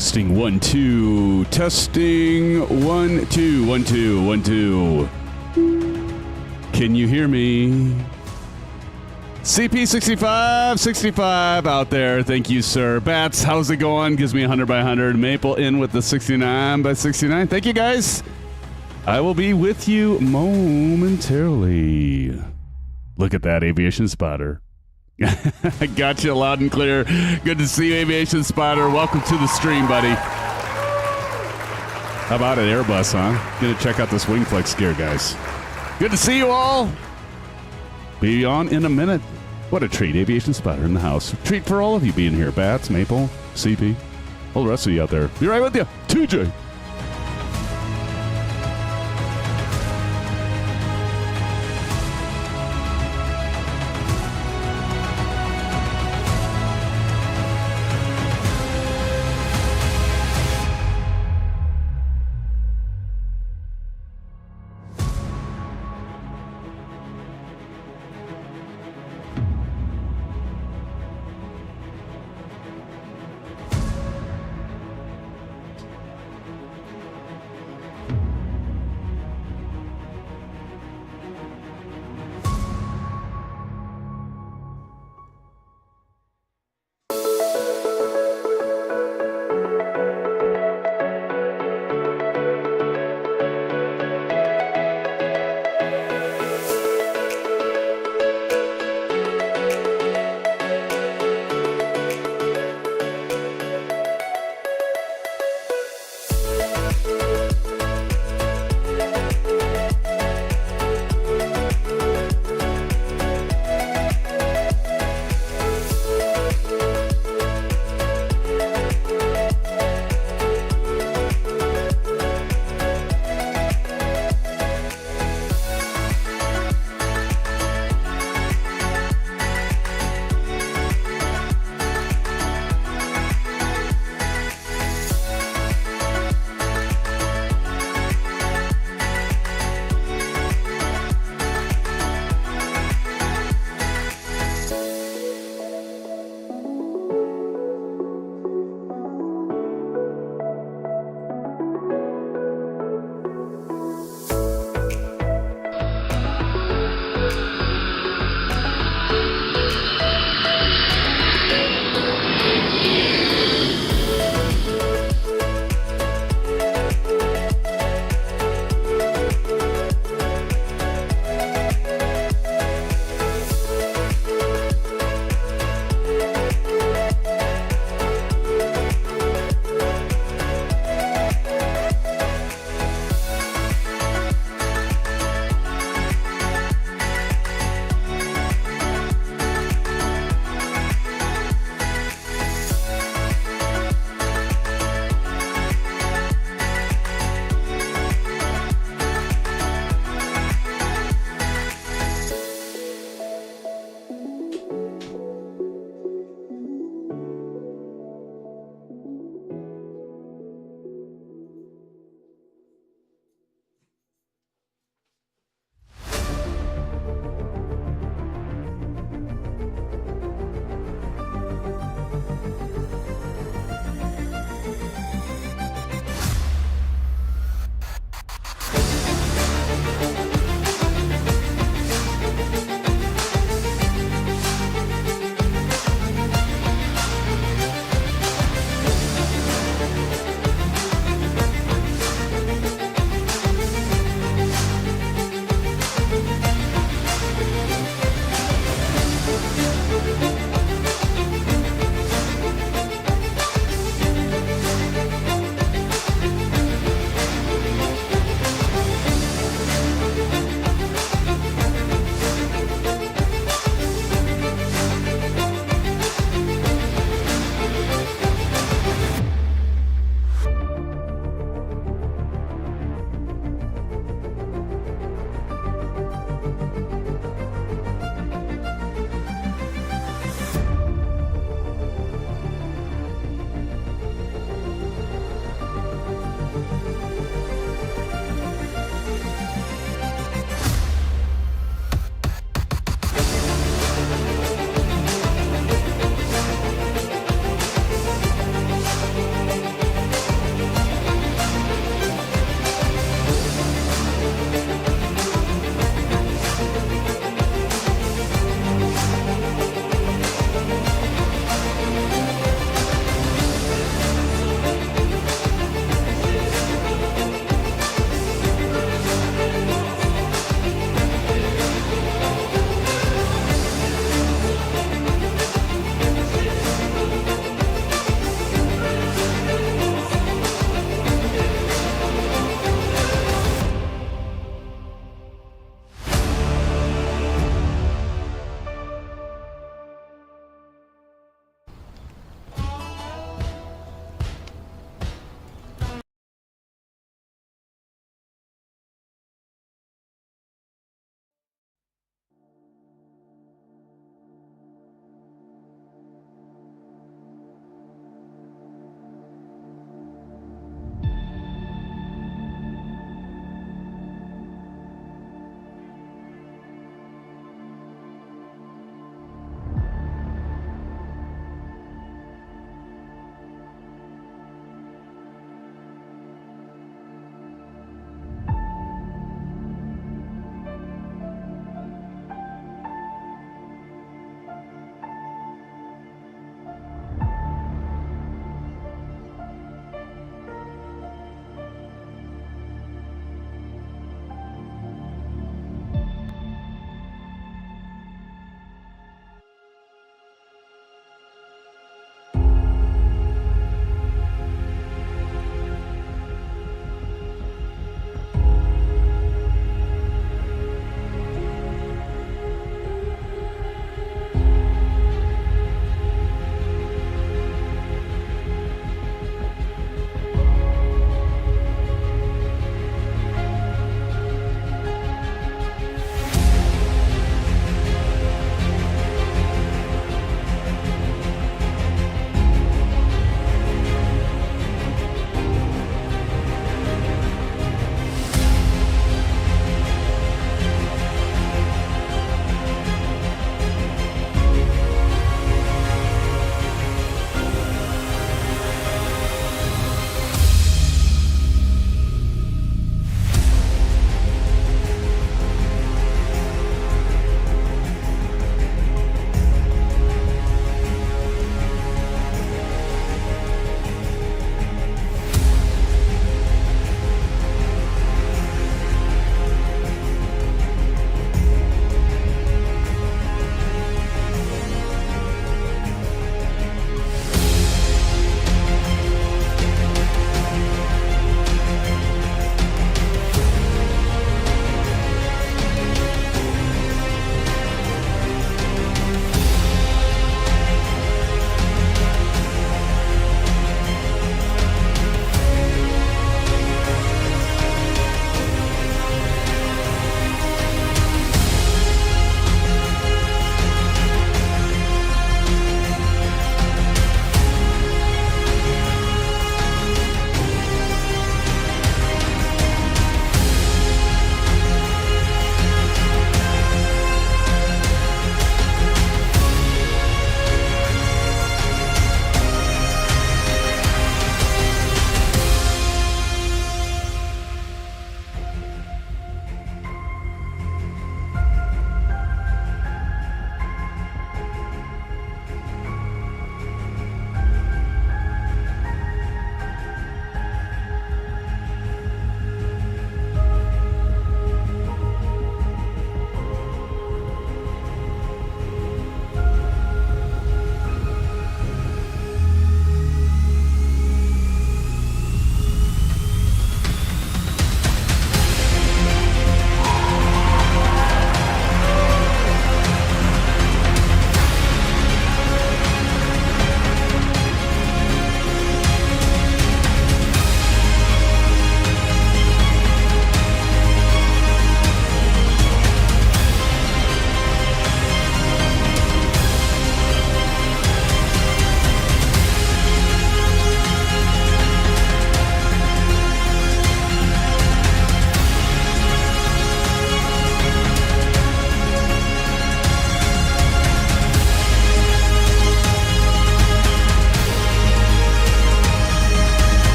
Testing 1 2. Testing 1 2 1 2 1 2. Can you hear me? CP65 out there. Thank you, sir. Bats, how's it going? Gives me 100 by 100. Maple in with the 69 by 69. Thank you, guys. I will be with you momentarily. Look at that, Aviation Spotter. I got you loud and clear. Good to see you, Aviation Spotter. Welcome to the stream, buddy. How about it, Airbus, huh? Gonna check out this WingFlex gear, guys. Good to see you all. Be on in a minute. What a treat, Aviation Spotter in the house. Treat for all of you being here. Bats, Maple, CP, all the rest of you out there. Be right with you. TJ.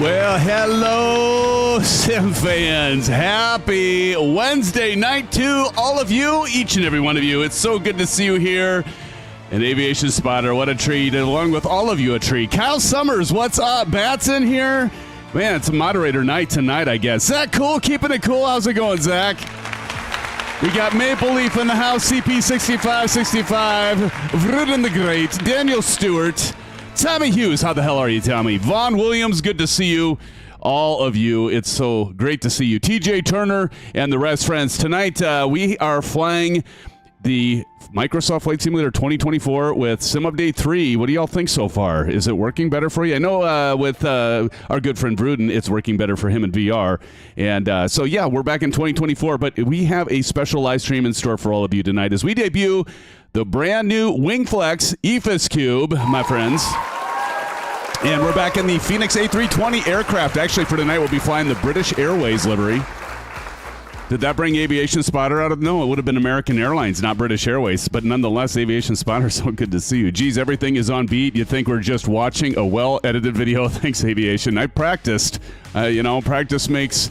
Well, hello, SimFans. Happy Wednesday night to all of you, each and every one of you. It's so good to see you here. An Aviation Spotter, what a treat. And along with all of you, a treat. Kyle Summers, what's up? Bats in here? Man, it's a moderator night tonight, I guess. Zach Cool, keeping it cool. How's it going, Zach? We got Maple Leaf in the house, CP6565, Vruden the Great, Daniel Stewart, Tommy Hughes. How the hell are you, Tommy? Vaughn Williams, good to see you. All of you, it's so great to see you. TJ Turner and the rest, friends. Tonight, we are flying the Microsoft Flight Simulator 2024 with Sim Update 3. What do y'all think so far? Is it working better for you? I know with our good friend Bruden, it's working better for him in VR. And so, yeah, we're back in 2024, but we have a special live stream in store for all of you tonight as we debut the brand new WingFlex EFIS Cube, my friends. And we're back in the Fenix A320 aircraft. Actually, for tonight, we'll be flying the British Airways livery. Did that bring Aviation Spotter out of? No, it would have been American Airlines, not British Airways. But nonetheless, Aviation Spotter, so good to see you. Geez, everything is on beat. You think we're just watching a well-edited video? Thanks, Aviation. I practiced. Practice makes...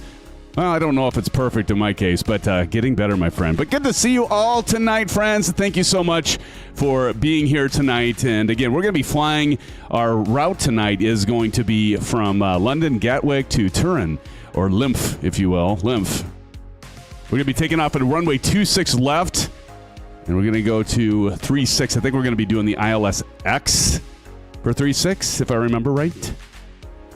Well, I don't know if it's perfect in my case, but getting better, my friend. But good to see you all tonight, friends. Thank you so much for being here tonight. And again, we're going to be flying. Our route tonight is going to be from London Gatwick to Turin, or LIMF, if you will. LIMF. We're going to be taking off at runway 26 left, and we're going to go to 36. I think we're going to be doing the ILS X for 36, if I remember right.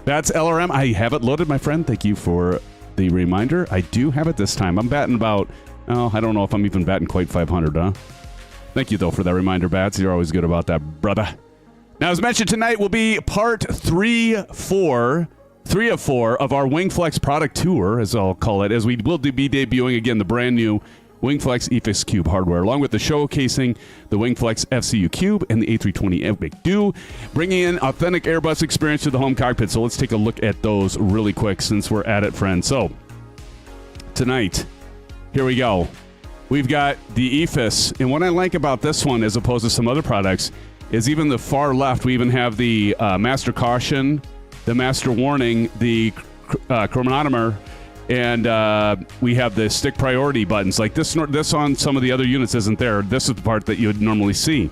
That's LRM. I have it loaded, my friend. Thank you for the reminder. I do have it this time. I'm batting about, I don't know if I'm even batting quite 500, huh? Thank you, though, for that reminder, Bats. You're always good about that, brother. Now, as mentioned, tonight will be part 3 of 4 of our WingFlex product tour, as I'll call it, as we will be debuting, again, the brand new WingFlex EFIS Cube hardware, along with the showcasing the WingFlex FCU Cube and the A320 MCDU, bringing in authentic Airbus experience to the home cockpit. So let's take a look at those really quick since we're at it, friends. So tonight, here we go. We've got the EFIS, and what I like about this one, as opposed to some other products, is even the far left, we even have the master caution, the master warning, the chronometer, and we have the stick priority buttons. Like this on some of the other units isn't there. This is the part that you would normally see.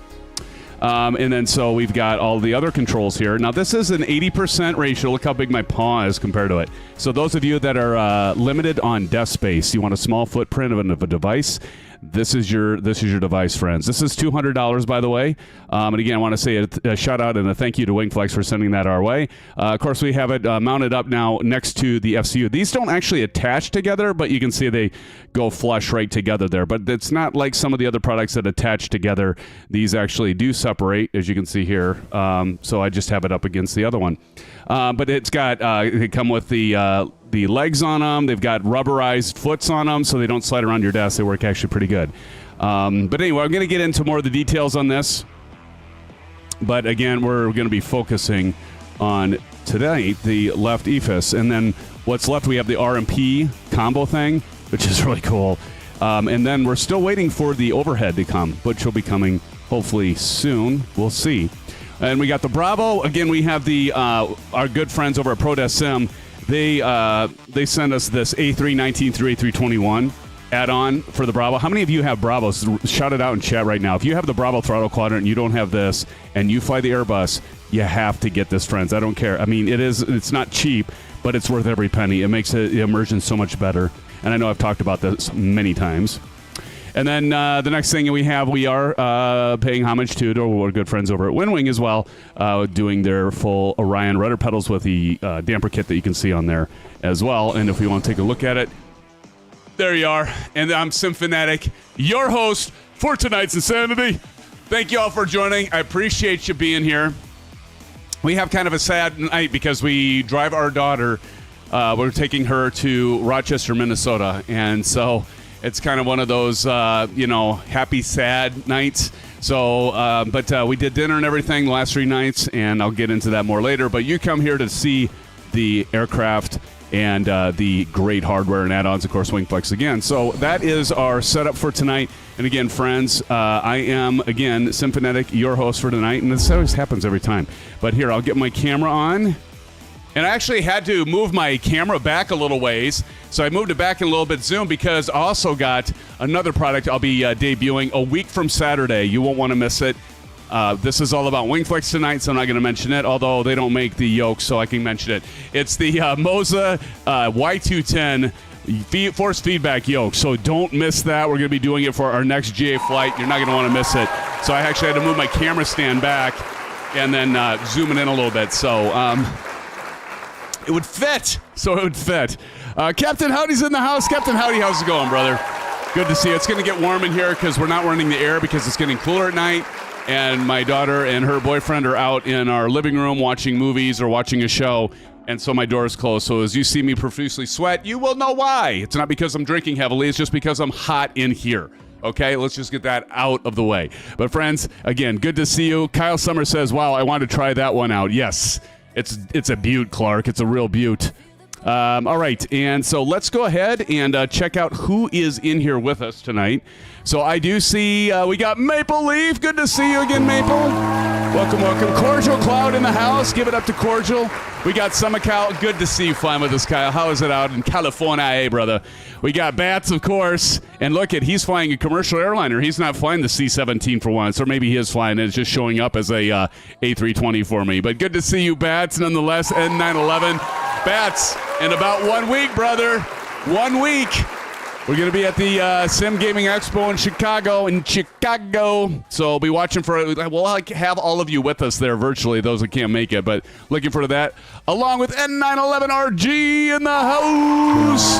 And then so we've got all the other controls here. Now this is an 80% ratio. Look how big my paw is compared to it. So those of you that are limited on desk space, you want a small footprint of a device, this is your device, friends. This is $200, by the way. And again, I want to say a shout out and a thank you to WingFlex for sending that our way. Of course, we have it mounted up now next to the FCU. These don't actually attach together, but you can see they go flush right together there. But it's not like some of the other products that attach together. These actually do separate, as you can see here. So I just have it up against the other one. But it's got they come with the legs on them. They've got rubberized foots on them, so they don't slide around your desk. They work actually pretty good. But anyway, I'm going to get into more of the details on this. But again, we're going to be focusing on tonight the left EFIS, and then what's left, we have the RMP combo thing, which is really cool. And then we're still waiting for the overhead to come, which will be coming hopefully soon. We'll see. And we got the Bravo. Again, we have the our good friends over at ProDesk Sim. They send us this A319 through A321 add-on for the Bravo. How many of you have Bravos? Shout it out in chat right now. If you have the Bravo throttle quadrant and you don't have this, and you fly the Airbus, you have to get this, friends. I don't care. I mean, it's not cheap, but it's worth every penny. It makes the immersion so much better. And I know I've talked about this many times. And then the next thing we are paying homage to our good friends over at WinWing as well, doing their full Orion rudder pedals with the damper kit that you can see on there as well. And if we want to take a look at it, there you are. And I'm SimFanatic, your host for tonight's Insanity. Thank you all for joining. I appreciate you being here. We have kind of a sad night because we drive our daughter. We're taking her to Rochester, Minnesota. And so it's kind of one of those, happy, sad nights. So, but we did dinner and everything the last 3 nights, and I'll get into that more later. But you come here to see the aircraft and the great hardware and add-ons, of course, WingFlex again. So that is our setup for tonight. And again, friends, I am, again, SimFanatic, your host for tonight. And this always happens every time. But here, I'll get my camera on. And I actually had to move my camera back a little ways. So I moved it back in a little bit zoom because I also got another product I'll be debuting a week from Saturday. You won't want to miss it. This is all about WingFlex tonight, so I'm not going to mention it, although they don't make the yoke, so I can mention it. It's the Moza Y210 force feedback yoke, so don't miss that. We're going to be doing it for our next GA flight. You're not going to want to miss it. So I actually had to move my camera stand back and then zoom it in a little bit. So it would fit. Captain Howdy's in the house. Captain Howdy, how's it going, brother? Good to see you. It's going to get warm in here because we're not running the air because it's getting cooler at night. And my daughter and her boyfriend are out in our living room watching movies or watching a show. And so my door is closed. So as you see me profusely sweat, you will know why. It's not because I'm drinking heavily. It's just because I'm hot in here. Okay, let's just get that out of the way. But friends, again, good to see you. Kyle Summers says, wow, I want to try that one out. Yes, it's a beaut, Clark. It's a real beaut. All right, and so let's go ahead and check out who is in here with us tonight. So I do see we got Maple Leaf. Good to see you again, Maple. Welcome, welcome. Cordial Cloud in the house. Give it up to Cordial. We got Summer Kyle. Good to see you flying with us, Kyle. How is it out in California, hey, brother? We got Bats, of course. And look he's flying a commercial airliner. He's not flying the C-17 for once, or maybe he is flying it. It's just showing up as a A320 for me. But good to see you, Bats, nonetheless. N911. Bats, in about 1 week, brother. 1 week. We're going to be at the Sim Gaming Expo in Chicago. So we'll be watching for it. We'll have all of you with us there virtually, those that can't make it. But looking forward to that. Along with N911RG in the house.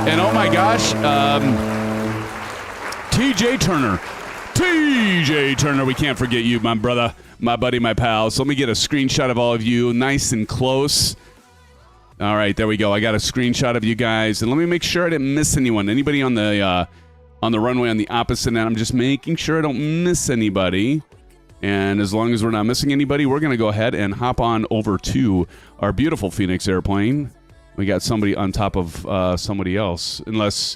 And oh my gosh, TJ Turner, we can't forget you, my brother, my buddy, my pal. So let me get a screenshot of all of you nice and close. All right, there we go. I got a screenshot of you guys, and let me make sure I didn't miss anyone. Anybody on the runway on the opposite end? I'm just making sure I don't miss anybody. And as long as we're not missing anybody, we're going to go ahead and hop on over to our beautiful Fenix airplane. We got somebody on top of somebody else, unless,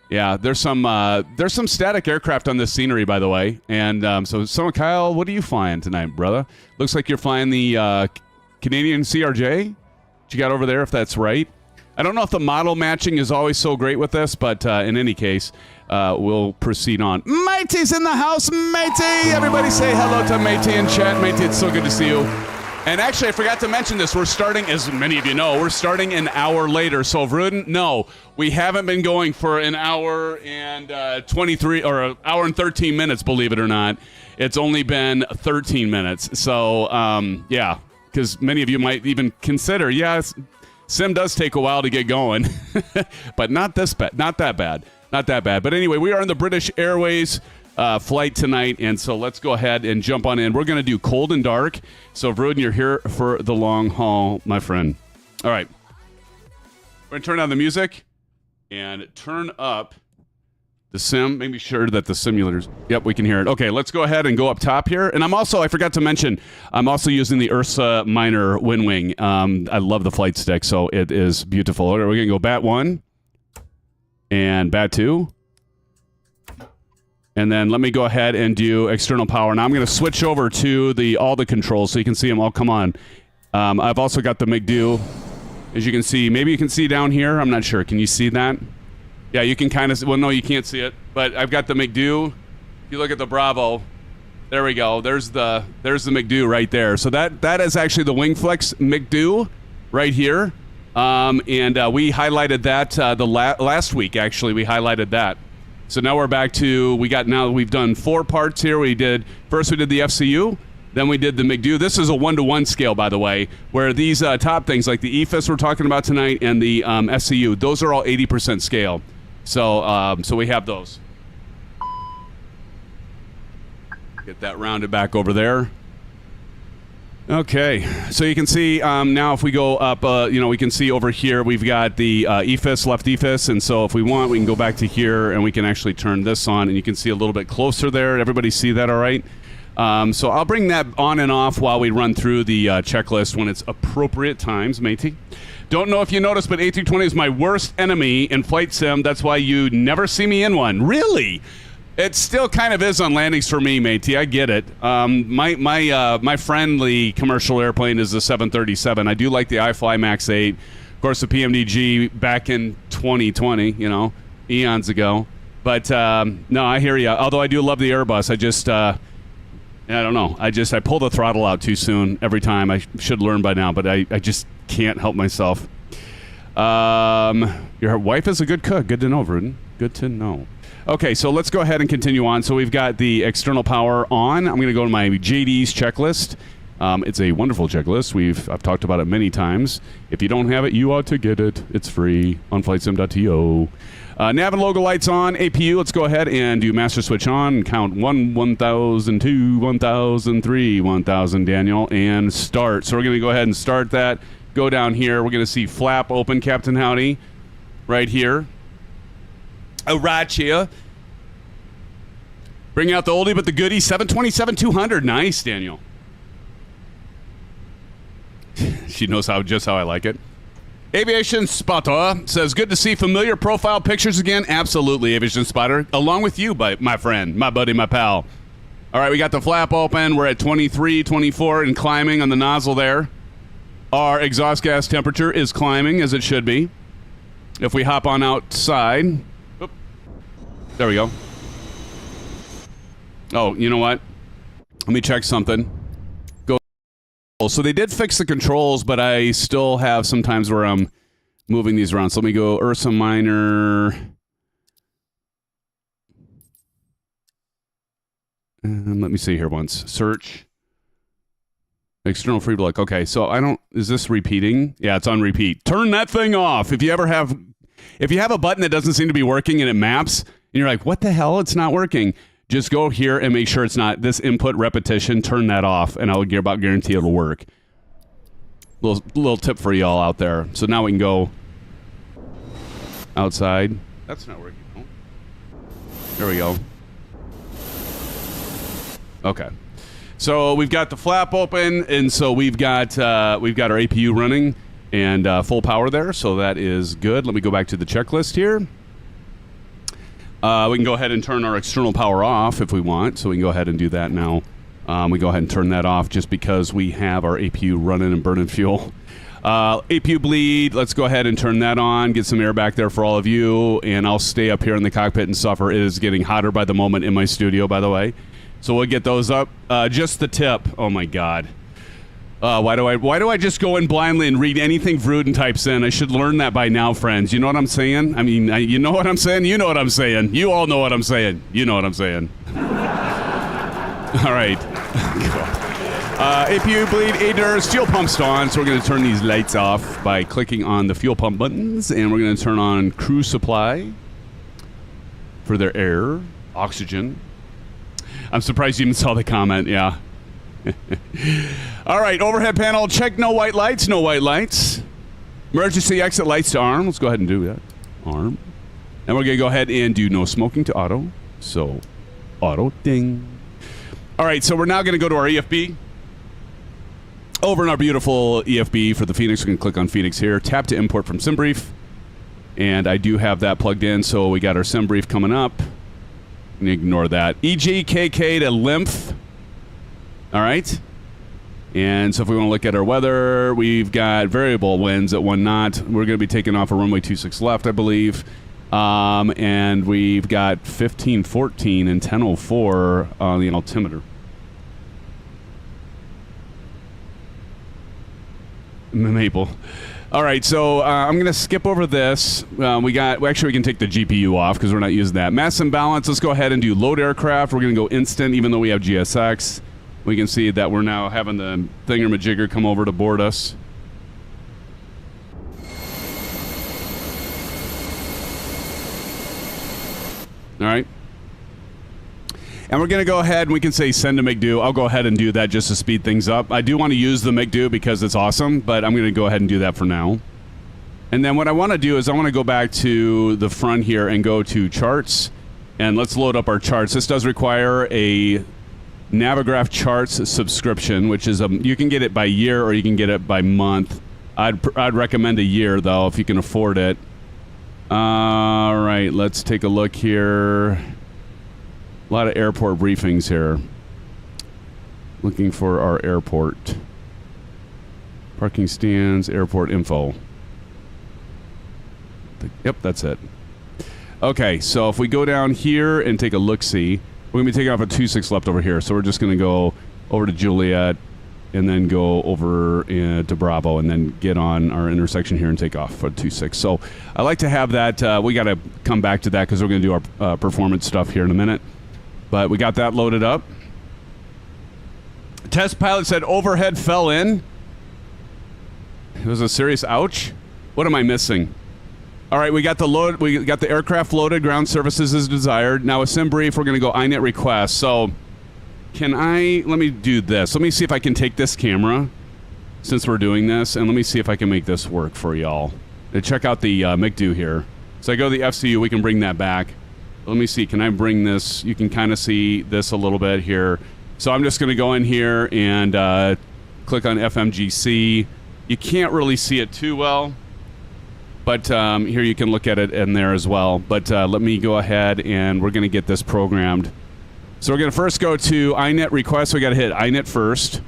yeah, there's some static aircraft on this scenery, by the way. And so Kyle, what are you flying tonight, brother? Looks like you're flying the Canadian CRJ. You got over there, if that's right. I don't know if the model matching is always so great with this, but in any case, we'll proceed on. Matey's in the house, Matey! Everybody say hello to Matey in chat. Matey, it's so good to see you. And actually, I forgot to mention this. We're starting, as many of you know, we're starting an hour later. So, Vruden, no, we haven't been going for an hour and 23, or an hour and 13 minutes, believe it or not. It's only been 13 minutes. So, yeah. Because many of you might even consider, yes, Sim does take a while to get going, but not that bad. But anyway, we are on the British Airways flight tonight, and so let's go ahead and jump on in. We're going to do cold and dark. So, Vruden, you're here for the long haul, my friend. All right. We're going to turn down the music and turn up the sim, make sure that the simulators, yep, we can hear it. Okay, let's go ahead and go up top here. And I forgot to mention, I'm also using the Ursa Minor Wind Wing. I love the flight stick, so it is beautiful. We're going to go bat 1 and bat 2. And then let me go ahead and do external power. Now I'm going to switch over to all the controls so you can see them all come on. I've also got the MCDU. As you can see, maybe you can see down here. I'm not sure. Can you see that? Yeah, you can kind of, well, no, you can't see it, but I've got the MCDU. If you look at the Bravo, there we go. There's the MCDU right there. So that is actually the WingFlex MCDU right here. And we highlighted that last week, actually. We highlighted that. So now we're back to, we've done 4 parts here. First we did the FCU, then we did the MCDU. This is a 1-to-1 scale, by the way, where these top things like the EFIS we're talking about tonight and the SCU, those are all 80% scale. So we have those. Get that rounded back over there. Okay, so you can see now if we go up, we can see over here we've got the EFIS, left EFIS, and so if we want, we can go back to here and we can actually turn this on, and you can see a little bit closer there. Everybody see that all right? So I'll bring that on and off while we run through the checklist when it's appropriate times, matey. Don't know if you noticed, but A320 is my worst enemy in flight sim. That's why you never see me in one. Really? It still kind of is on landings for me, matey. I get it. My friendly commercial airplane is the 737. I do like the iFly Max 8. Of course, the PMDG back in 2020, you know, eons ago. But no, I hear you. Although I do love the Airbus, I just I don't know. I pull the throttle out too soon every time. I should learn by now, but I just can't help myself. Your wife is a good cook. Good to know, Vruden. Good to know. Okay, so let's go ahead and continue on. So we've got the external power on. I'm going to go to my JD's checklist. It's a wonderful checklist. I've talked about it many times. If you don't have it, you ought to get it. It's free on flightsim.to. Nav and logo lights on. APU, let's go ahead and do master switch on. Count 1, 1,000, 2, 1,000, 3, 1,000, Daniel, and start. So we're going to go ahead and start that. Go down here. We're going to see flap open, Captain Howdy, right here. Oh, right here. Bring out the oldie but the goodie. 727-200. Nice, Daniel. She knows just how I like it. Aviation Spotter says, good to see familiar profile pictures again. Absolutely, Aviation Spotter. Along with you, my friend, my buddy, my pal. All right, we got the flap open. We're at 23, 24 and climbing on the nozzle there. Our exhaust gas temperature is climbing as it should be. If we hop on outside... There we go. Oh, you know what? Let me check something. Go. So they did fix the controls, but I still have some times where I'm moving these around. So let me go Ursa Minor. And let me see here once. Search. External free block. Okay, so I don't... Is this repeating? Yeah, it's on repeat. Turn that thing off. If you have a button that doesn't seem to be working and it maps... And you're like, what the hell? It's not working. Just go here and make sure it's not. This input repetition, turn that off, and I'll about guarantee it'll work. Little tip for y'all out there. So now we can go outside. That's not working. Oh. There we go. Okay. So we've got the flap open, and so we've got our APU running and full power there. So that is good. Let me go back to the checklist here. We can go ahead and turn our external power off if we want, so we can go ahead and do that now. We go ahead and turn that off just because we have our APU running and burning fuel. APU bleed, let's go ahead and turn that on, get some air back there for all of you, and I'll stay up here in the cockpit and suffer. It is getting hotter by the moment in my studio, by the way. So we'll get those up. Just the tip. Oh, my God. Why do I just go in blindly and read anything Vruden types in? I should learn that by now, friends. You know what I'm saying? I mean, you know what I'm saying? You know what I'm saying. You all know what I'm saying. You know what I'm saying. All right. APU bleed, ADERS, fuel pump's on. So we're going to turn these lights off by clicking on the fuel pump buttons. And we're going to turn on crew supply for their air, oxygen. I'm surprised you even saw the comment. Yeah. All right, overhead panel, check no white lights, no white lights. Emergency exit lights to arm. Let's go ahead and do that. Arm. And we're going to go ahead and do no smoking to auto. So, auto, ding. All right, so we're now going to go to our EFB. Over in our beautiful EFB for the Fenix, we can click on Fenix here. Tap to import from SimBrief. And I do have that plugged in, so we got our SimBrief coming up. And ignore that. EGKK-LIMF. All right. And so if we want to look at our weather, we've got variable winds at 1 knot. We're going to be taking off a runway 26 left, I believe. And we've got 1514 and 1004 on the altimeter. Maple. All right, so I'm going to skip over this. We can take the GPU off because we're not using that. Mass and balance, let's go ahead and do load aircraft. We're going to go instant even though we have GSX. We can see that we're now having the thingamajigger come over to board us. All right. And we're going to go ahead and we can say send to MCDU. I'll go ahead and do that just to speed things up. I do want to use the MCDU because it's awesome, but I'm going to go ahead and do that for now. And then what I want to do is I want to go back to the front here and go to charts. And let's load up our charts. This does require a Navigraph Charts subscription, which is you can get it by year or you can get it by month. I'd recommend a year though if you can afford it. All right, let's take a look here. A lot of airport briefings here. Looking for our airport. Parking stands, airport info. Yep, that's it. Okay, so if we go down here and take a look-see, we're going to be taking off a 26 left over here. So we're just going to go over to Juliet and then go over to Bravo and then get on our intersection here and take off for 26. So I like to have that. We got to come back to that because we're going to do our performance stuff here in a minute. But we got that loaded up. Test pilot said overhead fell in. It was a serious ouch. What am I missing? All right, we got the load. We got the aircraft loaded. Ground services as desired. Now a sim brief. We're going to go INET request. So let me do this. Let me see if I can take this camera since we're doing this, and let me see if I can make this work for y'all. Check out the MCDU here. So I go to the FCU. We can bring that back. Let me see. Can I bring this? You can kind of see this a little bit here. So I'm just going to go in here and click on FMGC. You can't really see it too well, but here you can look at it in there as well. But let me go ahead and we're going to get this programmed. So we're going to first go to INET request. We got to hit INET first.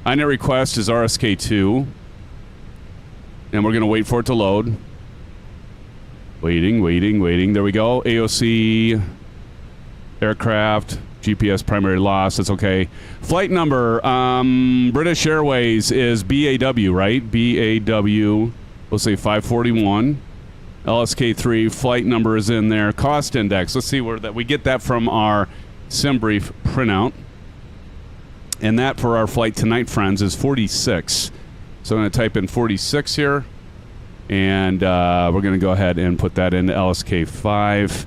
INET request is RSK2. And we're going to wait for it to load. Waiting. There we go. AOC, aircraft, GPS primary loss. That's okay. Flight number, British Airways is BAW, right? BAW, we'll say 541. LSK3, flight number is in there. Cost index, let's see where that, we get that from our SimBrief printout. And that for our flight tonight, friends, is 46. So I'm going to type in 46 here. And we're going to go ahead and put that into LSK5.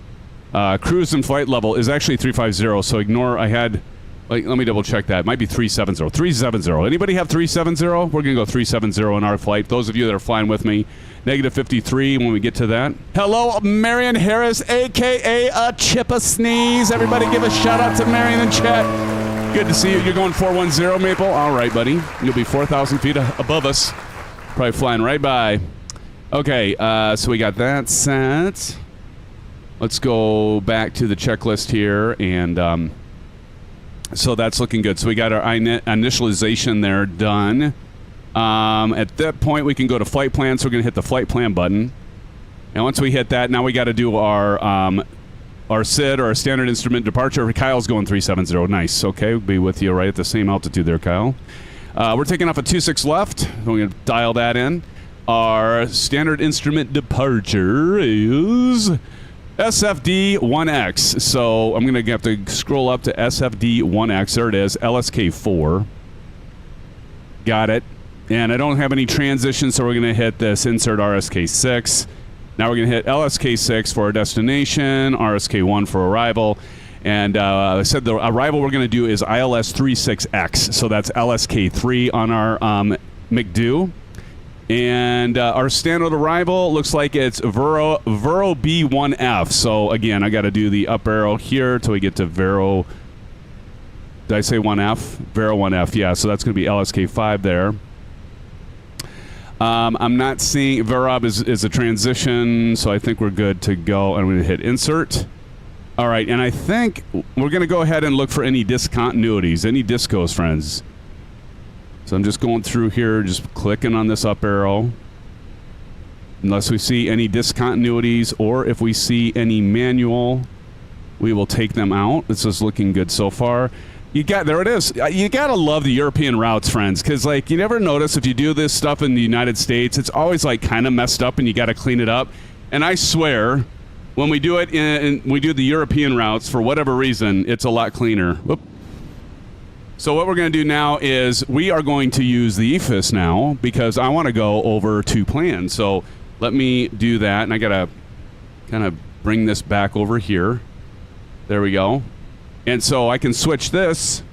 Cruise and flight level is actually 350, so ignore, let me double check that. It might be 370. 370. Anybody have 370? We're going to go 370 in our flight. Those of you that are flying with me, negative 53 when we get to that. Hello, Marion Harris, a.k.a. a Chippa Sneeze. Everybody give a shout out to Marion in chat. Good to see you. You're going 410, Maple? All right, buddy. You'll be 4,000 feet above us. Probably flying right by. Okay, so we got that set. Let's go back to the checklist here, and so that's looking good. So we got our initialization there done. At that point, we can go to flight plan, so we're going to hit the flight plan button. And once we hit that, now we got to do our SID, or our standard instrument departure. Kyle's going 370. Nice. Okay, we'll be with you right at the same altitude there, Kyle. We're taking off a 26 left. We're going to dial that in. Our standard instrument departure is SFD-1X. So I'm going to have to scroll up to SFD-1X. There it is, LSK4. Got it. And I don't have any transitions, so we're going to hit this insert RSK6. Now we're going to hit LSK6 for our destination, RSK1 for arrival. And I said the arrival we're going to do is ILS-36X. So that's LSK3 on our MCDU. And our standard arrival looks like it's Vero B1F. So again, I got to do the up arrow here till we get to Vero. Did I say 1F? Vero 1F, yeah. So that's going to be LSK5 there. I'm not seeing Verob is a transition, so I think we're good to go. I'm going to hit insert. All right, and I think we're going to go ahead and look for any discontinuities, any discos, friends. So I'm just going through here, just clicking on this up arrow. Unless we see any discontinuities, or if we see any manual, we will take them out. This is looking good so far. There it is. You gotta love the European routes, friends, because like you never notice if you do this stuff in the United States, it's always like kind of messed up, and you gotta clean it up. And I swear, when we do it we do the European routes, for whatever reason, it's a lot cleaner. Whoop. So what we're going to do now is we are going to use the EFIS now, because I want to go over to plan. So let me do that, and I got to kind of bring this back over here. There we go. And so I can switch this,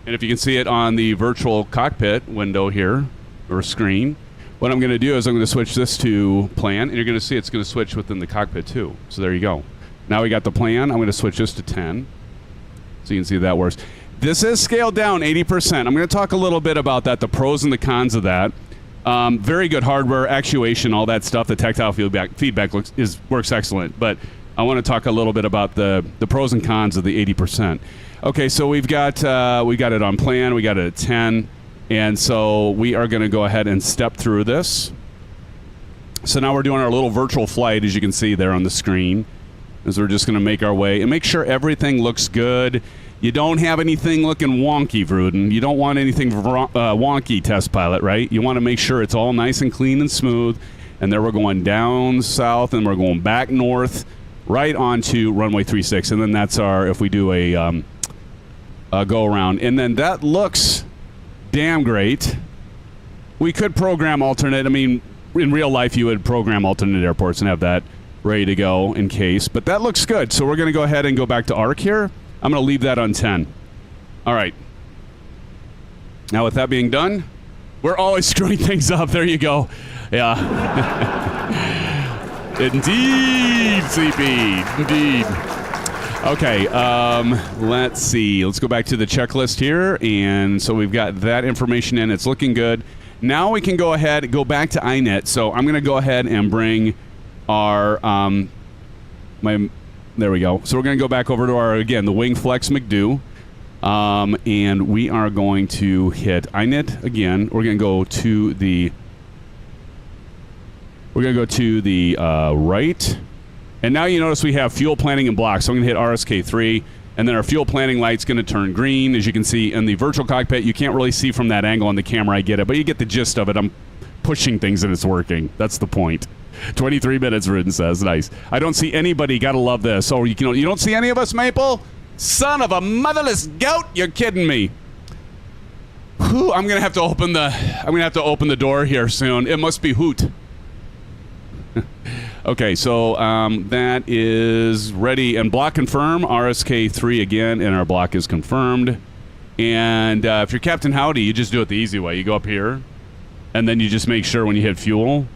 and if you can see it on the virtual cockpit window here, or screen, what I'm going to do is I'm going to switch this to plan, and you're going to see it's going to switch within the cockpit too. So there you go. Now we got the plan. I'm going to switch this to 10, so you can see that works. This is scaled down 80%. I'm going to talk a little bit about that, the pros and the cons of that. Very good hardware, actuation, all that stuff. The tactile feedback works excellent. But I want to talk a little bit about the pros and cons of the 80%. Okay, so we got it on plan. We got it at 10. And so we are going to go ahead and step through this. So now we're doing our little virtual flight, as you can see there on the screen, as we're just going to make our way and make sure everything looks good. You don't have anything looking wonky, Vruden. You don't want anything wonky, test pilot, right? You want to make sure it's all nice and clean and smooth. And there we're going down south, and we're going back north, right onto runway 36. And then that's our, if we do a go around. And then that looks damn great. We could program alternate. I mean, in real life, you would program alternate airports and have that ready to go in case. But that looks good. So we're going to go ahead and go back to ARC here. I'm going to leave that on 10. All right. Now, with that being done, we're always screwing things up. There you go. Yeah. Indeed, CP. Indeed. Okay, let's see. Let's go back to the checklist here. And so we've got that information in. It's looking good. Now we can go ahead and go back to INET. So I'm going to go ahead and bring our, there we go. So we're going to go back over to our, again, the WingFlex McDo. And we are going to hit INET again. We're going to go to the, right. And now you notice we have fuel planning and blocks. So I'm going to hit RSK3, and then our fuel planning light's going to turn green. As you can see in the virtual cockpit, you can't really see from that angle on the camera. I get it, but you get the gist of it. I'm pushing things and it's working. That's the point. 23 minutes, Rudin says. Nice. I don't see anybody. Gotta love this. Oh, you don't see any of us, Maple? Son of a motherless goat! You're kidding me. Whew, I'm gonna have to open the door here soon. It must be Hoot. Okay, so that is ready and block confirm. RSK3 again, and our block is confirmed. And if you're Captain Howdy, you just do it the easy way. You go up here, and then you just make sure when you hit fuel,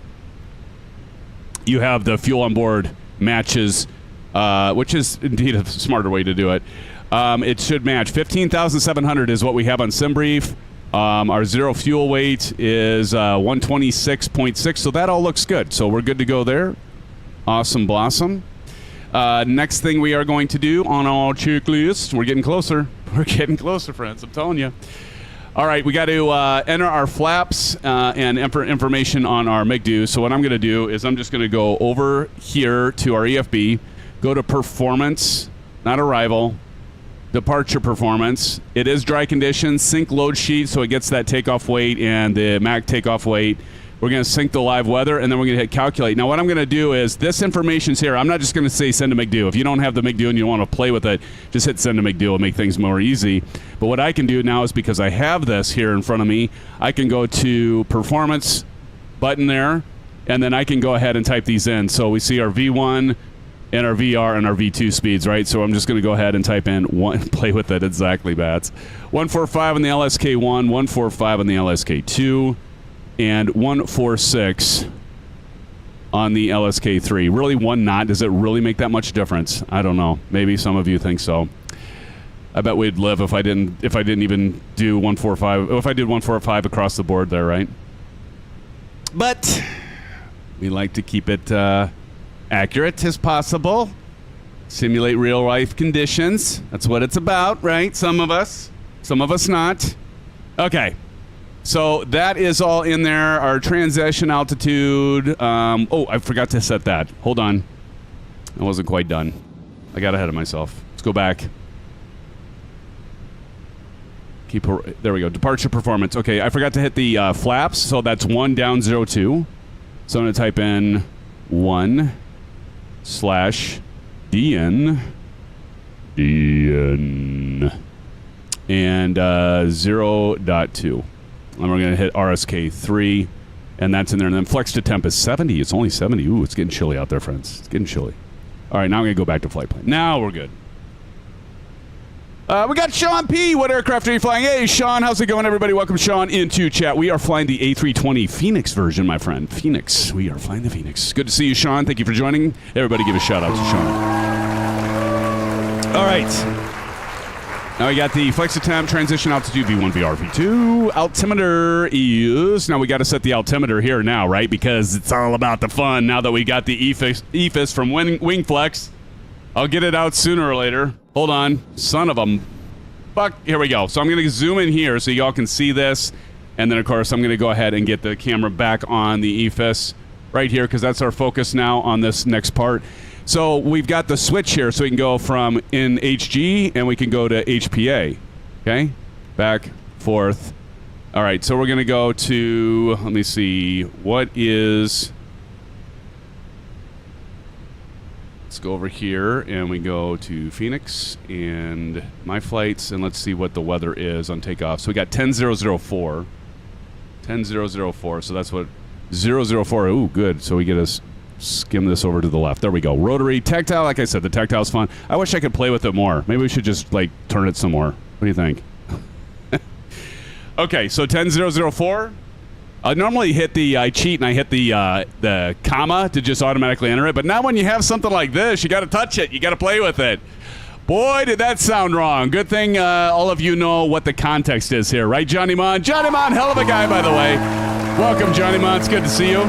you have the fuel on board matches, which is indeed a smarter way to do it. It should match. 15,700 is what we have on SimBrief. Our zero fuel weight is 126.6, so that all looks good. So we're good to go there. Awesome blossom. Next thing we are going to do on our checklist, we're getting closer. We're getting closer, friends. I'm telling you. All right, we got to enter our flaps and enter information on our MCDU. So what I'm going to do is I'm just going to go over here to our EFB, go to performance, not arrival, departure performance. It is dry conditions, sync load sheet, so it gets that takeoff weight and the MAC takeoff weight. We're going to sync the live weather, and then we're going to hit calculate. Now, what I'm going to do is this information's here. I'm not just going to say send to MCDU. If you don't have the MCDU and you want to play with it, just hit send to MCDU. It'll make things more easy. But what I can do now is because I have this here in front of me, I can go to performance button there, and then I can go ahead and type these in. So we see our V1 and our VR and our V2 speeds, right? So I'm just going to go ahead and type in one, play with it exactly, Bats. 145 on the LSK1, 145 on the LSK2, and 146 on the LSK3. Really, one knot, does it really make that much difference? I don't know. Maybe some of you think so. I bet we'd live if I didn't even do 145. If I did 145 across the board there, right? But we like to keep it accurate as possible. Simulate real life conditions. That's what it's about, right? Some of us not. Okay. So that is all in there. Our transition altitude. Oh, I forgot to set that. Hold on. I wasn't quite done. I got ahead of myself. Let's go back. There we go. Departure performance. Okay, I forgot to hit the flaps. So that's 1 down 02. So I'm going to type in 1/DN. And 0.2. And we're going to hit RSK3, and that's in there. And then flex to temp is 70. It's only 70. Ooh, it's getting chilly out there, friends. It's getting chilly. All right, now I'm going to go back to flight plan. Now we're good. We got Sean P. What aircraft are you flying? Hey, Sean, how's it going, everybody? Welcome, Sean, into chat. We are flying the A320 Phoenix version, my friend. Phoenix. We are flying the Phoenix. Good to see you, Sean. Thank you for joining. Everybody give a shout-out to Sean. All right. Now we got the flex attempt, transition altitude, V1, VR, V2. Altimeter is... Now we got to set the altimeter here now, right? Because it's all about the fun now that we got the EFIS from WingFlex. I'll get it out sooner or later. Hold on. Son of a fuck. Here we go. So I'm going to zoom in here so y'all can see this. And then, of course, I'm going to go ahead and get the camera back on the EFIS right here because that's our focus now on this next part. So we've got the switch here so we can go from in HG and we can go to HPA. Okay? Back, forth. All right, so we're going to go to, let me see, what is, let's go over here and we go to Phoenix and my flights and let's see what the weather is on takeoff. So we got 10004. 10004, so that's what 004. Ooh, good. So we get us skim this over to the left. There we go. Rotary, tactile. Like I said, the tactile's fun. I wish I could play with it more. Maybe we should just like turn it some more. What do you think? Okay, so 10004. I normally hit the I cheat and I hit the comma to just automatically enter it. But now when you have something like this, you got to touch it. You got to play with it. Boy, did that sound wrong. Good thing all of you know what the context is here, right, Johnny Mon? Johnny Mon, hell of a guy, by the way. Welcome, Johnny Mon. It's good to see you.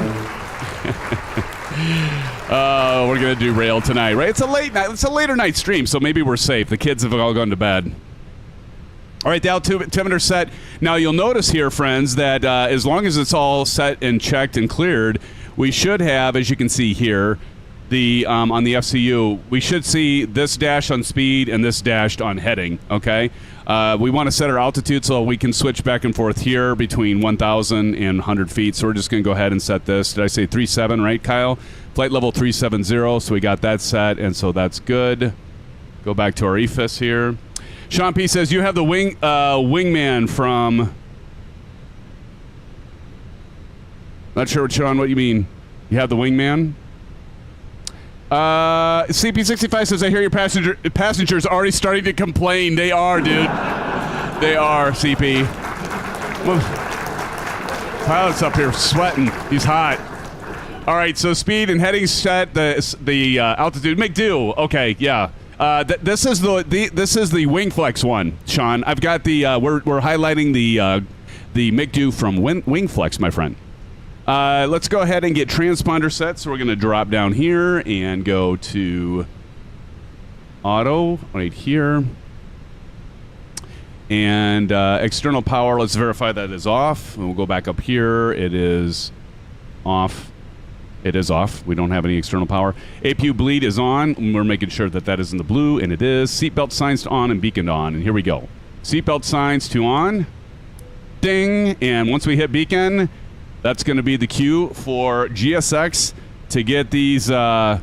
We're going to do rail tonight, right? It's a late night. It's a later night stream, so maybe we're safe. The kids have all gone to bed. All right, the altimeter set. Now, you'll notice here, friends, that as long as it's all set and checked and cleared, we should have, as you can see here, the on the FCU, we should see this dash on speed and this dashed on heading, okay? We want to set our altitude so we can switch back and forth here between 1,000 and 100 feet. So we're just going to go ahead and set this. Did I say 37, right, Kyle? Flight level 370, so we got that set, and so that's good. Go back to our EFIS here. Sean P. says, you have the wingman from... Not sure, Sean, what you mean. You have the wingman? CP65 says, I hear your passengers already starting to complain. They are, dude. They are, CP. Well, pilot's up here sweating. He's hot. All right, so speed and heading set, the altitude. McDo. Okay, yeah. This is the WingFlex one, Sean. I've got the we're highlighting the McDo from WingFlex, my friend. Let's go ahead and get transponder set. So we're going to drop down here and go to auto right here. And external power, let's verify that is off. And we'll go back up here. It is off. It is off. We don't have any external power. APU bleed is on. We're making sure that that is in the blue, and it is. Seatbelt signs to on and beacon on. And here we go. Seatbelt signs to on. Ding. And once we hit beacon, that's going to be the cue for GSX to get these, get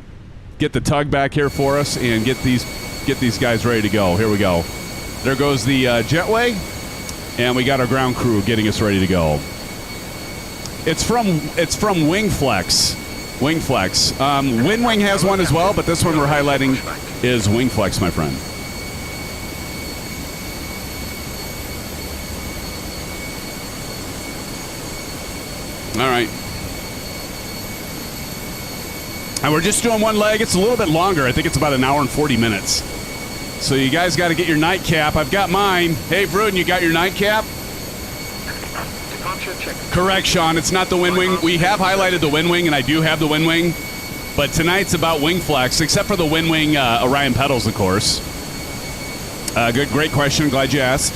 the tug back here for us and get these guys ready to go. Here we go. There goes the jetway, and we got our ground crew getting us ready to go. It's from WingFlex. WingFlex. WinWing has one as well, but this one we're highlighting is WingFlex, my friend. All right. And we're just doing one leg. It's a little bit longer. I think it's about an hour and 40 minutes. So you guys got to get your nightcap. I've got mine. Hey, Vruden, you got your nightcap? Correct, Sean. It's not the WinWing. We have highlighted the WinWing, and I do have the WinWing. But tonight's about WingFlex, except for the WinWing Orion pedals, of course. Great question. Glad you asked.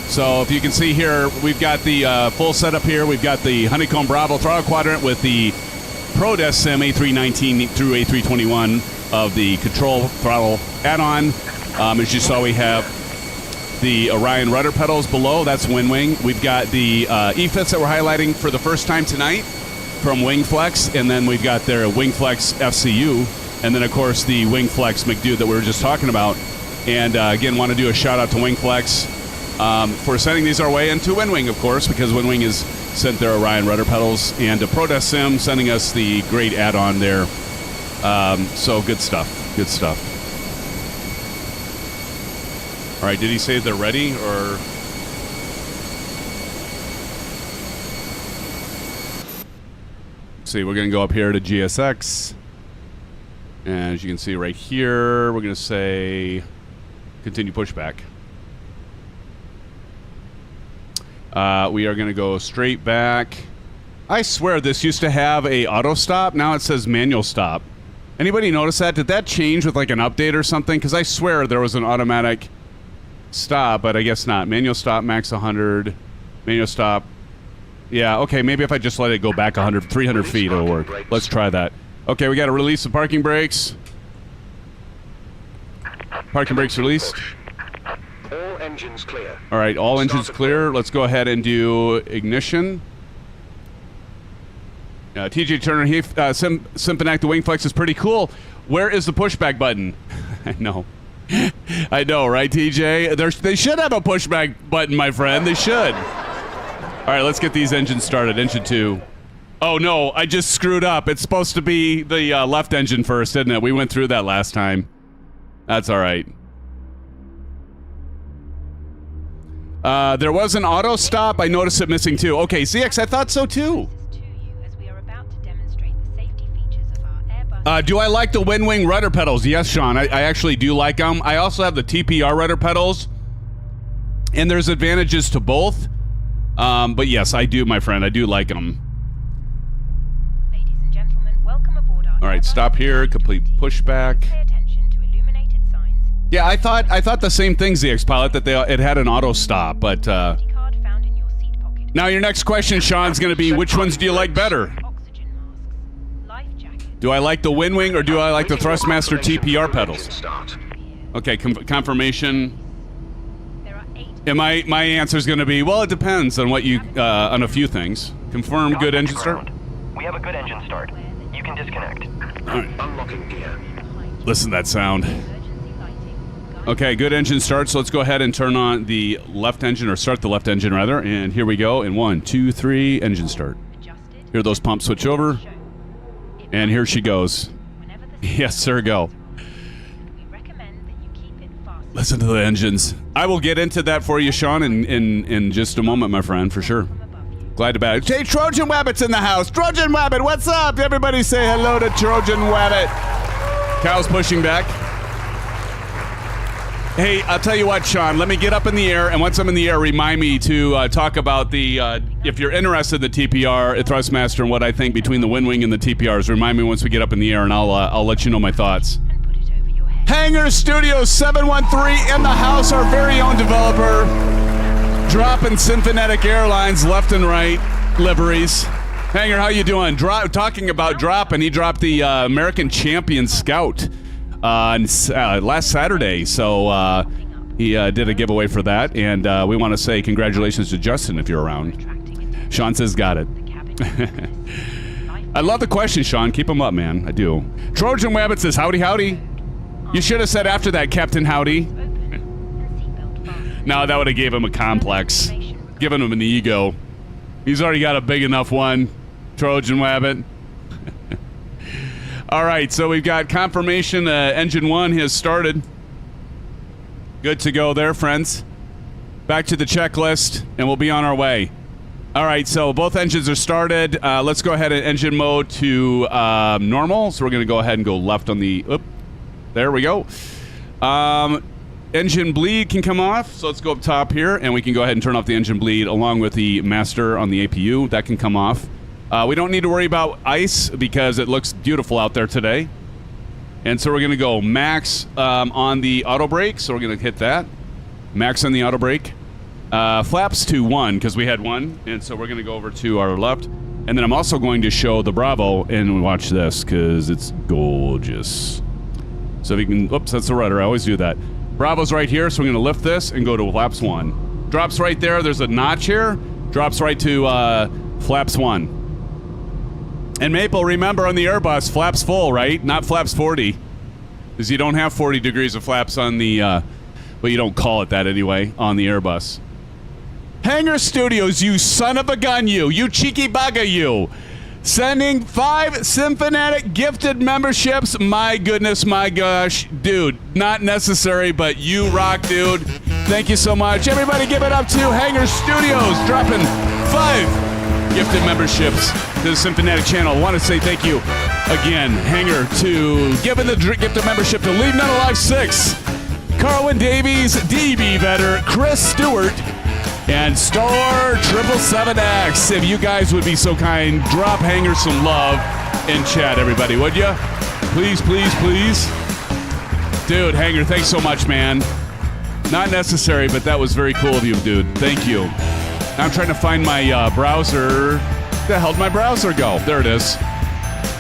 So if you can see here, we've got the full setup here. We've got the Honeycomb Bravo throttle quadrant with the ProDesk Sim A319 through A321 of the control throttle add-on. As you saw, we have the Orion rudder pedals below. That's WinWing. We've got the EFIS that we're highlighting for the first time tonight from WingFlex, and then we've got their WingFlex FCU, and then, of course, the WingFlex McDo that we were just talking about. And, again, want to do a shout-out to WingFlex for sending these our way, and to WinWing, of course, because WinWing has sent their Orion rudder pedals, and to ProDesk Sim sending us the great add-on there. So good stuff. Good stuff. All right, did he say they're ready, or? See, we're going to go up here to GSX. And as you can see right here, we're going to say continue pushback. We are going to go straight back. I swear this used to have a auto stop. Now it says manual stop. Anybody notice that? Did that change with like an update or something? Because I swear there was an automatic stop, but I guess not. Manual stop, max 100. Manual stop. Yeah, okay, maybe if I just let it go back 300 feet, it'll work. Let's try that. Okay, we got to release the parking brakes. Parking brakes released. All engines clear. All right, all engines clear. Let's go ahead and do ignition. TJ Turner, SimFans, the WingFlex is pretty cool. Where is the pushback button? I know. I know, right, TJ? They should have a pushback button, my friend. They should. All right, let's get these engines started. Engine 2. Oh, no, I just screwed up. It's supposed to be the left engine first, isn't it? We went through that last time. That's all right. There was an auto stop. I noticed it missing, too. Okay, ZX, I thought so, too. Do I like the WinWing rudder pedals? Yes, Sean, I actually do like them. I also have the TPR rudder pedals, and there's advantages to both. But yes, I do, my friend. I do like them. Ladies and gentlemen, welcome aboard our All right, stop here. Complete pushback. Pay attention to illuminated signs. Yeah, I thought the same thing, ZX Pilot, that it had an auto stop, but Card found in your seat pocket. now your next question, Sean's going to be, which ones do you like better? Oxygen masks, life jackets. Do I like the WinWing or do I like the Thrustmaster TPR pedals? Start. Okay, confirmation. There are 8. And my answer is going to be, well, it depends on what you on a few things. Confirm good engine start. We have a good engine start. You can disconnect. All right. Unlocking gear. Listen to that sound. Emergency lighting. Okay, good engine start. So let's go ahead and turn on the left engine, or start the left engine rather. And here we go. In 1, 2, 3, engine start. Adjusted. Hear those pumps switch over. Show. And here she goes. Whenever the Yes, sir, go. we recommend that you keep it fast. Listen to the engines. I will get into that for you, Sean, in just a moment, my friend, for sure. From above you. Glad to be back. Hey, Trojan Wabbit's in the house. Trojan Wabbit, what's up? Everybody say hello to Trojan Wabbit. Kyle's pushing back. Hey, I'll tell you what, Sean, let me get up in the air, and once I'm in the air, remind me to talk about the, if you're interested in the TPR, Thrustmaster, and what I think between the WinWing and the TPRs, remind me once we get up in the air, and I'll let you know my thoughts. And put it over your head. Hangar Studios 713 in the house, our very own developer. Dropping Symphonetic Airlines left and right liveries. Hanger, how you doing? Talking about dropping, he dropped the American Champion Scout on last Saturday. So he did a giveaway for that, and we want to say congratulations to Justin if you're around. Sean says got it. I love the question, Sean. Keep them up, man. I do. Trojan Wabbit says howdy, howdy. You should have said after that, Captain Howdy. No, that would have gave him a complex. Given him an ego. He's already got a big enough one. Trojan Wabbit. All right, so we've got confirmation. Engine 1 has started. Good to go there, friends. Back to the checklist, and we'll be on our way. All right, so both engines are started. Let's go ahead and engine mode to normal. So we're going to go ahead and go left on the... Oop, there we go. Engine bleed can come off, so let's go up top here, and we can go ahead and turn off the engine bleed along with the master on the APU. That can come off. We don't need to worry about ice because it looks beautiful out there today. And so we're going to go max on the auto brake, so we're going to hit that. Max on the auto brake. Flaps to 1 because we had 1, and so we're going to go over to our left. And then I'm also going to show the Bravo, and watch this because it's gorgeous. So if you can, oops, that's the rudder. I always do that. Bravo's right here, so we're going to lift this and go to flaps 1. Drops right there. There's a notch here. Drops right to flaps 1. And Maple, remember on the Airbus, flaps full, right? Not flaps 40. Because you don't have 40 degrees of flaps on the, well, you don't call it that anyway, on the Airbus. Hangar Studios, you son of a gun, you cheeky bugger, you. Sending 5 Symphonetic gifted memberships. My goodness, my gosh. Dude, not necessary, but you rock, dude. Thank you so much. Everybody give it up to Hangar Studios, dropping 5 gifted memberships to the Symphonetic channel. I want to say thank you again, Hangar, to giving the gifted membership to Leave None Alive 6, Carwin Davies, DB Vetter, Chris Stewart, and Star 777X. If you guys would be so kind, drop Hanger some love. in chat, everybody, would you? Please, please, please. Dude, Hanger, thanks so much, man. Not necessary, but that was very cool of you, dude. Thank you. Now I'm trying to find my browser. Where the hell did my browser go? There it is.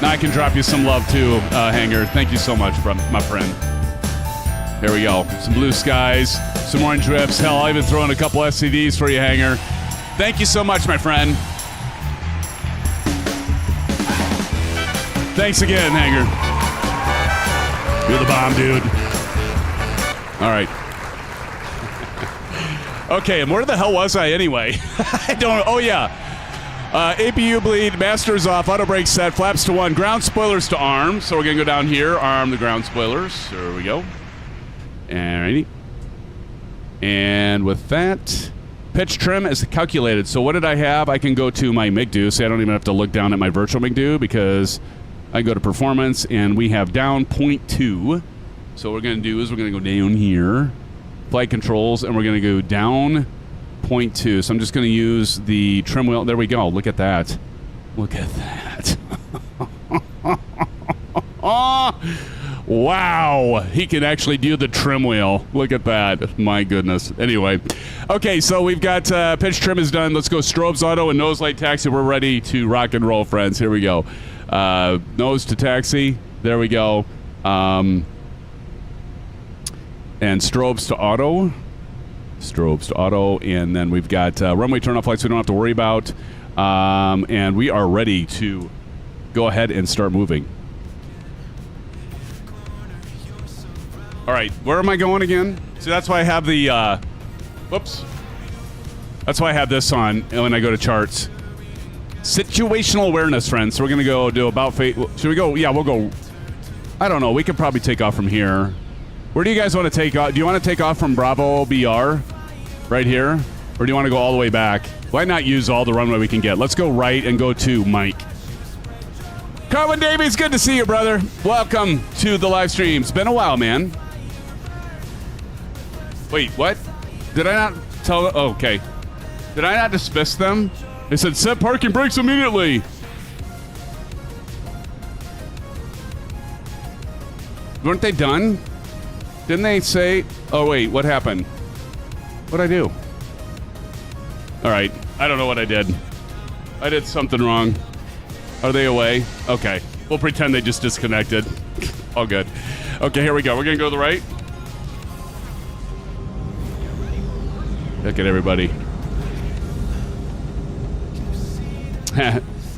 Now I can drop you some love, too, Hanger. Thank you so much, my friend. There we go. Some blue skies, some orange drifts. Hell, I'll even throw in a couple SCDs for you, Hanger. Thank you so much, my friend. Thanks again, Hanger. You're the bomb, dude. All right. Okay, and where the hell was I anyway? I don't. Oh, yeah. APU bleed, masters off, auto brake set, flaps to 1, ground spoilers to arm. So we're going to go down here, arm the ground spoilers. There we go. Alrighty. And with that, pitch trim is calculated. So what did I have? I can go to my MCDU. See, I don't even have to look down at my virtual MCDU because I go to performance and we have down 0.2. So what we're going to do is we're going to go down here, flight controls, and we're going to go down 0.2. So I'm just going to use the trim wheel. There we go. Look at that. Look at that. Wow. He can actually do the trim wheel. Look at that. My goodness. Anyway. Okay, so we've got pitch trim is done. Let's go strobes, auto, and nose light taxi. We're ready to rock and roll, friends. Here we go. Nose to taxi. There we go. And strobes to auto. Strobes to auto. And then we've got runway turn-off lights we don't have to worry about. And we are ready to go ahead and start moving. All right, where am I going again? See, that's why I have the, whoops. That's why I have this on when I go to charts. Situational awareness, friends. So we're going to go do about fate. Should we go? Yeah, we'll go. I don't know. We could probably take off from here. Where do you guys want to take off? Do you want to take off from Bravo BR right here? Or do you want to go all the way back? Why not use all the runway we can get? Let's go right and go to Mike. Carwin Davies, good to see you, brother. Welcome to the live stream. It's been a while, man. Wait, what? Did I not tell them? Oh, okay. Did I not dismiss them? They said, set parking brakes immediately. Weren't they done? Didn't they say? Oh, wait, what happened? What'd I do? All right, I don't know what I did. I did something wrong. Are they away? Okay, we'll pretend they just disconnected. All good. Okay, here we go. We're gonna go to the right. Look at everybody.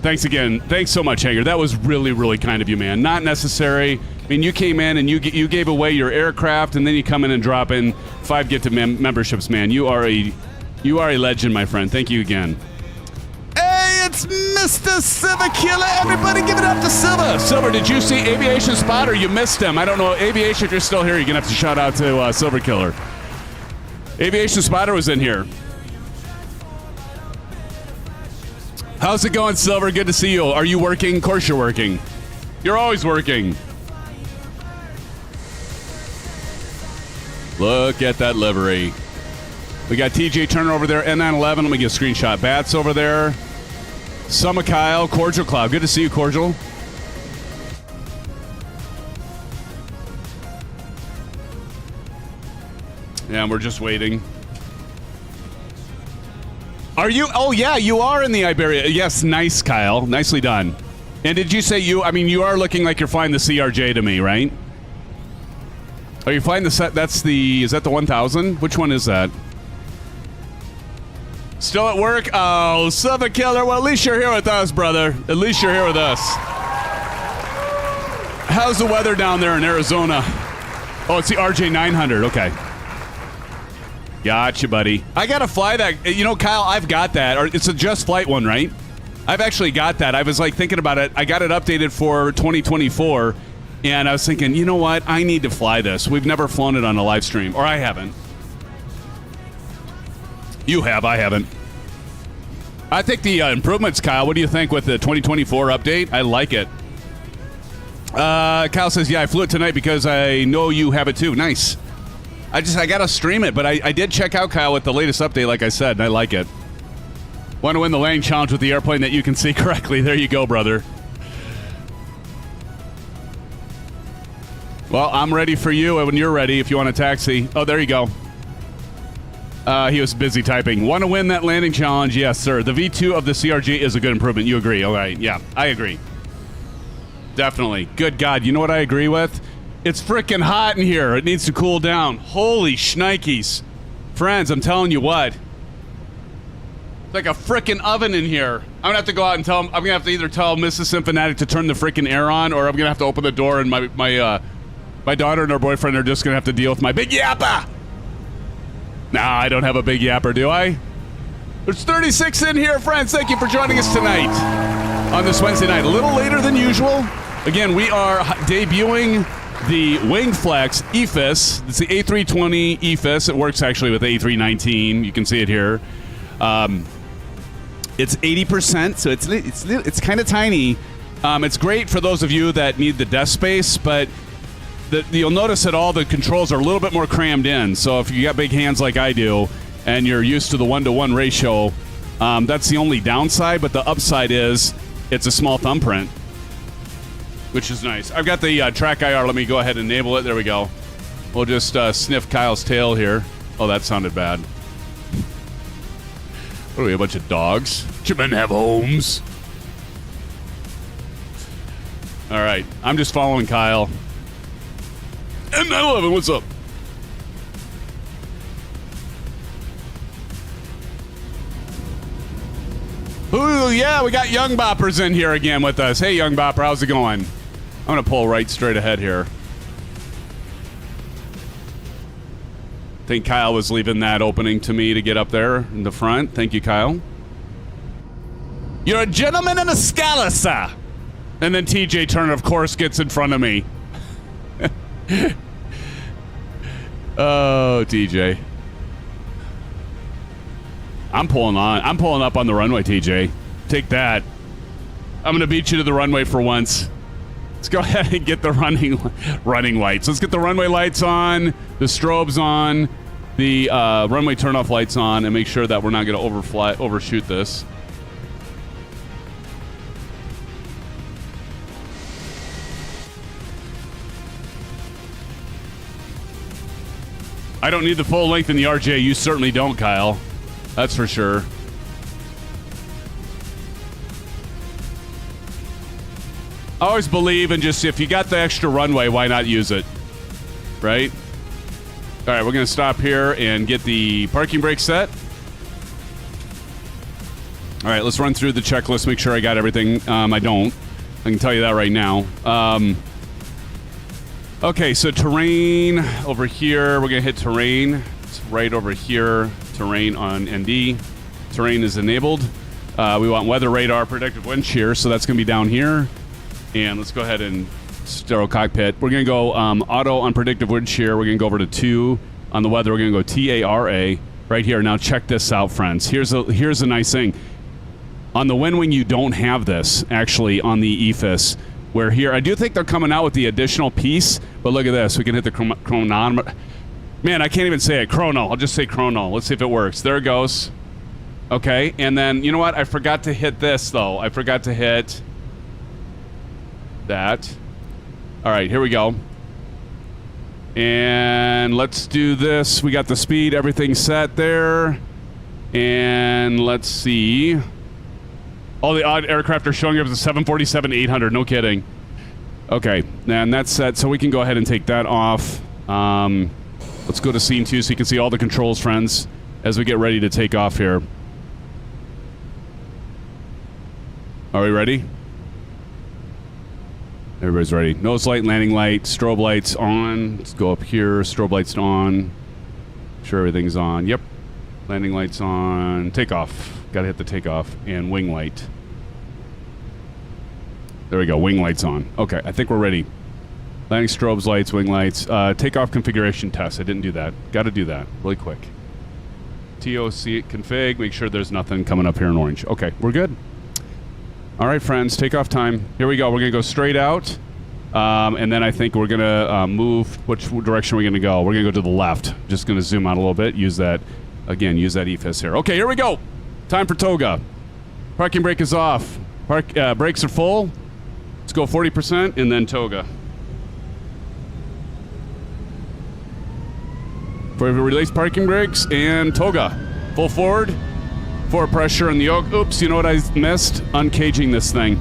Thanks again. Thanks so much, Hanger. That was really, really kind of you, man. Not necessary. I mean, you came in and you gave away your aircraft, and then you come in and drop in 5 get to memberships, man. You are a legend, my friend. Thank you again. Hey, it's Mr. Silver Killer. Everybody give it up to Silver. Silver, did you see Aviation Spotter? You missed him. I don't know. Aviation, if you're still here, you're going to have to shout out to Silver Killer. Aviation Spotter was in here. How's it going, Silver? Good to see you. Are you working? Of course you're working. You're always working. Look at that livery. We got TJ Turner over there, N911. Let me get a screenshot. Bats over there. Summer Kyle, Cordial Cloud. Good to see you, Cordial. Yeah, and we're just waiting. Are you? Oh, yeah, you are in the Iberia. Yes, nice, Kyle. Nicely done. And did you say you are looking like you're flying the CRJ to me, right? Are you flying the set? Is that the 1000? Which one is that? Still at work? Oh, Silver Killer. Well, at least you're here with us, brother. At least you're here with us. How's the weather down there in Arizona? Oh, it's the RJ900. Okay. Gotcha, buddy. I got to fly that. You know, Kyle, I've got that. Or it's a Just Flight one, right? I've actually got that. I was like thinking about it. I got it updated for 2024. And I was thinking, you know what? I need to fly this. We've never flown it on a live stream. Or I haven't. You have. I haven't. I think the improvements, Kyle, what do you think with the 2024 update? I like it. Kyle says, yeah, I flew it tonight because I know you have it too. Nice. I got to stream it, but I did check out Kyle with the latest update, like I said, and I like it. Want to win the landing challenge with the airplane that you can see correctly. There you go, brother. Well, I'm ready for you when you're ready if you want a taxi. Oh, there you go. He was busy typing. Want to win that landing challenge? Yes, sir. The V2 of the CRG is a good improvement. You agree? All right. Yeah, I agree. Definitely. Good God. You know what I agree with? It's freaking hot in here. It needs to cool down. Holy shnikes. Friends, I'm telling you what. It's like a freaking oven in here. I'm going to have to go out and tell him. I'm going to have to either tell Mrs. Symphonic to turn the freaking air on, or I'm going to have to open the door and my daughter and her boyfriend are just going to have to deal with my big yapper. Nah, I don't have a big yapper, do I? There's 36 in here, friends. Thank you for joining us tonight on this Wednesday night. A little later than usual. Again, we are debuting the WingFlex EFIS. It's the A320 EFIS. It works actually with A319. You can see it here. It's 80%, so it's kind of tiny. It's great for those of you that need the desk space, but you'll notice that all the controls are a little bit more crammed in. So if you got big hands like I do, and you're used to the 1-to-1 ratio, that's the only downside. But the upside is it's a small thumbprint, which is nice. I've got the track IR. Let me go ahead and enable it. There we go. We'll just sniff Kyle's tail here. Oh, that sounded bad. What are we, a bunch of dogs? Should men have homes? All right, I'm just following Kyle. And 911, what's up? Ooh, yeah, we got Young Boppers in here again with us. Hey, Young Bopper, how's it going? I'm going to pull right straight ahead here. I think Kyle was leaving that opening to me to get up there in the front. Thank you, Kyle. You're a gentleman and a scholar, sir. And then TJ Turner, of course, gets in front of me. Oh, TJ. I'm pulling up on the runway, TJ. Take that. I'm going to beat you to the runway for once. Let's go ahead and get the running lights. Let's get the runway lights on, the strobes on, the runway turn-off lights on, and make sure that we're not going to overshoot this. I don't need the full length in the RJ. You certainly don't, Kyle. That's for sure. I always believe in just, if you got the extra runway, why not use it? Right? All right, we're going to stop here and get the parking brake set. All right, let's run through the checklist, make sure I got everything. I don't. I can tell you that right now. Okay, so terrain over here. We're going to hit terrain. It's right over here. Terrain on ND. Terrain is enabled. We want weather radar, predictive wind shear, so that's going to be down here. And let's go ahead and sterile cockpit. We're going to go auto on predictive wind shear. We're going to go over to 2 on the weather. We're going to go TARA right here. Now check this out, friends. Here's a nice thing. On the Wind Wing, you don't have this, actually, on the EFIS. Where here, I do think they're coming out with the additional piece, but look at this. We can hit the chronometer. Man, I can't even say it. Chrono. I'll just say chrono. Let's see if it works. There it goes. Okay, and then, you know what? I forgot to hit this, though. I forgot to hit that. All right, here we go. And let's do this. We got the speed, everything set there. And let's see. All the odd aircraft are showing up as a 747-800. No kidding. Okay, and that's set, so we can go ahead and take that off. Let's go to scene 2 so you can see all the controls, friends, as we get ready to take off here. Are we ready? Everybody's ready. Nose light, landing light, strobe lights on. Let's go up here. Strobe lights on. Sure everything's on. Yep. Landing lights on. Takeoff. Gotta hit the takeoff. And wing light. There we go. Wing lights on. Okay, I think we're ready. Landing strobes, lights, wing lights. Takeoff configuration test. I didn't do that. Gotta do that really quick. TOC config. Make sure there's nothing coming up here in orange. Okay, we're good. All right, friends. Takeoff time. Here we go. We're gonna go straight out. And then I think we're gonna move. Which direction are we gonna go? We're gonna go to the left. Just gonna zoom out a little bit. Use that. Again, use that EFIS here. Okay, here we go. Time for toga. Parking brake is off. Brakes are full. Let's go 40% and then toga. For release parking brakes and toga. Full forward. Forward pressure on the yoke. Oops, you know what I missed? Uncaging this thing.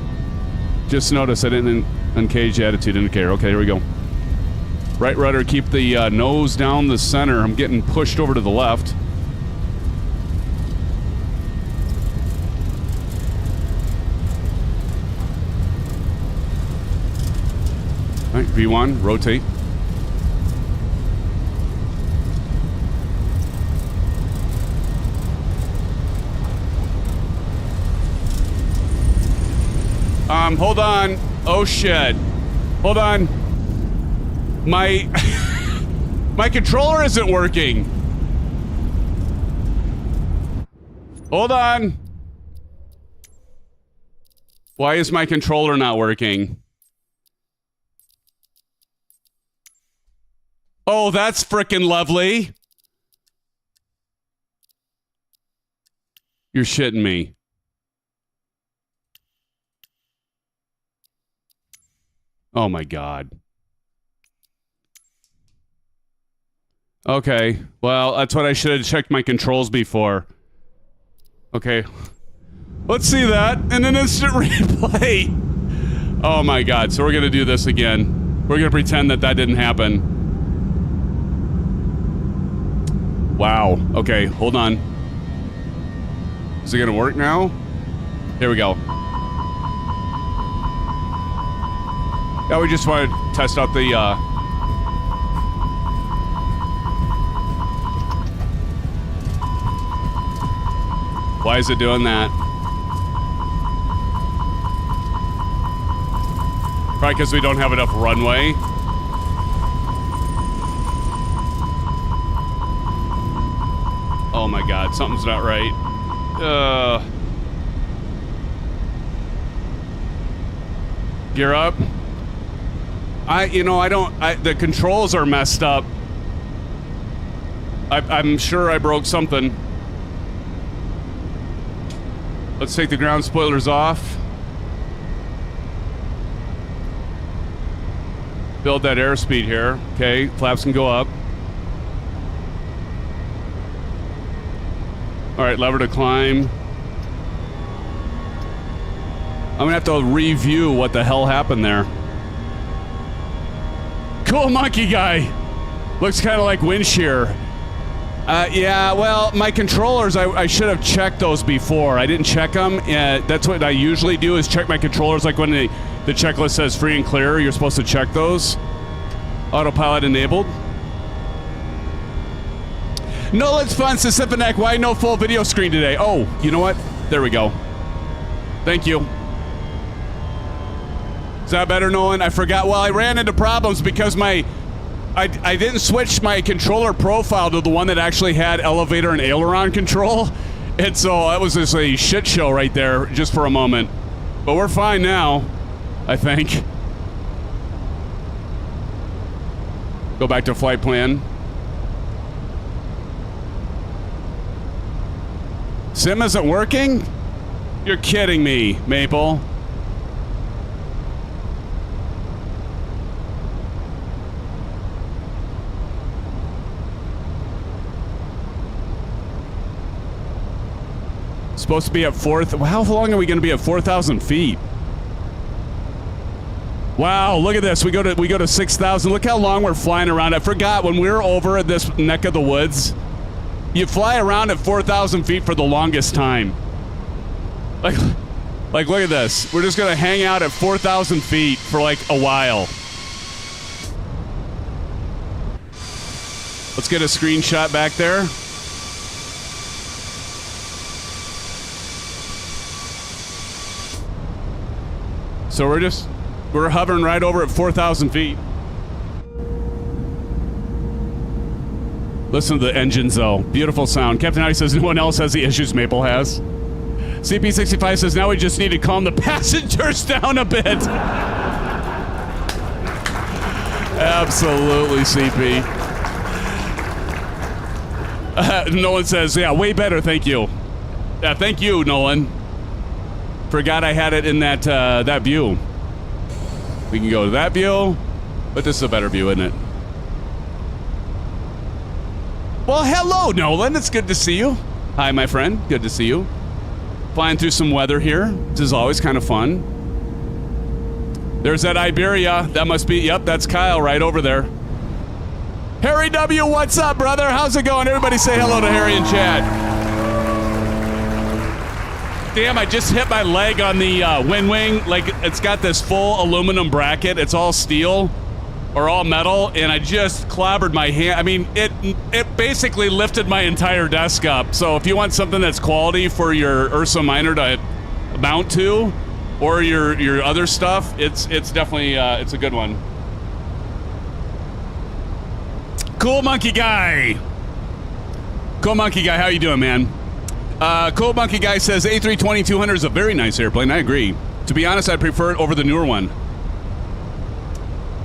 Just notice I didn't uncage the attitude indicator. Okay, here we go. Right rudder, keep the nose down the center. I'm getting pushed over to the left. All right, V1, rotate. Hold on. Oh shit. Hold on. My my controller isn't working. Hold on. Why is my controller not working? Oh, that's frickin' lovely. You're shitting me. Oh my god. Okay, well, that's what I should have checked my controls before. Okay. Let's see that in an instant replay. Oh my god, so we're gonna do this again. We're gonna pretend that that didn't happen. Wow. Okay, hold on. Is it gonna work now? Here we go. Yeah, we just want to test out the, Why is it doing that? Probably because we don't have enough runway. Oh my god, something's not right. Gear up. The controls are messed up. I'm sure I broke something. Let's take the ground spoilers off. Build that airspeed here. Okay, flaps can go up. All right, lever to climb. I'm gonna have to review what the hell happened there. Cool monkey guy. Looks kind of like wind shear. Yeah, well, my controllers, I should have checked those before. I didn't check them. That's what I usually do, is check my controllers. Like when the checklist says free and clear, you're supposed to check those. Autopilot enabled. No, it's fun, Sissipanek. Why no full video screen today? Oh, you know what? There we go. Thank you. Is that better, Nolan? I forgot. Well, I ran into problems because I didn't switch my controller profile to the one that actually had elevator and aileron control. And so that was just a shit show right there just for a moment. But we're fine now, I think. Go back to flight plan. Sim isn't working? You're kidding me, Maple. Supposed to be at how long are we going to be at 4,000 feet? Wow, look at this. We go to 6,000. Look how long we're flying around. I forgot when we were over at this neck of the woods. You fly around at 4,000 feet for the longest time. Like look at this. We're just going to hang out at 4,000 feet for like a while. Let's get a screenshot back there. So we're hovering right over at 4,000 feet. Listen to the engines though. Beautiful sound. Captain Howdy says no one else has the issues Maple has. CP65 says now we just need to calm the passengers down a bit. Absolutely, CP. Nolan says, yeah, way better, thank you. Yeah, thank you, Nolan. Forgot I had it in that view. We can go to that view, but this is a better view, isn't it? Well, hello, Nolan. It's good to see you. Hi, my friend. Good to see you. Flying through some weather here. This is always kind of fun. There's that Iberia. That must be, yep, that's Kyle right over there. Harry W., what's up, brother? How's it going? Everybody say hello to Harry and Chad. Damn, I just hit my leg on the wing. Like, it's got this full aluminum bracket. It's all steel or all metal, and I just clobbered my hand. I mean, it basically lifted my entire desk up. So if you want something that's quality for your Ursa Minor to mount to, or your other stuff, it's definitely it's a good one. Cool Monkey Guy. Cool Monkey Guy, how you doing, man? Cool Monkey Guy says A320-200 is a very nice airplane. I agree. To be honest, I prefer it over the newer one.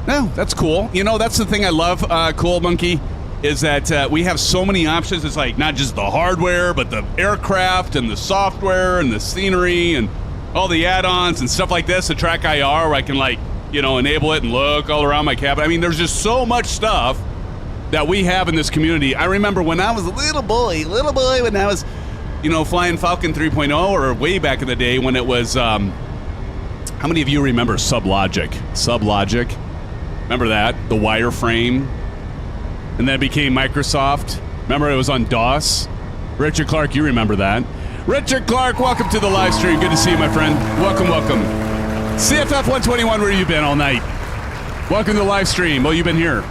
No, that's cool. You know, that's the thing I love, Cool Monkey, is that we have so many options. It's like not just the hardware, but the aircraft and the software and the scenery and all the add-ons and stuff like this. The Track IR, where I can, like, you know, enable it and look all around my cabin. I mean, there's just so much stuff that we have in this community. I remember when I was a little boy, when I was, you know, flying Falcon 3.0, or way back in the day when it was, how many of you remember Sublogic? Sublogic? Remember that? The wireframe? And then it became Microsoft. Remember it was on DOS? Richard Clark, you remember that. Richard Clark, welcome to the live stream. Good to see you, my friend. Welcome, welcome. CFF 121, where you been all night? Welcome to the live stream. Well, you've been here.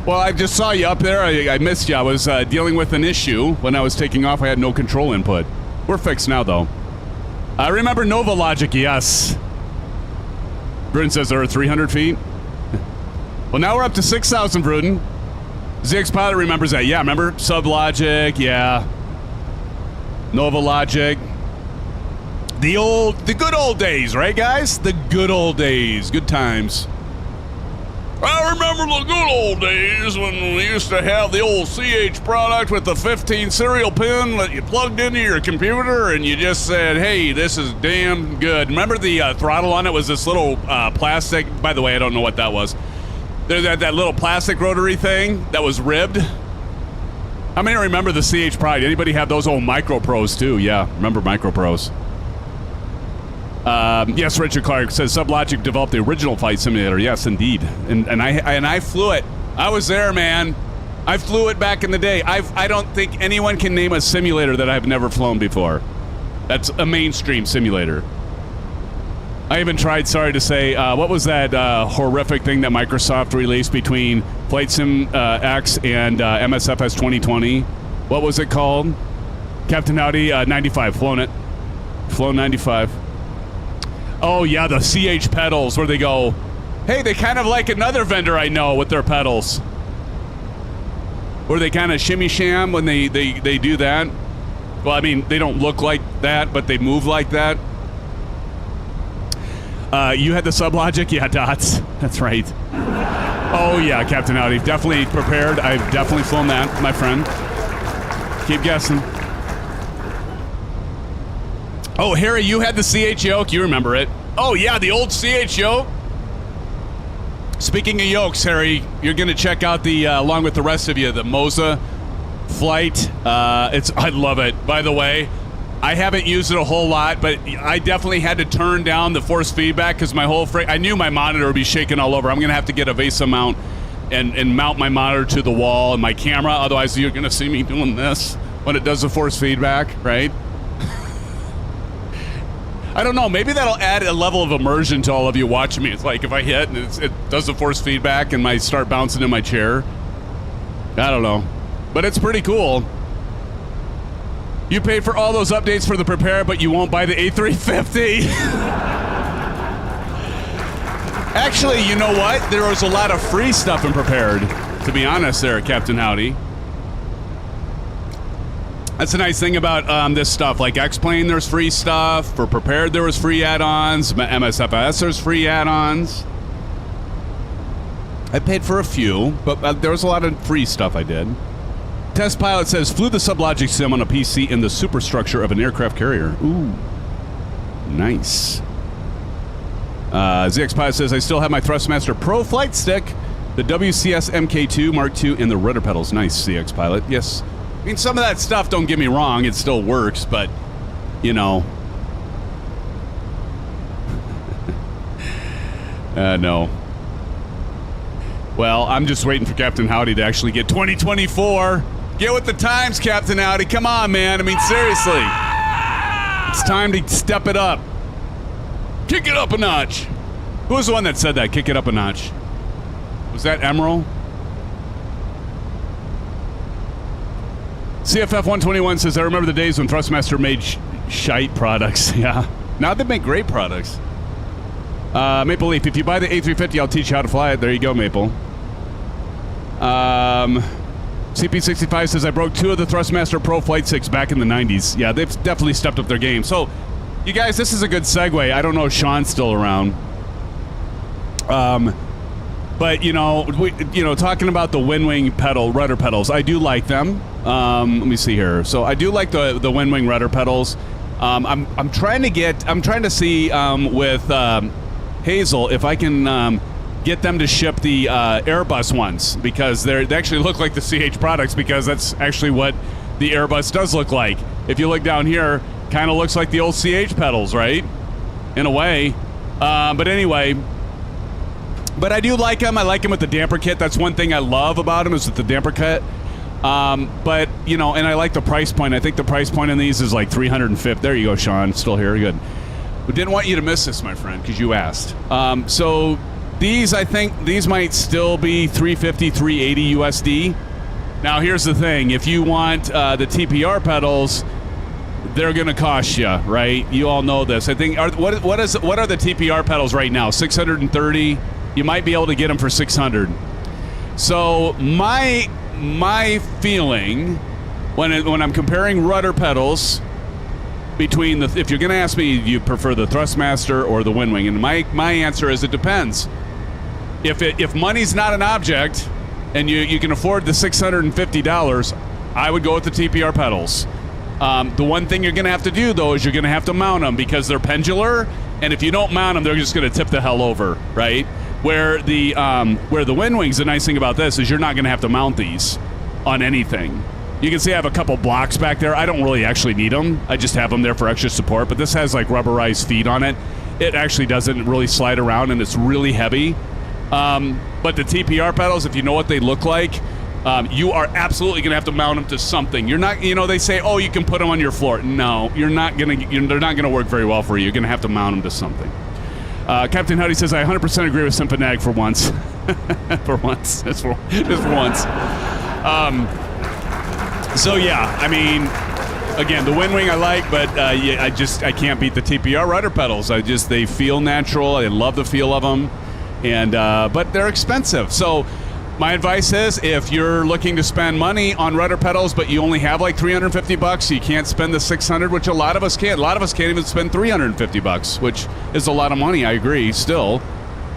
Well, I just saw you up there. I missed you. I was dealing with an issue when I was taking off. I had no control input. We're fixed now, though. I remember Nova Logic, yes. Bruden says there are 300 feet. Well, now we're up to 6,000, Bruden. ZX Pilot remembers that. Yeah, remember? Sublogic, yeah. Nova Logic. The good old days, right, guys? The good old days. Good times. I remember the good old days when we used to have the old CH product with the 15 serial pin that you plugged into your computer and you just said, hey, this is damn good. Remember the throttle on it was this little plastic? By the way, I don't know what that was. There's that little plastic rotary thing that was ribbed. How many remember the CH product? Anybody have those old Micro Pros too? Yeah, remember Micro Pros. Yes, Richard Clark says Sublogic developed the original flight simulator. Yes, indeed. And I flew it. I was there, man. I flew it back in the day. I don't think anyone can name a simulator that I've never flown before. That's a mainstream simulator. I even tried, sorry to say, what was that horrific thing that Microsoft released between Flight Sim X and MSFS 2020? What was it called? Captain Howdy, 95. Flown it. Flown 95. Oh, yeah, the CH pedals where they go, hey, they kind of like another vendor I know with their pedals. Where they kind of shimmy sham when they do that. Well, I mean, they don't look like that, but they move like that. You had the Sublogic? Yeah, Dots. That's right. Oh, yeah, Captain Howdy. Definitely prepared. I've definitely flown that, my friend. Keep guessing. Oh, Harry, you had the CH yoke. You remember it. Oh, yeah, the old CH yoke. Speaking of yokes, Harry, you're going to check out the, along with the rest of you, the Moza flight. I love it. By the way, I haven't used it a whole lot, but I definitely had to turn down the force feedback because my whole I knew my monitor would be shaking all over. I'm going to have to get a VESA mount and mount my monitor to the wall and my camera. Otherwise, you're going to see me doing this when it does the force feedback, right? I don't know. Maybe that'll add a level of immersion to all of you watching me. It's like if I hit and it does the force feedback and I start bouncing in my chair. I don't know. But it's pretty cool. You pay for all those updates for the Prepare, but you won't buy the A350. Actually, you know what? There was a lot of free stuff in Prepared, to be honest there, Captain Howdy. That's the nice thing about this stuff. Like X-Plane, there's free stuff. For Prepared, there was free add-ons. MSFS, there's free add-ons. I paid for a few, but there was a lot of free stuff I did. Test Pilot says, flew the Sublogic sim on a PC in the superstructure of an aircraft carrier. Ooh. Nice. ZX Pilot says, I still have my Thrustmaster Pro flight stick. The WCS MK2 Mark II and the rudder pedals. Nice, CX pilot. Yes. I mean, some of that stuff, don't get me wrong, it still works, but, you know. No. Well, I'm just waiting for Captain Howdy to actually get 2024. Get with the times, Captain Howdy. Come on, man. I mean, seriously. It's time to step it up. Kick it up a notch. Who was the one that said that? Kick it up a notch. Was that Emerald? CFF 121 says, I remember the days when Thrustmaster made shite products. Yeah. Now they make great products. Maple Leaf, if you buy the A350, I'll teach you how to fly it. There you go, Maple. CP65 says, I broke 2 of the Thrustmaster Pro Flight 6 back in the 90s. Yeah, they've definitely stepped up their game. So, you guys, this is a good segue. I don't know if Sean's still around. But, you know, talking about the WinWing rudder pedals, I do like them. Let me see here. So, I do like the WinWing rudder pedals. I'm trying to see with Hazel if I can get them to ship the Airbus ones, because they actually look like the CH products, because that's actually what the Airbus does look like. If you look down here, kind of looks like the old CH pedals, right? In a way. But anyway, but I do like them. I like them with the damper kit. That's one thing I love about them, is with the damper kit. But, you know, and I like the price point. I think the price point on these is like $350. There you go, Sean. Still here. Good. We didn't want you to miss this, my friend, because you asked. So these, I think, these might still be $350, $380 USD. Now, here's the thing. If you want the TPR pedals, they're going to cost you, right? You all know this. I think, what are the TPR pedals right now? 630. You might be able to get them for 600. So my feeling when I'm comparing rudder pedals between if you're going to ask me, do you prefer the Thrustmaster or the WinWing? And my answer is it depends. If money's not an object and you can afford the $650, I would go with the TPR pedals. The one thing you're going to have to do, though, is you're going to have to mount them, because they're pendular, and if you don't mount them, they're just going to tip the hell over, right? Where the WinWings, the nice thing about this is you're not going to have to mount these on anything. You can see I have a couple blocks back there. I don't really actually need them. I just have them there for extra support, but this has like rubberized feet on it. It actually doesn't really slide around, and it's really heavy. But the TPR pedals, if you know what they look like, you are absolutely going to have to mount them to something. You're not, they say, oh, you can put them on your floor. No, you're not going to. They're not going to work very well for you. You're going to have to mount them to something. Captain Howdy says, I 100% agree with SimFanatic for once. For once. Just for once. So, yeah, I mean, again, the WinWing I like, but I can't beat the TPR rudder pedals. They feel natural. I love the feel of them. And but they're expensive. So my advice is, if you're looking to spend money on rudder pedals, but you only have like $350, you can't spend the $600, which a lot of us can't. A lot of us can't even spend $350, which is a lot of money. I agree, still.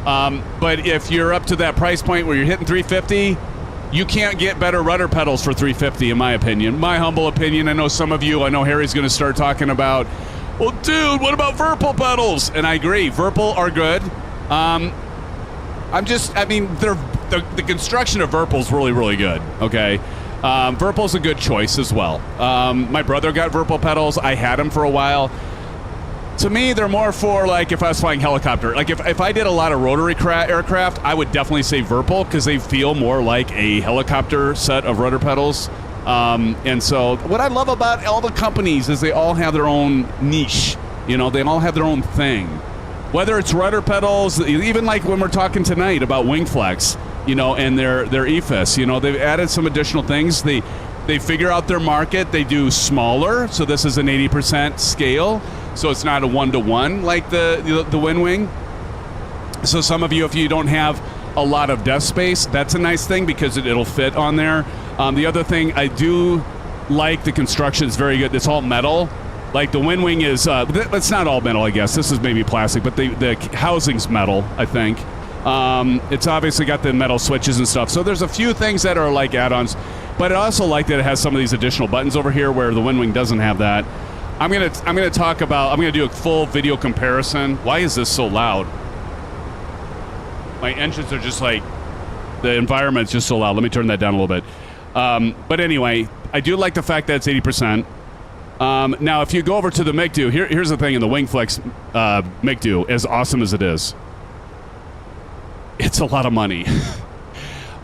But if you're up to that price point where you're hitting $350, you can't get better rudder pedals for $350, in my opinion. My humble opinion. I know some of you. I know Harry's going to start talking about, well, dude, what about Virpil pedals? And I agree, Virpil are good. The construction of Virpil's really, really good, okay? Virpil's a good choice as well. My brother got Virpil pedals. I had them for a while. To me, they're more for, like, if I was flying helicopter. Like, if I did a lot of rotary aircraft, I would definitely say Virpil, because they feel more like a helicopter set of rudder pedals. And so what I love about all the companies is they all have their own niche. They all have their own thing. Whether it's rudder pedals, even like when we're talking tonight about WingFlex, and their EFIS, they've added some additional things. They figure out their market. They do smaller, so this is an 80% scale, so it's not a 1-to-1 like the WinWing. So some of you, if you don't have a lot of desk space, that's a nice thing, because it'll fit on there. The other thing, I do like the construction. It's very good. It's all metal. Like the WinWing is, it's not all metal, I guess. This is maybe plastic, but the housing's metal, I think. It's obviously got the metal switches and stuff. So there's a few things that are like add-ons, but I also like that it has some of these additional buttons over here where the WinWing doesn't have that. I'm gonna do a full video comparison. Why is this so loud? My engines are just like The environment's just so loud. Let me turn that down a little bit. But anyway, I do like the fact that it's 80%. Now, if you go over to the MCDU, here's the thing in the WingFlex MCDU, as awesome as it is, it's a lot of money.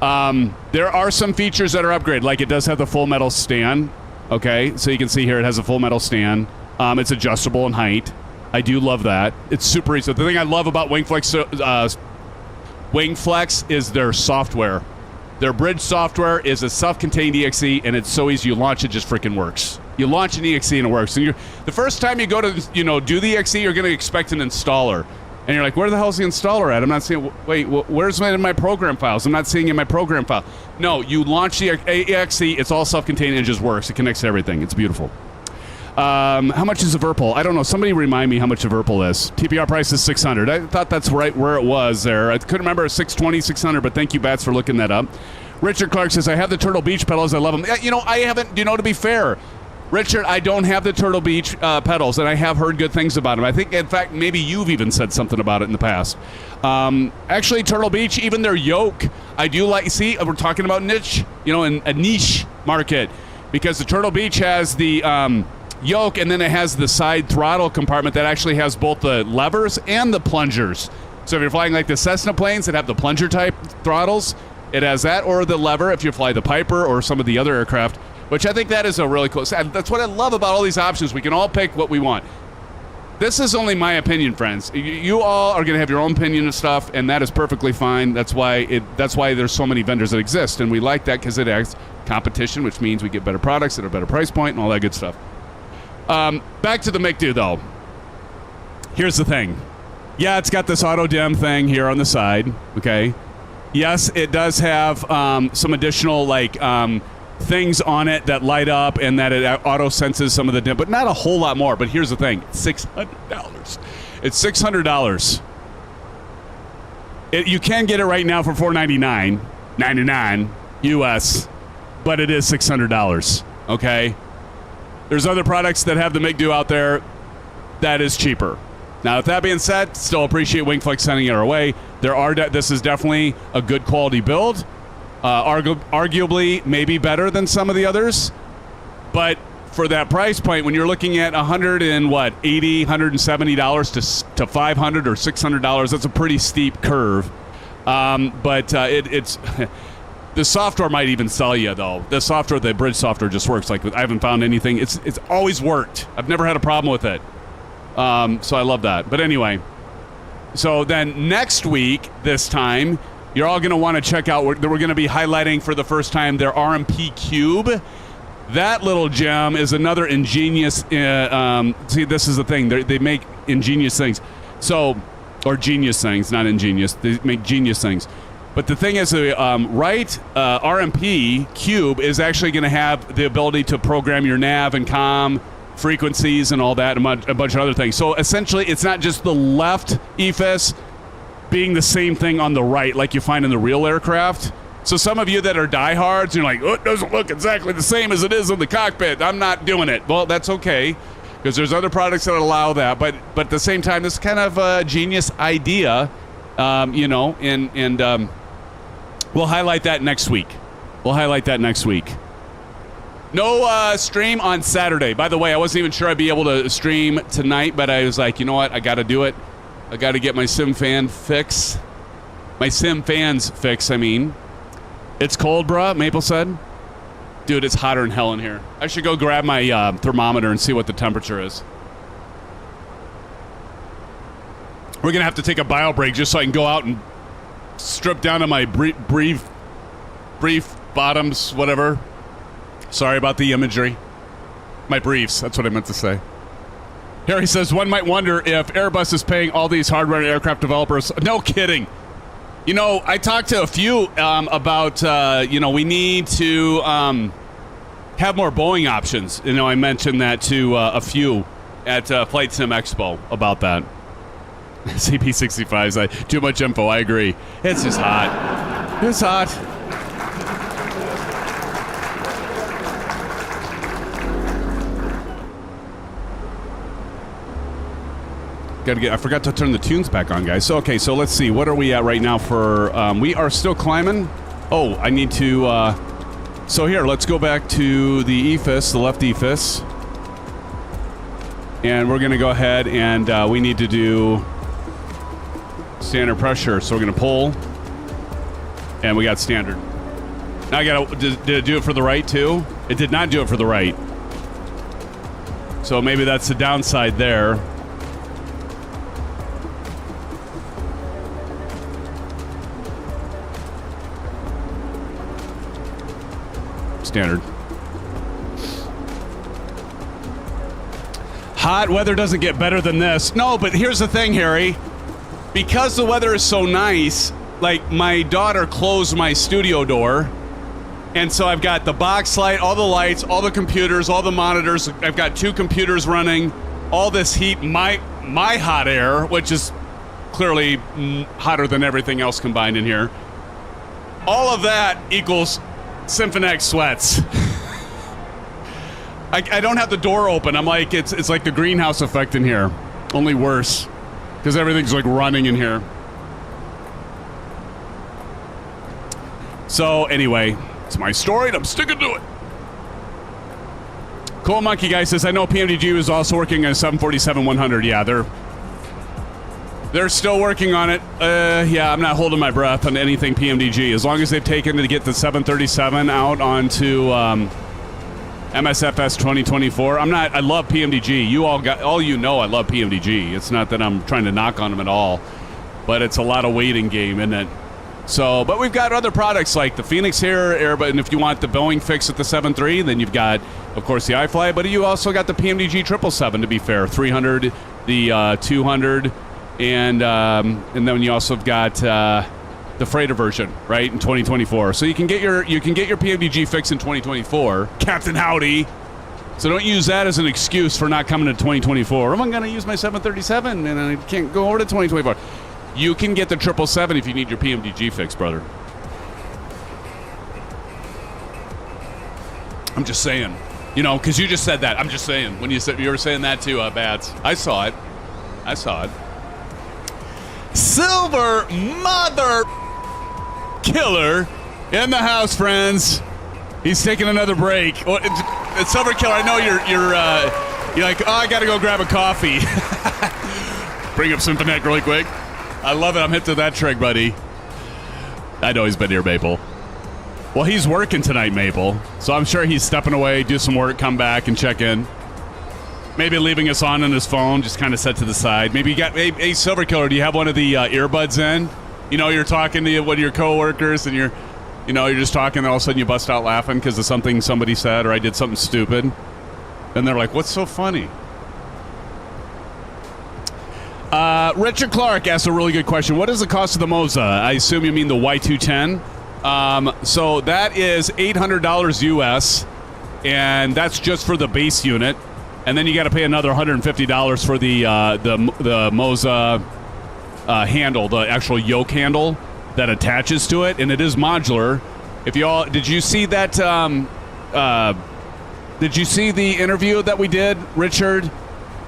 There are some features that are upgraded, like it does have the full metal stand. Okay, so you can see here it has a full metal stand. It's adjustable in height. I do love that. It's super easy. The thing I love about WingFlex is their software. Their bridge software is a self-contained EXE, and it's so easy. You launch, it just freaking works. You launch an EXE and it works. And the first time you go to, do the EXE, you're going to expect an installer. And you're like, where the hell's the installer at? I'm not seeing, wait, where's it in my program files? I'm not seeing it in my program file. No, you launch the EXE, it's all self-contained and it just works. It connects to everything. It's beautiful. How much is a Virpil? I don't know. Somebody remind me how much a Virpil is. TPR price is $600. I thought that's right where it was there. I couldn't remember, $620, $600, but thank you, Bats, for looking that up. Richard Clark says, I have the Turtle Beach pedals. I love them. I haven't, to be fair, Richard, I don't have the Turtle Beach pedals, and I have heard good things about them. I think, in fact, maybe you've even said something about it in the past. Actually, Turtle Beach, even their yoke, I do like. See, we're talking about niche, in a niche market, because the Turtle Beach has the yoke, and then it has the side throttle compartment that actually has both the levers and the plungers. So if you're flying like the Cessna planes that have the plunger type throttles, it has that, or the lever if you fly the Piper or some of the other aircraft. Which I think that is a really cool. That's what I love about all these options. We can all pick what we want. This is only my opinion, friends. You all are going to have your own opinion of stuff, and that is perfectly fine. That's why there's so many vendors that exist, and we like that because it adds competition, which means we get better products at a better price point and all that good stuff. Back to the MCDU, though. Here's the thing. Yeah, it's got this auto dim thing here on the side. Okay. Yes, it does have some additional things on it that light up and that it auto senses some of the dim, but not a whole lot more. But here's the thing: $600. It's $600. You can get it right now for $499.99 US, but it is $600. Okay. There's other products that have the MCDU out there that is cheaper. Now, with that being said, still appreciate WingFlex sending it our way. This is definitely a good quality build. Arguably maybe better than some of the others, but for that price point, when you're looking at $170 to $500 or $600, that's a pretty steep curve. But it's the software might even sell you, though. The bridge software just works. I haven't found anything. It's always worked. I've never had a problem with it. So I love that. But anyway, so then next week, this time, you're all going to want to check out, we're going to be highlighting for the first time their RMP Cube. That little gem is another ingenious, see, this is the thing. They make ingenious things. Or genius things, not ingenious. They make genius things. But the thing is, RMP Cube is actually going to have the ability to program your nav and comm frequencies and all that, and a bunch of other things. So essentially, it's not just the left EFIS being the same thing on the right like you find in the real aircraft. So some of you that are diehards, you're like, oh, it doesn't look exactly the same as it is in the cockpit. I'm not doing it. Well, that's okay, because there's other products that allow that. But at the same time, this is kind of a genius idea, and we'll highlight that next week. No stream on Saturday. By the way, I wasn't even sure I'd be able to stream tonight, but I was like, you know what? I got to do it. I got to get my SimFans fix. I mean. It's cold, bruh, Maple said. Dude, it's hotter than hell in here. I should go grab my thermometer and see what the temperature is. We're going to have to take a bio break just so I can go out and strip down to my brief bottoms, whatever. Sorry about the imagery. My briefs, that's what I meant to say. Harry says, one might wonder if Airbus is paying all these hardware and aircraft developers. No kidding. You know, I talked to a few about, we need to have more Boeing options. You know, I mentioned that to a few at Flight Sim Expo about that. CP65 is like, too much info, I agree. It's just hot. It's hot. I forgot to turn the tunes back on, guys. So, okay, so let's see. What are we at right now for... we are still climbing. Oh, I need to... so here, let's go back to the EFIS, the left EFIS. And we're going to go ahead and we need to do standard pressure. So we're going to pull. And we got standard. Now I got to... Did it do it for the right, too? It did not do it for the right. So maybe that's the downside there. Standard. Hot weather doesn't get better than this. No, but here's the thing, Harry. Because the weather is so nice, like my daughter closed my studio door, and so I've got the box light, all the lights, all the computers, all the monitors. I've got 2 computers running, all this heat, my hot air, which is clearly hotter than everything else combined in here. All of that equals SimFans sweats. I don't have the door open. I'm like, it's like the greenhouse effect in here, only worse, because everything's like running in here. So anyway, it's my story and I'm sticking to it. Cool Monkey Guy says, I know PMDG is also working on a 747-100. Yeah, they're still working on it. Yeah, I'm not holding my breath on anything PMDG. As long as they've taken to get the 737 out onto MSFS 2024. I love PMDG. You know I love PMDG. It's not that I'm trying to knock on them at all, but it's a lot of waiting game, isn't it? So, but we've got other products like the Fenix here, Airbus, and if you want the Boeing fix at the 737, then you've got, of course, the iFly, but you also got the PMDG 777, to be fair, 300, the 200, and then you also have got the freighter version, right, in 2024. So you can get your PMDG fix in 2024, Captain Howdy. So don't use that as an excuse for not coming to 2024. I'm going to use my 737 and I can't go over to 2024. You can get the 777 if you need your PMDG fix, brother. I'm just saying. You know, because you just said that. I'm just saying. When you were saying that too, Bats. I saw it. Silver Mother Killer in the house, friends. He's taking another break. It's Silver Killer. I know you're like, oh, I got to go grab a coffee. Bring up SimFans really quick. I love it. I'm hip to that trick, buddy. I know he's been here, Maple. Well, he's working tonight, Maple. So I'm sure he's stepping away, do some work, come back, and check in. Maybe leaving us on his phone, just kind of set to the side. Maybe you got, hey, Silver Killer, do you have one of the earbuds in? You know, you're talking to one of your coworkers, and you're just talking, and all of a sudden you bust out laughing because of something somebody said, or I did something stupid. And they're like, what's so funny? Richard Clark asked a really good question. What is the cost of the Moza? I assume you mean the Y210. So that is $800 US, and that's just for the base unit. And then you got to pay another $150 for the Moza handle, the actual yoke handle that attaches to it, and it is modular. Did you see that? Did you see the interview that we did, Richard?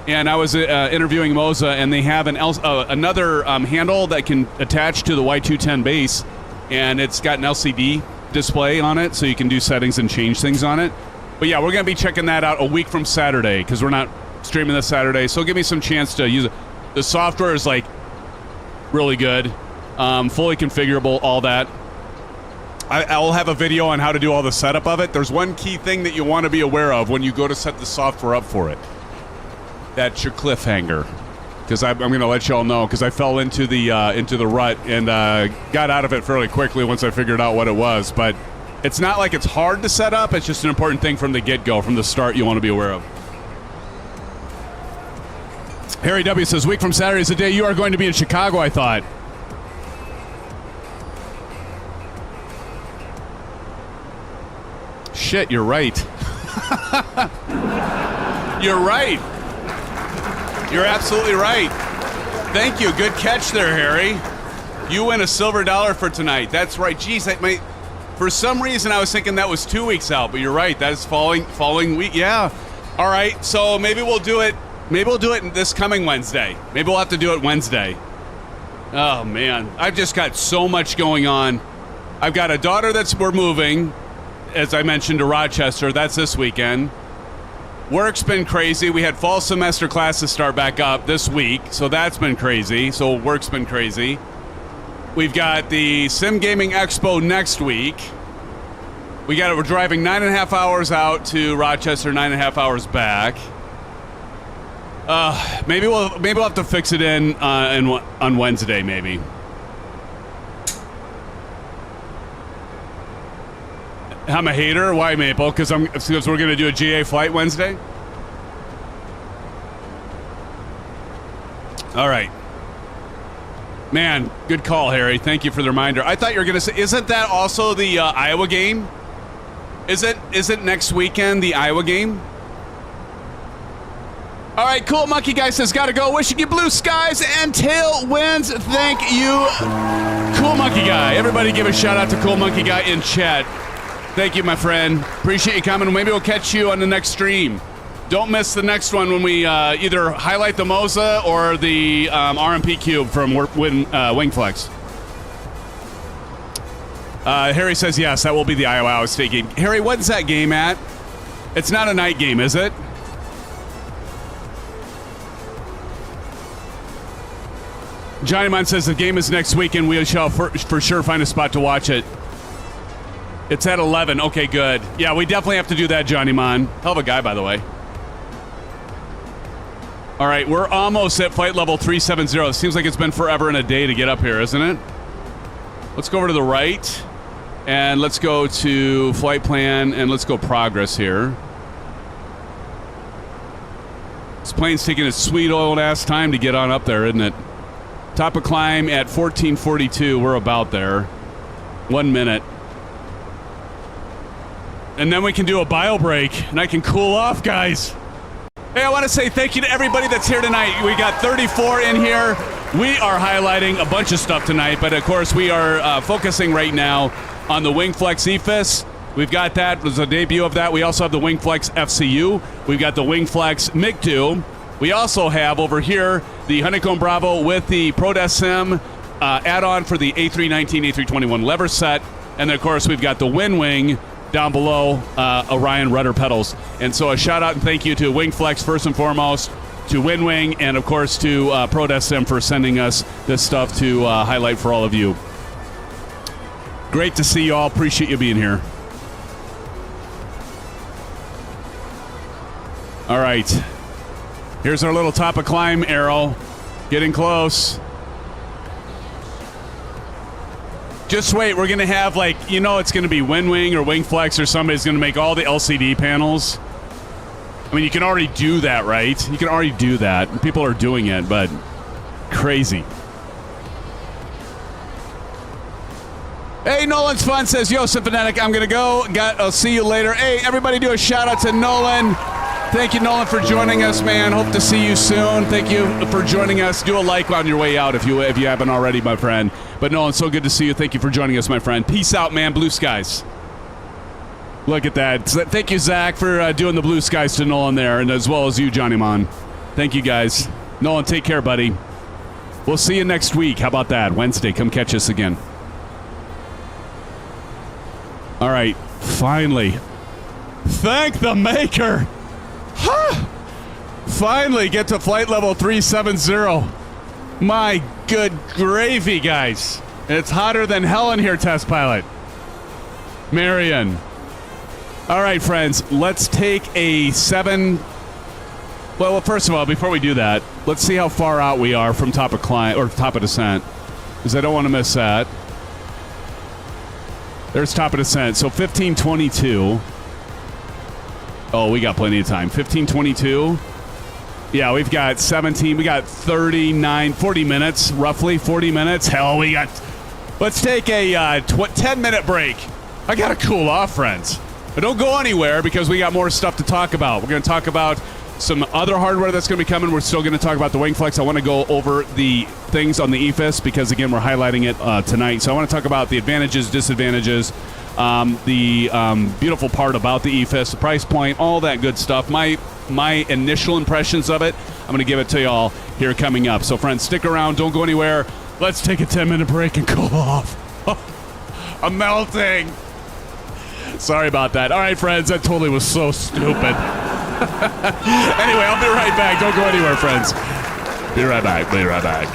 And I was interviewing Moza, and they have another handle that can attach to the Y210 base, and it's got an LCD display on it, so you can do settings and change things on it. But yeah, we're going to be checking that out a week from Saturday, because we're not streaming this Saturday, so give me some chance to use it. The software is, like, really good, fully configurable, all that. I will have a video on how to do all the setup of it. There's one key thing that you want to be aware of when you go to set the software up for it. That's your cliffhanger, because I'm going to let y'all know, because I fell into the rut and got out of it fairly quickly once I figured out what it was. But it's not like it's hard to set up. It's just an important thing from the get-go, from the start, you want to be aware of. Harry W. says, week from Saturday is the day you are going to be in Chicago, I thought. Shit, you're right. You're right. You're absolutely right. Thank you. Good catch there, Harry. You win a silver dollar for tonight. That's right. Jeez, for some reason I was thinking that was 2 weeks out, but you're right. That is following week. Yeah. All right. So maybe we'll do it. Maybe we'll do it this coming Wednesday. Maybe we'll have to do it Wednesday. Oh man, I've just got so much going on. I've got a daughter we're moving, as I mentioned, to Rochester. That's this weekend. Work's been crazy. We had fall semester classes start back up this week, so that's been crazy. So work's been crazy. We've got the Sim Gaming Expo next week. We're driving 9.5 hours out to Rochester, 9.5 hours back. Maybe we'll have to fix it on Wednesday, maybe. I'm a hater. Why, Maple? Because we're going to do a GA flight Wednesday. All right, man. Good call, Harry. Thank you for the reminder. I thought you were going to say, isn't that also the Iowa game? Isn't next weekend the Iowa game? All right, Cool Monkey Guy says, gotta go. Wishing you blue skies and tailwinds. Thank you, Cool Monkey Guy. Everybody give a shout out to Cool Monkey Guy in chat. Thank you, my friend. Appreciate you coming. Maybe we'll catch you on the next stream. Don't miss the next one when we either highlight the Moza or the RMP Cube from WingFlex. Harry says, yes, that will be the Iowa State game. Harry, what's that game at? It's not a night game, is it? Johnny Mon says the game is next week, and we shall for sure find a spot to watch it. It's at 11. Okay, good. Yeah, we definitely have to do that, Johnny Mon. Hell of a guy, by the way. All right, we're almost at flight level 370. It seems like it's been forever and a day to get up here, isn't it? Let's go over to the right, and let's go to flight plan, and let's go progress here. This plane's taking a sweet old-ass time to get on up there, isn't it? Top of climb at 1442. We're about there. 1 minute. And then we can do a bio break, and I can cool off, guys. Hey, I want to say thank you to everybody that's here tonight. We got 34 in here. We are highlighting a bunch of stuff tonight, but of course we are focusing right now on the WingFlex EFIS. We've got that. There's a debut of that. We also have the WingFlex FCU. We've got the WingFlex MCDU. We also have over here the Honeycomb Bravo with the ProDesk Sim add-on for the A319, A321 lever set. And then, of course, we've got the WinWing down below Orion rudder pedals. And so a shout out and thank you to WingFlex first and foremost, to WinWing, and of course to ProDesk Sim for sending us this stuff to highlight for all of you. Great to see you all. Appreciate you being here. All right. Here's our little top of climb arrow. Getting close. Just wait, we're going to have it's going to be WinWing or WingFlex or somebody's going to make all the LCD panels. I mean, you can already do that, right? You can already do that. People are doing it, but crazy. Hey, Nolan's Fun says, yo, Symphonetic, I'm going to go. I'll see you later. Hey, everybody do a shout out to Nolan. Thank you, Nolan, for joining us, man. Hope to see you soon. Thank you for joining us. Do a like on your way out if you haven't already, my friend. But Nolan, so good to see you. Thank you for joining us, my friend. Peace out, man. Blue skies. Look at that. Thank you, Zach, for doing the blue skies to Nolan there, and as well as you, Johnny Mon. Thank you, guys. Nolan, take care, buddy. We'll see you next week. How about that? Wednesday. Come catch us again. All right. Finally. Thank the maker. Finally get to flight level 370. My good gravy, guys. It's hotter than hell in here, test pilot. Marion. All right, friends, let's take a 7. Well, first of all, before we do that, let's see how far out we are from top of climb or top of descent, because I don't want to miss that. There's top of descent. So 1522. Oh, we got plenty of time. 1522. Yeah, we've got 17. We got 39, 40 minutes, roughly 40 minutes. Hell, we got. Let's take a 10-minute break. I got to cool off, friends. But don't go anywhere because we got more stuff to talk about. We're going to talk about some other hardware that's going to be coming. We're still going to talk about the WingFlex. I want to go over the things on the EFIS because, again, we're highlighting it tonight. So I want to talk about the advantages, disadvantages, the beautiful part about the EFIS, the price point, all that good stuff. My initial impressions of it, I'm going to give it to y'all here coming up. So, friends, stick around. Don't go anywhere. Let's take a 10-minute break and cool off. I'm melting. Sorry about that. All right, friends, that totally was so stupid. Anyway, I'll be right back. Don't go anywhere, friends. Be right back. Be right back.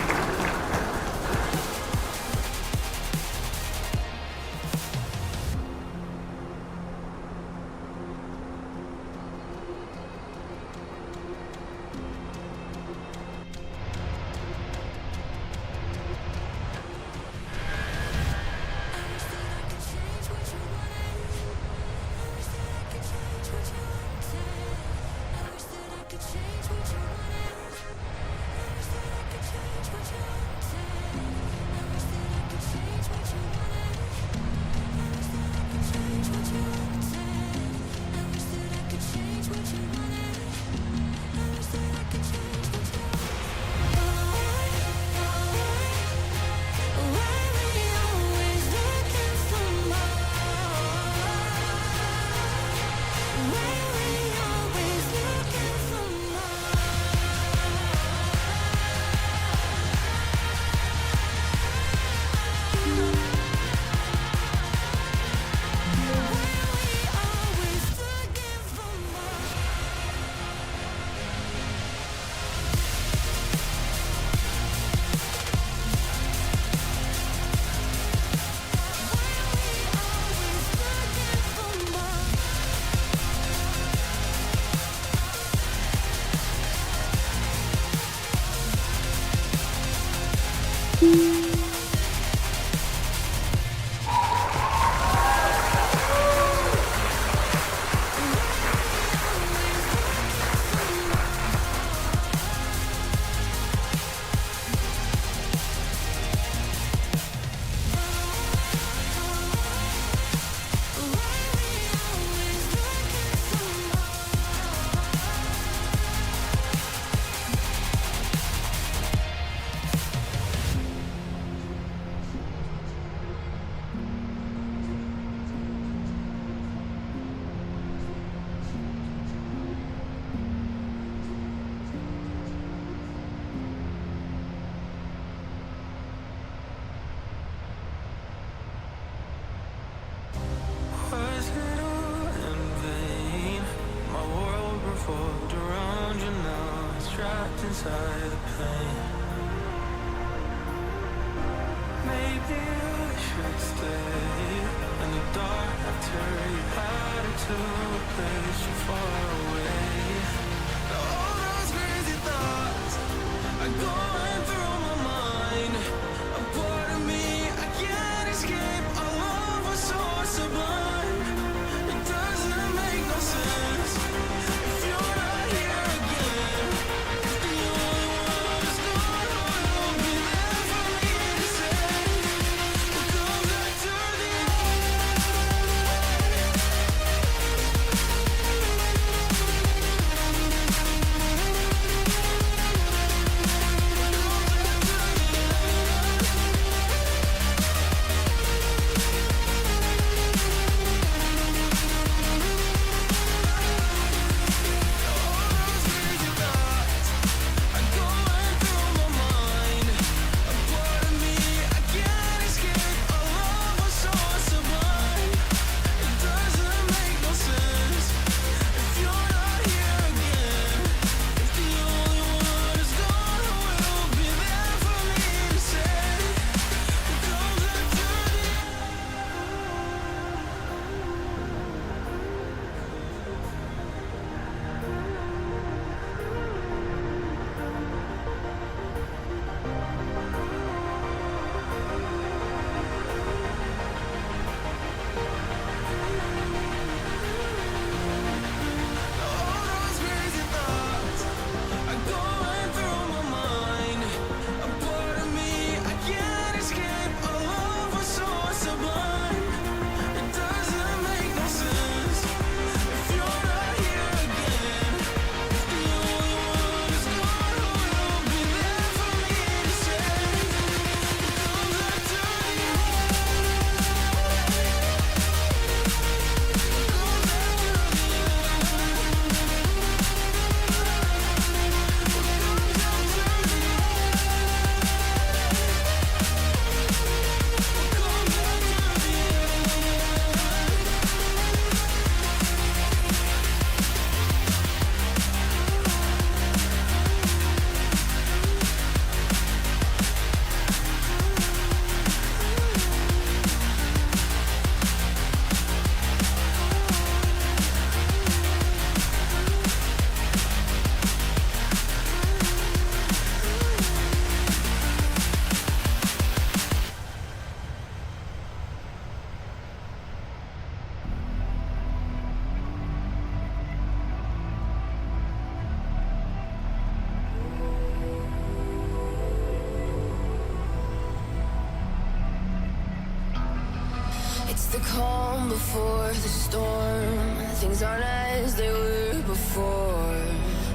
calm before the storm. Things aren't as they were before.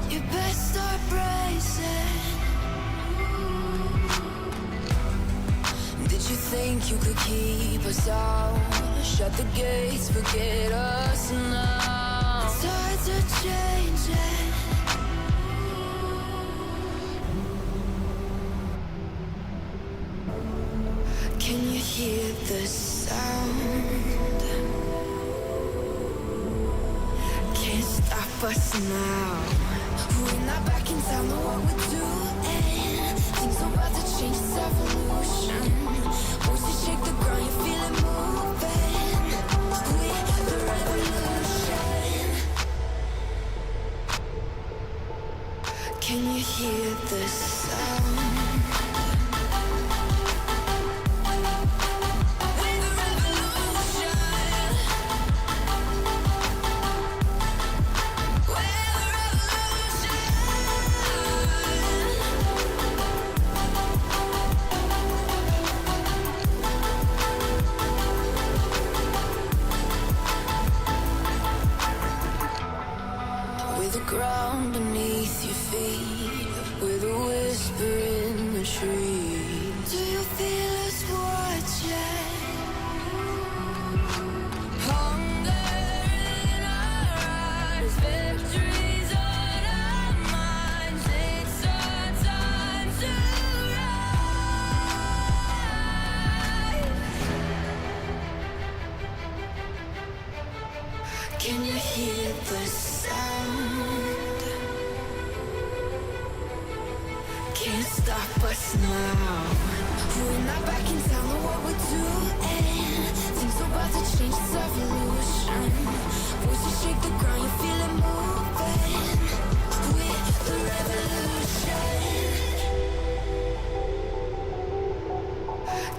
You best start bracing. Did you think you could keep us out? Shut the gates, forget us now. Tides are changing. Can you hear the sound? Can't stop us now. We're not back in town, know what we're doing. Things are about to change, it's evolution. Once you shake the ground, you feel it moving. We're the revolution. Can you hear the sound? Ground beneath your feet, with a whisper in the trees. Do you feel us watching? Hunger in our eyes, victories on our minds. It's our time to rise. Can you hear the sound? Can't stop us now. We're not back in town, know what we're doing. Things are about to change, it's evolution. Once you shake the ground, you feel it moving. We're the revolution.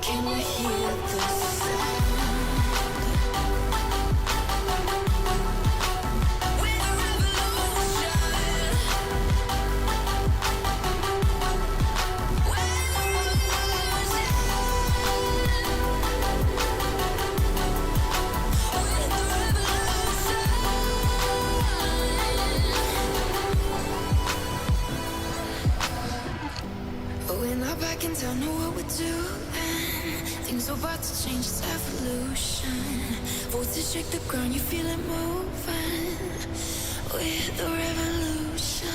Can you hear the sound? Don't know what we're doing. Things are about to change, it's evolution. Voices shake the ground, you feel it moving. We're the revolution.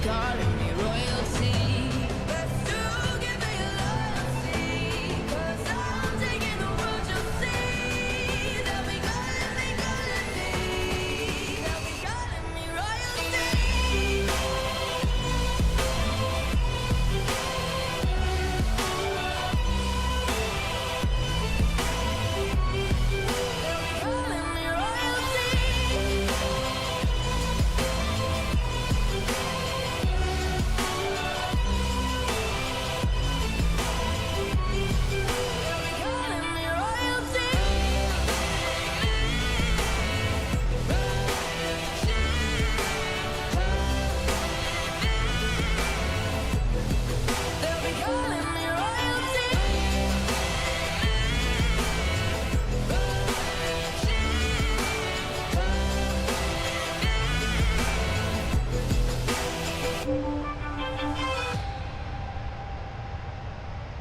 calling me royalty. But still give me loyalty, 'cause I'm taking the world, you'll see. They'll be calling me royalty.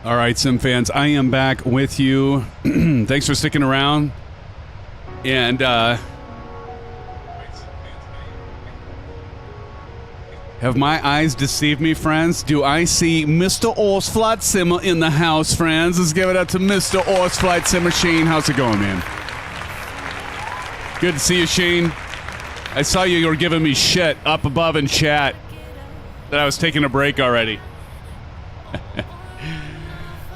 All right, SimFans, I am back with you. Thanks for sticking around. And have my eyes deceived me, friends? Do I see Mr. Orsflight Simmer in the house, friends? Let's give it up to Mr. Orsflight Simmer. Shane, how's it going, man? Good to see you, Shane. I saw you were giving me shit up above in chat that I was taking a break already.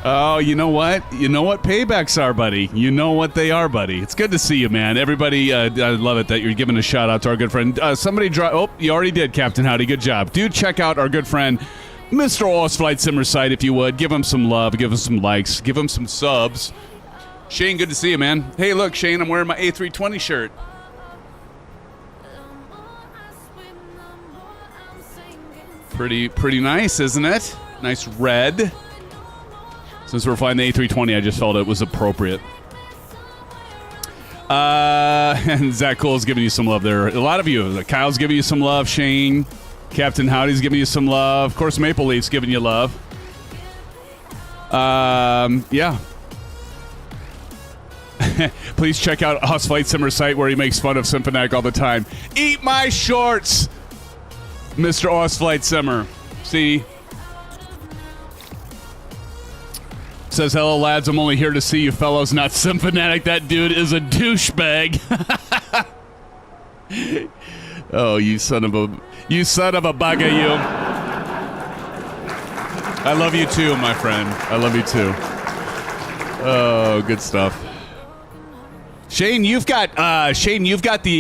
Oh, you know what? You know what paybacks are, buddy. You know what they are, buddy. It's good to see you, man. Everybody, I love it that you're giving a shout out to our good friend. Somebody oh, you already did, Captain Howdy. Good job. Do check out our good friend, Mr. Orsflight Simmer site, if you would. Give him some love. Give him some likes. Give him some subs. Shane, good to see you, man. Hey, look, Shane, I'm wearing my A320 shirt. Pretty nice, isn't it? Nice red. Since we're flying the A320, I just felt it was appropriate. And Zach Cole's giving you some love there. A lot of you. Kyle's giving you some love. Shane. Captain Howdy's giving you some love. Of course, Maple Leaf's giving you love. Yeah. Please check out Flight Simmer's site where he makes fun of Symphonic all the time. Eat my shorts, Mr. Flight Simmer. See? Says, hello, lads. I'm only here to see you fellows, not Symphonic. That dude is a douchebag. Oh, you son of a bugger, you. I love you too, my friend. I love you too. Oh, good stuff. Shane, you've got the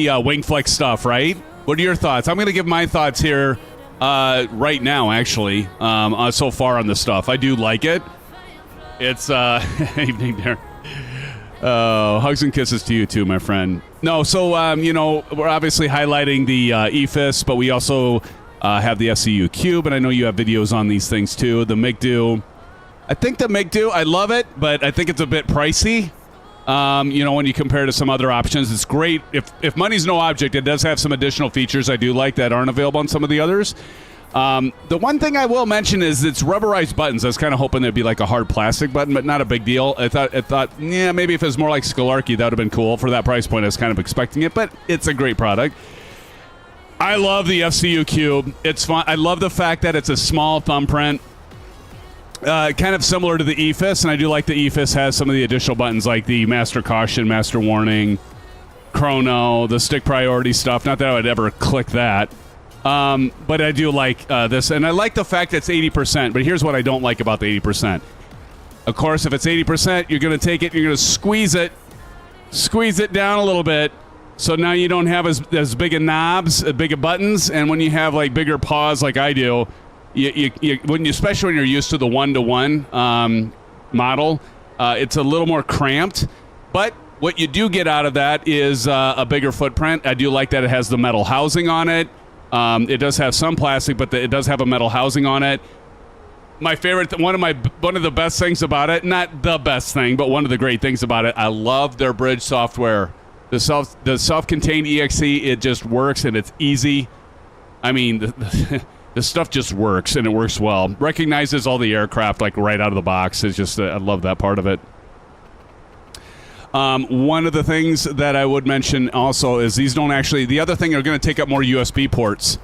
WingFlex stuff, right? What are your thoughts? I'm going to give my thoughts here right now, actually, so far on the stuff. I do like it. It's evening there. Hugs and kisses to you too, my friend. No, so we're obviously highlighting the EFIS, but we also have the SCU Cube, and I know you have videos on these things too. The MCDU. I think the MCDU, I love it, but I think it's a bit pricey. When you compare to some other options, it's great. If money's no object, it does have some additional features I do like that aren't available on some of the others. The one thing I will mention is it's rubberized buttons. I was kind of hoping it'd be like a hard plastic button, but not a big deal. I thought, yeah, maybe if it was more like Scalarchy, that would have been cool. For that price point, I was kind of expecting it, but it's a great product. I love the FCU Cube. It's fun. I love the fact that it's a small thumbprint. Kind of similar to the EFIS, and I do like the EFIS has some of the additional buttons like the Master Caution, Master Warning, Chrono, the Stick Priority stuff. Not that I would ever click that. But I do like this, and I like the fact that it's 80%, but here's what I don't like about the 80%. Of course, if it's 80%, you're going to take it, you're going to squeeze it down a little bit, so now you don't have as big of knobs, big of buttons, and when you have like bigger paws like I do, especially when you're used to the one-to-one model, it's a little more cramped, but what you do get out of that is a bigger footprint. I do like that it has the metal housing on it. It does have some plastic, but it does have a metal housing on it. My favorite, one of the best things about it, not the best thing, but one of the great things about it, I love their bridge software. The self-contained EXE, it just works and it's easy. I mean, the stuff just works and it works well. Recognizes all the aircraft like right out of the box. It's just, I love that part of it. One of the things that I would mention also is these don't actually, the other thing, are going to take up more USB ports.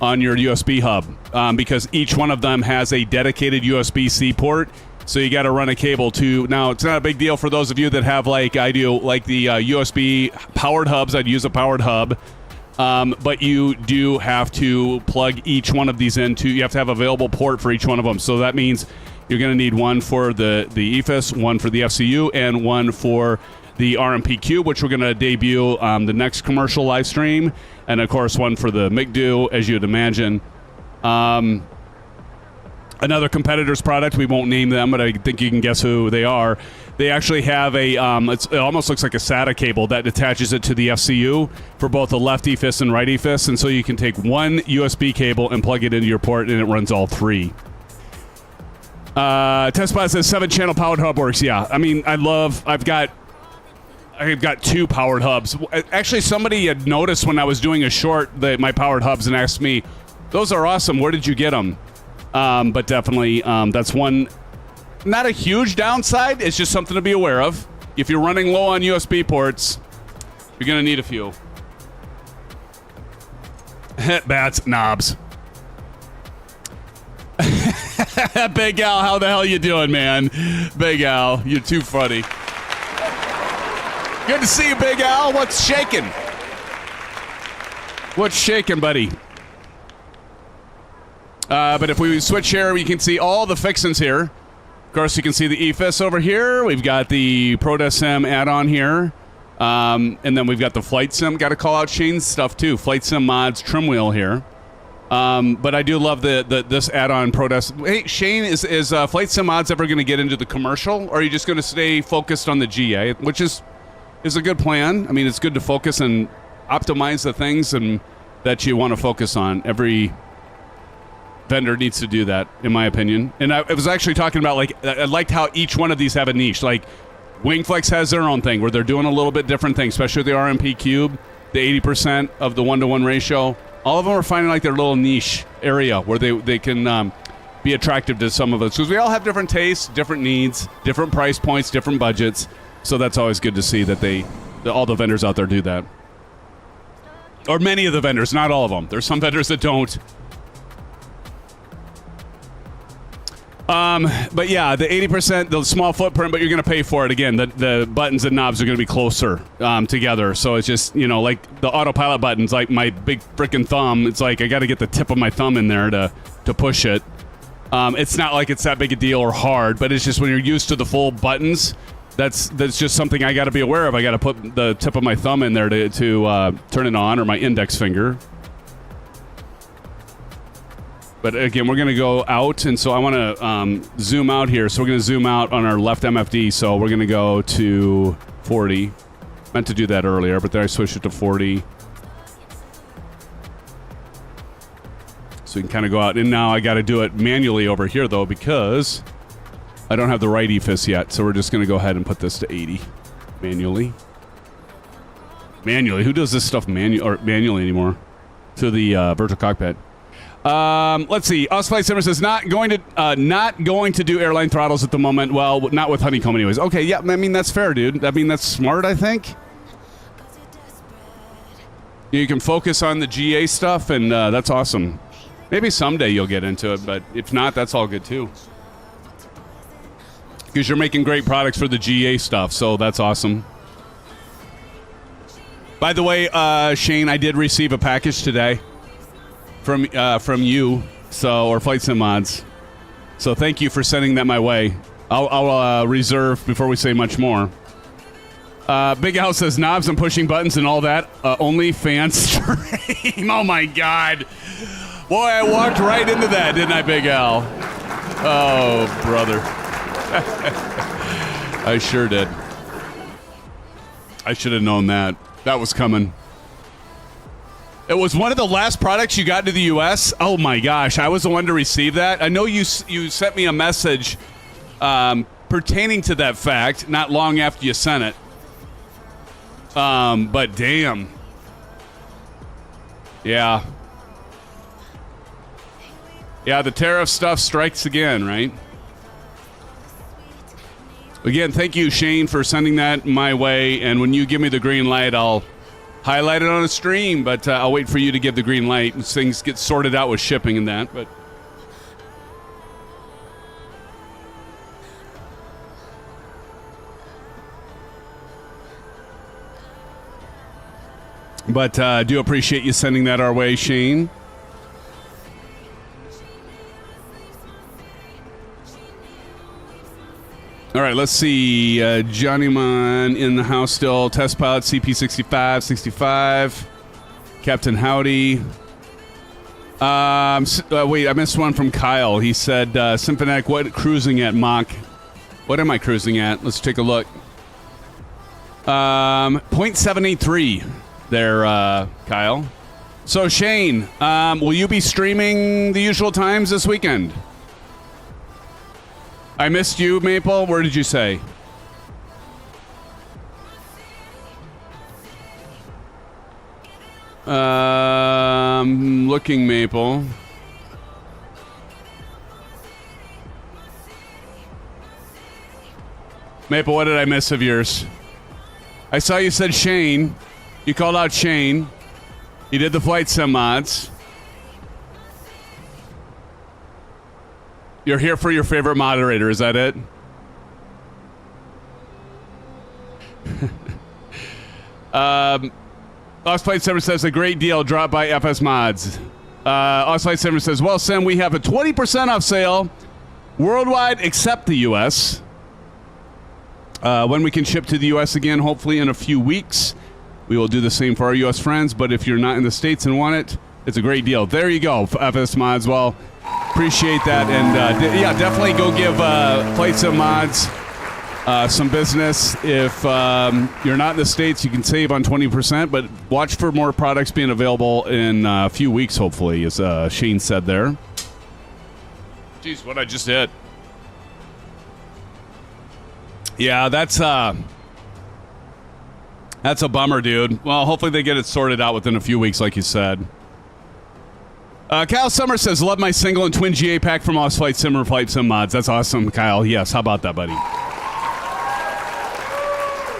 on your USB hub because each one of them has a dedicated USB-C port. So you got to run a cable to. Now, it's not a big deal for those of you that have, like I do, like the USB powered hubs. I'd use a powered hub. But you do have to plug each one of these into. You have to have available port for each one of them. So that means you're going to need one for the EFIS, one for the FCU, and one for the RMP Cube, which we're going to debut the next commercial live stream. And, of course, one for the MCDU, as you'd imagine. Another competitor's product, we won't name them, but I think you can guess who they are. They actually have a, it almost looks like a SATA cable that attaches it to the FCU for both the left EFIS and right EFIS, and so you can take one USB cable and plug it into your port, and it runs all three. TestBot says 7-channel powered hub works. Yeah, I mean, I've got 2 powered hubs. Actually, somebody had noticed when I was doing a short my powered hubs and asked me, those are awesome, where did you get them? But definitely, that's one, not a huge downside. It's just something to be aware of. If you're running low on USB ports, you're going to need a few. Bats, knobs. Big Al, how the hell you doing, man? Big Al, you're too funny. Good to see you, Big Al. What's shaking? What's shaking, buddy? But if we switch here, we can see all the fixins here. Of course, you can see the EFIS over here. We've got the ProDeSim add-on here. And then we've got the Flight Sim. Got to call out Shane's stuff, too. Flight Sim Mods trim wheel here. But I do love this add-on ProDeSim. Hey, Shane, is Flight Sim Mods ever going to get into the commercial? Or are you just going to stay focused on the GA? Which is a good plan. I mean, it's good to focus and optimize the things and that you want to focus on. Every vendor needs to do that, in my opinion. And I was actually talking about, like, I liked how each one of these have a niche. Like, WingFlex has their own thing where they're doing a little bit different thing, especially with the RMP Cube, the 80% of the 1-to-1 ratio. All of them are finding, like, their little niche area where they can be attractive to some of us. Because we all have different tastes, different needs, different price points, different budgets. So that's always good to see that all the vendors out there do that. Or many of the vendors, not all of them. There's some vendors that don't. But yeah, the 80%, the small footprint, but you're going to pay for it. Again, the buttons and knobs are going to be closer together. So it's just, like the autopilot buttons, like my big freaking thumb. It's like I got to get the tip of my thumb in there to push it. It's not like it's that big a deal or hard, but it's just when you're used to the full buttons, that's just something I got to be aware of. I got to put the tip of my thumb in there to turn it on, or my index finger. But again, we're going to go out, and so I want to zoom out here. So we're going to zoom out on our left MFD. So we're going to go to 40. Meant to do that earlier, but then I switched it to 40. So we can kind of go out. And now I got to do it manually over here, though, because I don't have the right EFIS yet. So we're just going to go ahead and put this to 80 manually. Manually? Who does this stuff manually anymore? To the virtual cockpit. Let's see. Flight Simmer says not going to do airline throttles at the moment. Well, not with Honeycomb anyways. Okay, yeah, I mean, that's fair, dude. I mean, that's smart, I think. You can focus on the GA stuff, and that's awesome. Maybe someday you'll get into it, but if not, that's all good, too. Because you're making great products for the GA stuff, so that's awesome. By the way, Shane, I did receive a package today. From you, or Flight Sim Mods. So thank you for sending that my way. I'll reserve before we say much more. Big Al says knobs and pushing buttons and all that. Only fan stream. Oh my God. Boy, I walked right into that, didn't I, Big Al? Oh, brother. I sure did. I should have known that. That was coming. It was one of the last products you got to the U.S. Oh, my gosh. I was the one to receive that. I know you sent me a message pertaining to that fact not long after you sent it. But damn. Yeah. Yeah, the tariff stuff strikes again, right? Again, thank you, Shane, for sending that my way. And when you give me the green light, I'll highlighted on a stream, but I'll wait for you to give the green light as things get sorted out with shipping and that. But I do appreciate you sending that our way, Shane. All right, let's see. Johnny Mon in the house still. Test pilot CP65, 65. Captain Howdy. Wait, I missed one from Kyle. He said, Symphonic, what cruising at Mach? What am I cruising at? Let's take a look. 0.783 there, Kyle. So, Shane, will you be streaming the usual times this weekend? I missed you, Maple. Where did you say? Looking, Maple. Maple, what did I miss of yours? I saw you said Shane. You called out Shane. You did the flight sim mods. You're here for your favorite moderator, is that it? Osflight 7 says, a great deal dropped by FS Mods. Osflight 7 says, well, Sim, we have a 20% off sale worldwide except the U.S. When we can ship to the U.S. again, hopefully in a few weeks, we will do the same for our U.S. friends. But if you're not in the States and want it, it's a great deal. There you go, FS Mods. Well, appreciate that. And yeah, definitely go give Flight Sim Mods some business. If you're not in the States, you can save on 20%, but watch for more products being available in a few weeks, hopefully, as Shane said there. Jeez, what I just did. Yeah, that's a bummer, dude. Well, hopefully they get it sorted out within a few weeks, like you said. Kyle Summer says, love my single and twin GA pack from Osflight Simmer Flight Sim Mods. That's awesome, Kyle. Yes, how about that, buddy?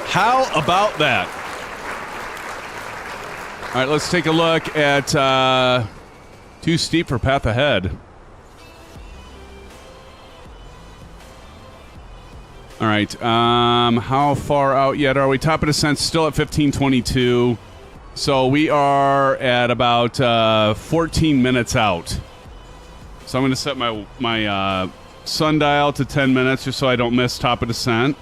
How about that? All right, let's take a look at Too Steep for Path Ahead. All right, how far out yet are we? Top of descent still at 1522. So we are at about 14 minutes out. So I'm going to set my sundial to 10 minutes just so I don't miss top of descent.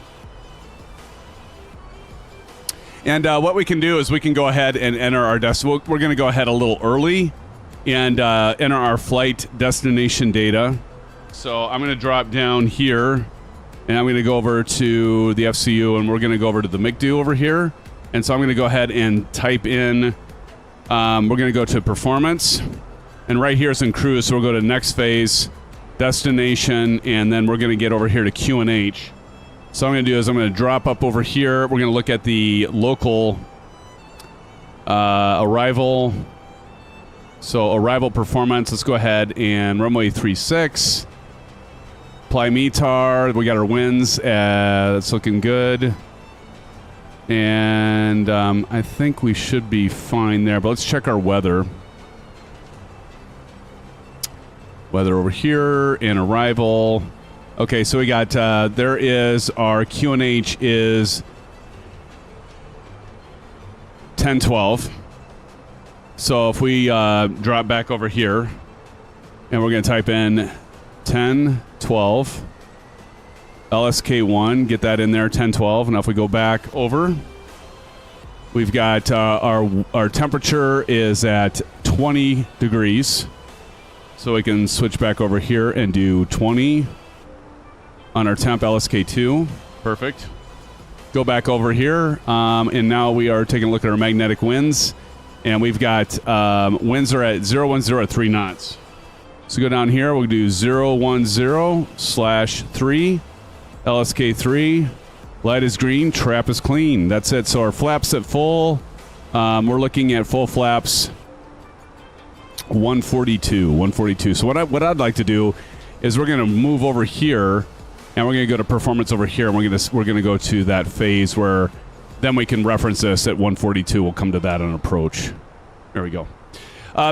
And what we can do is we can go ahead and enter our destination. We're going to go ahead a little early and enter our flight destination data. So I'm going to drop down here, and I'm going to go over to the FCU, and we're going to go over to the MCDU over here. And so I'm going to go ahead and type in, we're going to go to performance, and right here is in cruise, so we'll go to next phase, destination, and then we're going to get over here to QNH. So what I'm going to do is I'm going to drop up over here. We're going to look at the local arrival. So arrival performance, let's go ahead and runway 36. Apply METAR, we got our winds, that's looking good. And I think we should be fine there, but let's check our weather. Weather over here and arrival. Okay, so we got, there is our QNH is 1012. So if we drop back over here, and we're going to type in 1012. LSK1, get that in there, 1012. And if we go back over, we've got our temperature is at 20 degrees. So we can switch back over here and do 20 on our temp LSK2. Perfect. Go back over here, and now we are taking a look at our magnetic winds. And we've got winds are at 010 at 3 knots. So go down here, we'll do 010/3. LSK3, light is green, trap is clean. That's it. So our flaps at full. We're looking at full flaps 142. So what I'd like to do is we're going to move over here, and we're going to go to performance over here, and we're going to go to that phase where then we can reference this at 142. We'll come to that on approach. There we go.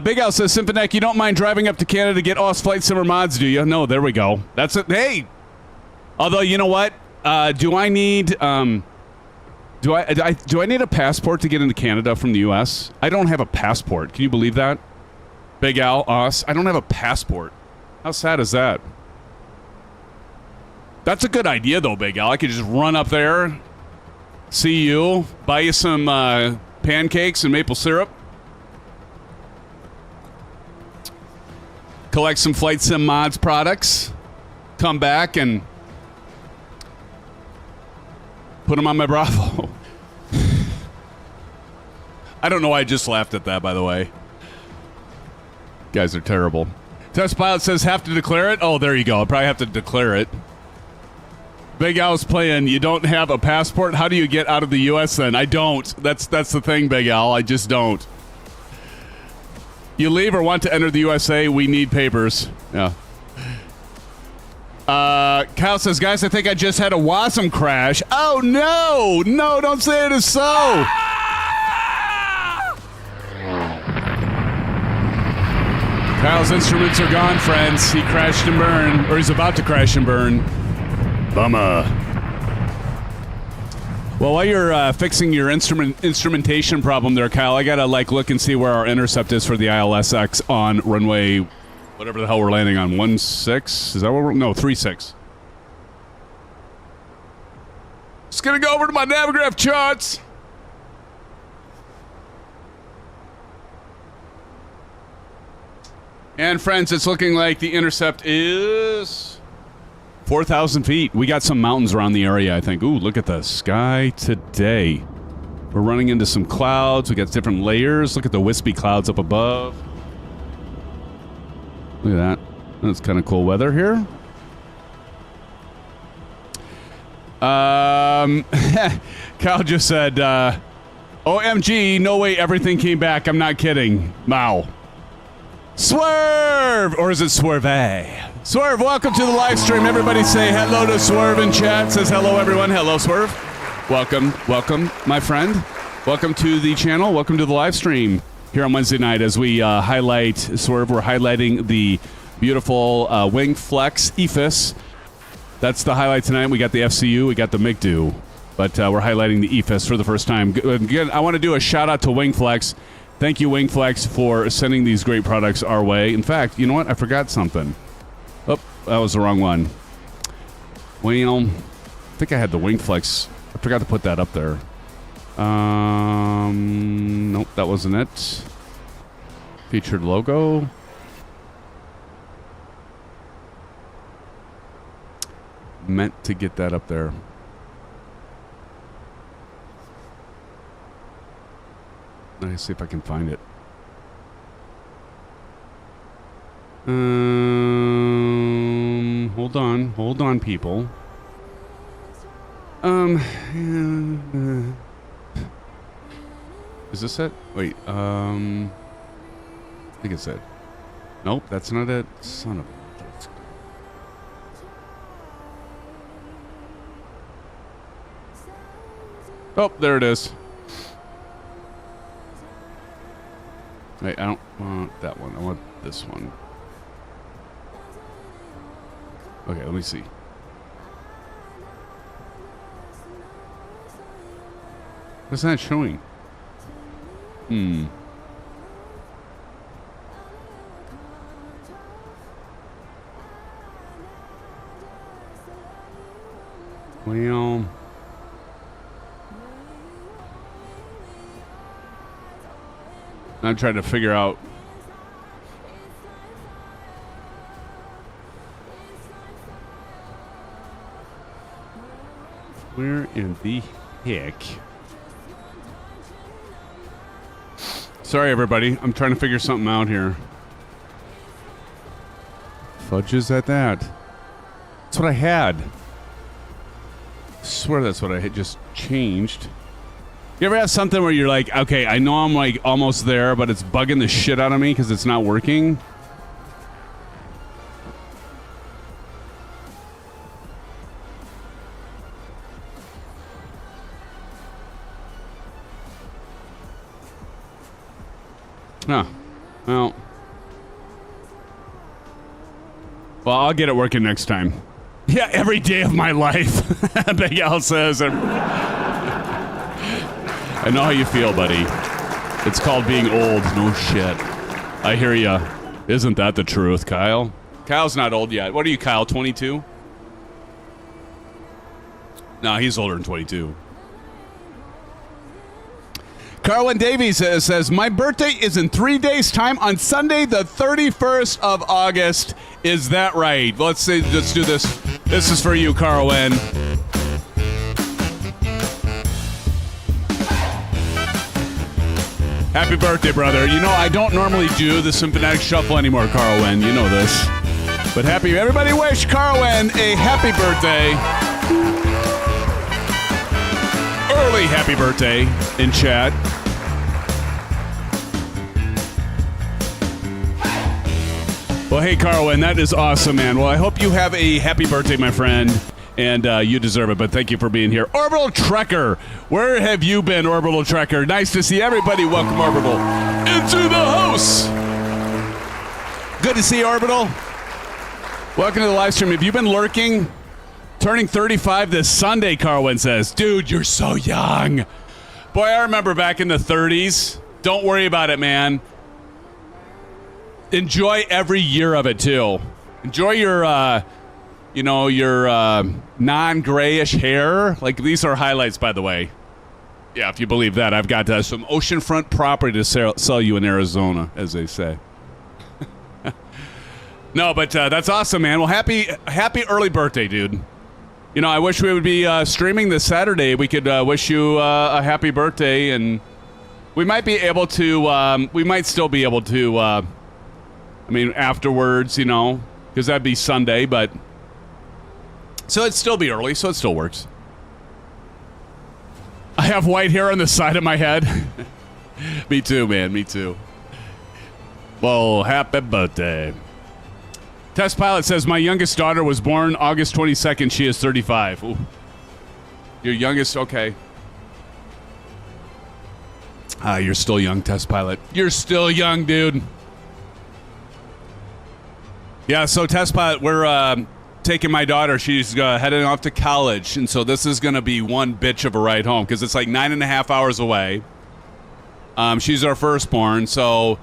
Big Al says, Symphonic, you don't mind driving up to Canada to get Oz Flight Simmer mods, do you? No, there we go. That's it. Hey! Although, you know what? Do I need... Do I need a passport to get into Canada from the U.S.? I don't have a passport. Can you believe that? Big Al, us. I don't have a passport. How sad is that? That's a good idea, though, Big Al. I could just run up there, see you, buy you some pancakes and maple syrup, collect some Flight Sim Mods products, come back and put them on my Bravo. I don't know why I just laughed at that, by the way. Guys are terrible. Test Pilot says, have to declare it? Oh, there you go. I'll probably have to declare it. Big Al's playing, you don't have a passport? How do you get out of the U.S. then? I don't. That's the thing, Big Al. I just don't. You leave or want to enter the USA, we need papers. Yeah. Kyle says, guys, I think I just had a Wasm crash. Oh, no! No, don't say it is so! Kyle's instruments are gone, friends. He crashed and burned, or he's about to crash and burn. Bummer. Well, while you're fixing your instrumentation problem there, Kyle, I gotta look and see where our intercept is for the ILSX on runway, whatever the hell we're landing on, 16. Is that what we're? No, 36. Just gonna go over to my Navigraph charts. And friends, it's looking like the intercept is 4,000 feet. We got some mountains around the area, I think. Ooh, look at the sky today. We're running into some clouds. We got different layers. Look at the wispy clouds up above. Look at that. That's kind of cool weather here. Kyle just said, OMG, no way everything came back. I'm not kidding. Wow. Swerve! Or is it Swerve? Swerve, welcome to the live stream. Everybody say hello to Swerve in chat. Says hello, everyone. Hello, Swerve. Welcome, my friend. Welcome to the channel. Welcome to the live stream here on Wednesday night as we highlight Swerve. We're highlighting the beautiful WingFlex EFIS. That's the highlight tonight. We got the FCU, we got the MCDU, but we're highlighting the EFIS for the first time. Again, I want to do a shout out to WingFlex. Thank you, WingFlex, for sending these great products our way. In fact, you know what? I forgot something. Oh, that was the wrong one. Well, I think I had the WingFlex. I forgot to put that up there. Nope, that wasn't it. Featured logo. Meant to get that up there. Let's see if I can find it. Hold on, people. Is this it? Wait, I think it's it. Nope, that's not it. Son of a... Oh, there it is. Wait, I don't want that one. I want this one. Okay, let me see. What's that showing? Well... I'm trying to figure out. Where in the heck? Sorry, everybody. I'm trying to figure something out here. Fudges at that. That's what I had. I swear that's what I had just changed. You ever have something where you're like, okay, I know I'm almost there, but it's bugging the shit out of me because it's not working? Huh. Well, I'll get it working next time. Yeah, every day of my life. Big Al says. I know how you feel, buddy. It's called being old. No shit. I hear ya. Isn't that the truth, Kyle? Kyle's not old yet. What are you, Kyle? 22? No, he's older than 22. Carwin Davies says, my birthday is in 3 days' time on Sunday, the 31st of August. Is that right? Let's do this. This is for you, Carwin. Happy birthday, brother. You know, I don't normally do the Symphonetic Shuffle anymore, Carwin. You know this. But everybody wish Carwin a happy birthday. Early happy birthday in chat. Well, hey, Carwin, that is awesome, man. Well, I hope you have a happy birthday, my friend, and you deserve it, but thank you for being here. Orbital Trekker, where have you been, Orbital Trekker? Nice to see everybody. Welcome, Orbital, into the house. Good to see you, Orbital. Welcome to the live stream. Have you been lurking? Turning 35 this Sunday, Carwin says. Dude, you're so young. Boy, I remember back in the 30s. Don't worry about it, man. Enjoy every year of it, too. Enjoy your, non-grayish hair. Like, these are highlights, by the way. Yeah, if you believe that. I've got some oceanfront property to sell you in Arizona, as they say. No, but that's awesome, man. Well, happy early birthday, dude. You know, I wish we would be streaming this Saturday. We could wish you a happy birthday, and we might be able to, we might still be able to, afterwards, you know, because that'd be Sunday, but, so it'd still be early, so it still works. I have white hair on the side of my head. Me too, man, me too. Well, happy birthday. Test Pilot says, my youngest daughter was born August 22nd. She is 35. Ooh. Your youngest? Okay. You're still young, Test Pilot. You're still young, dude. Yeah, so Test Pilot, we're taking my daughter. She's heading off to college. And so this is going to be one bitch of a ride home because it's like 9.5 hours away. She's our firstborn, so...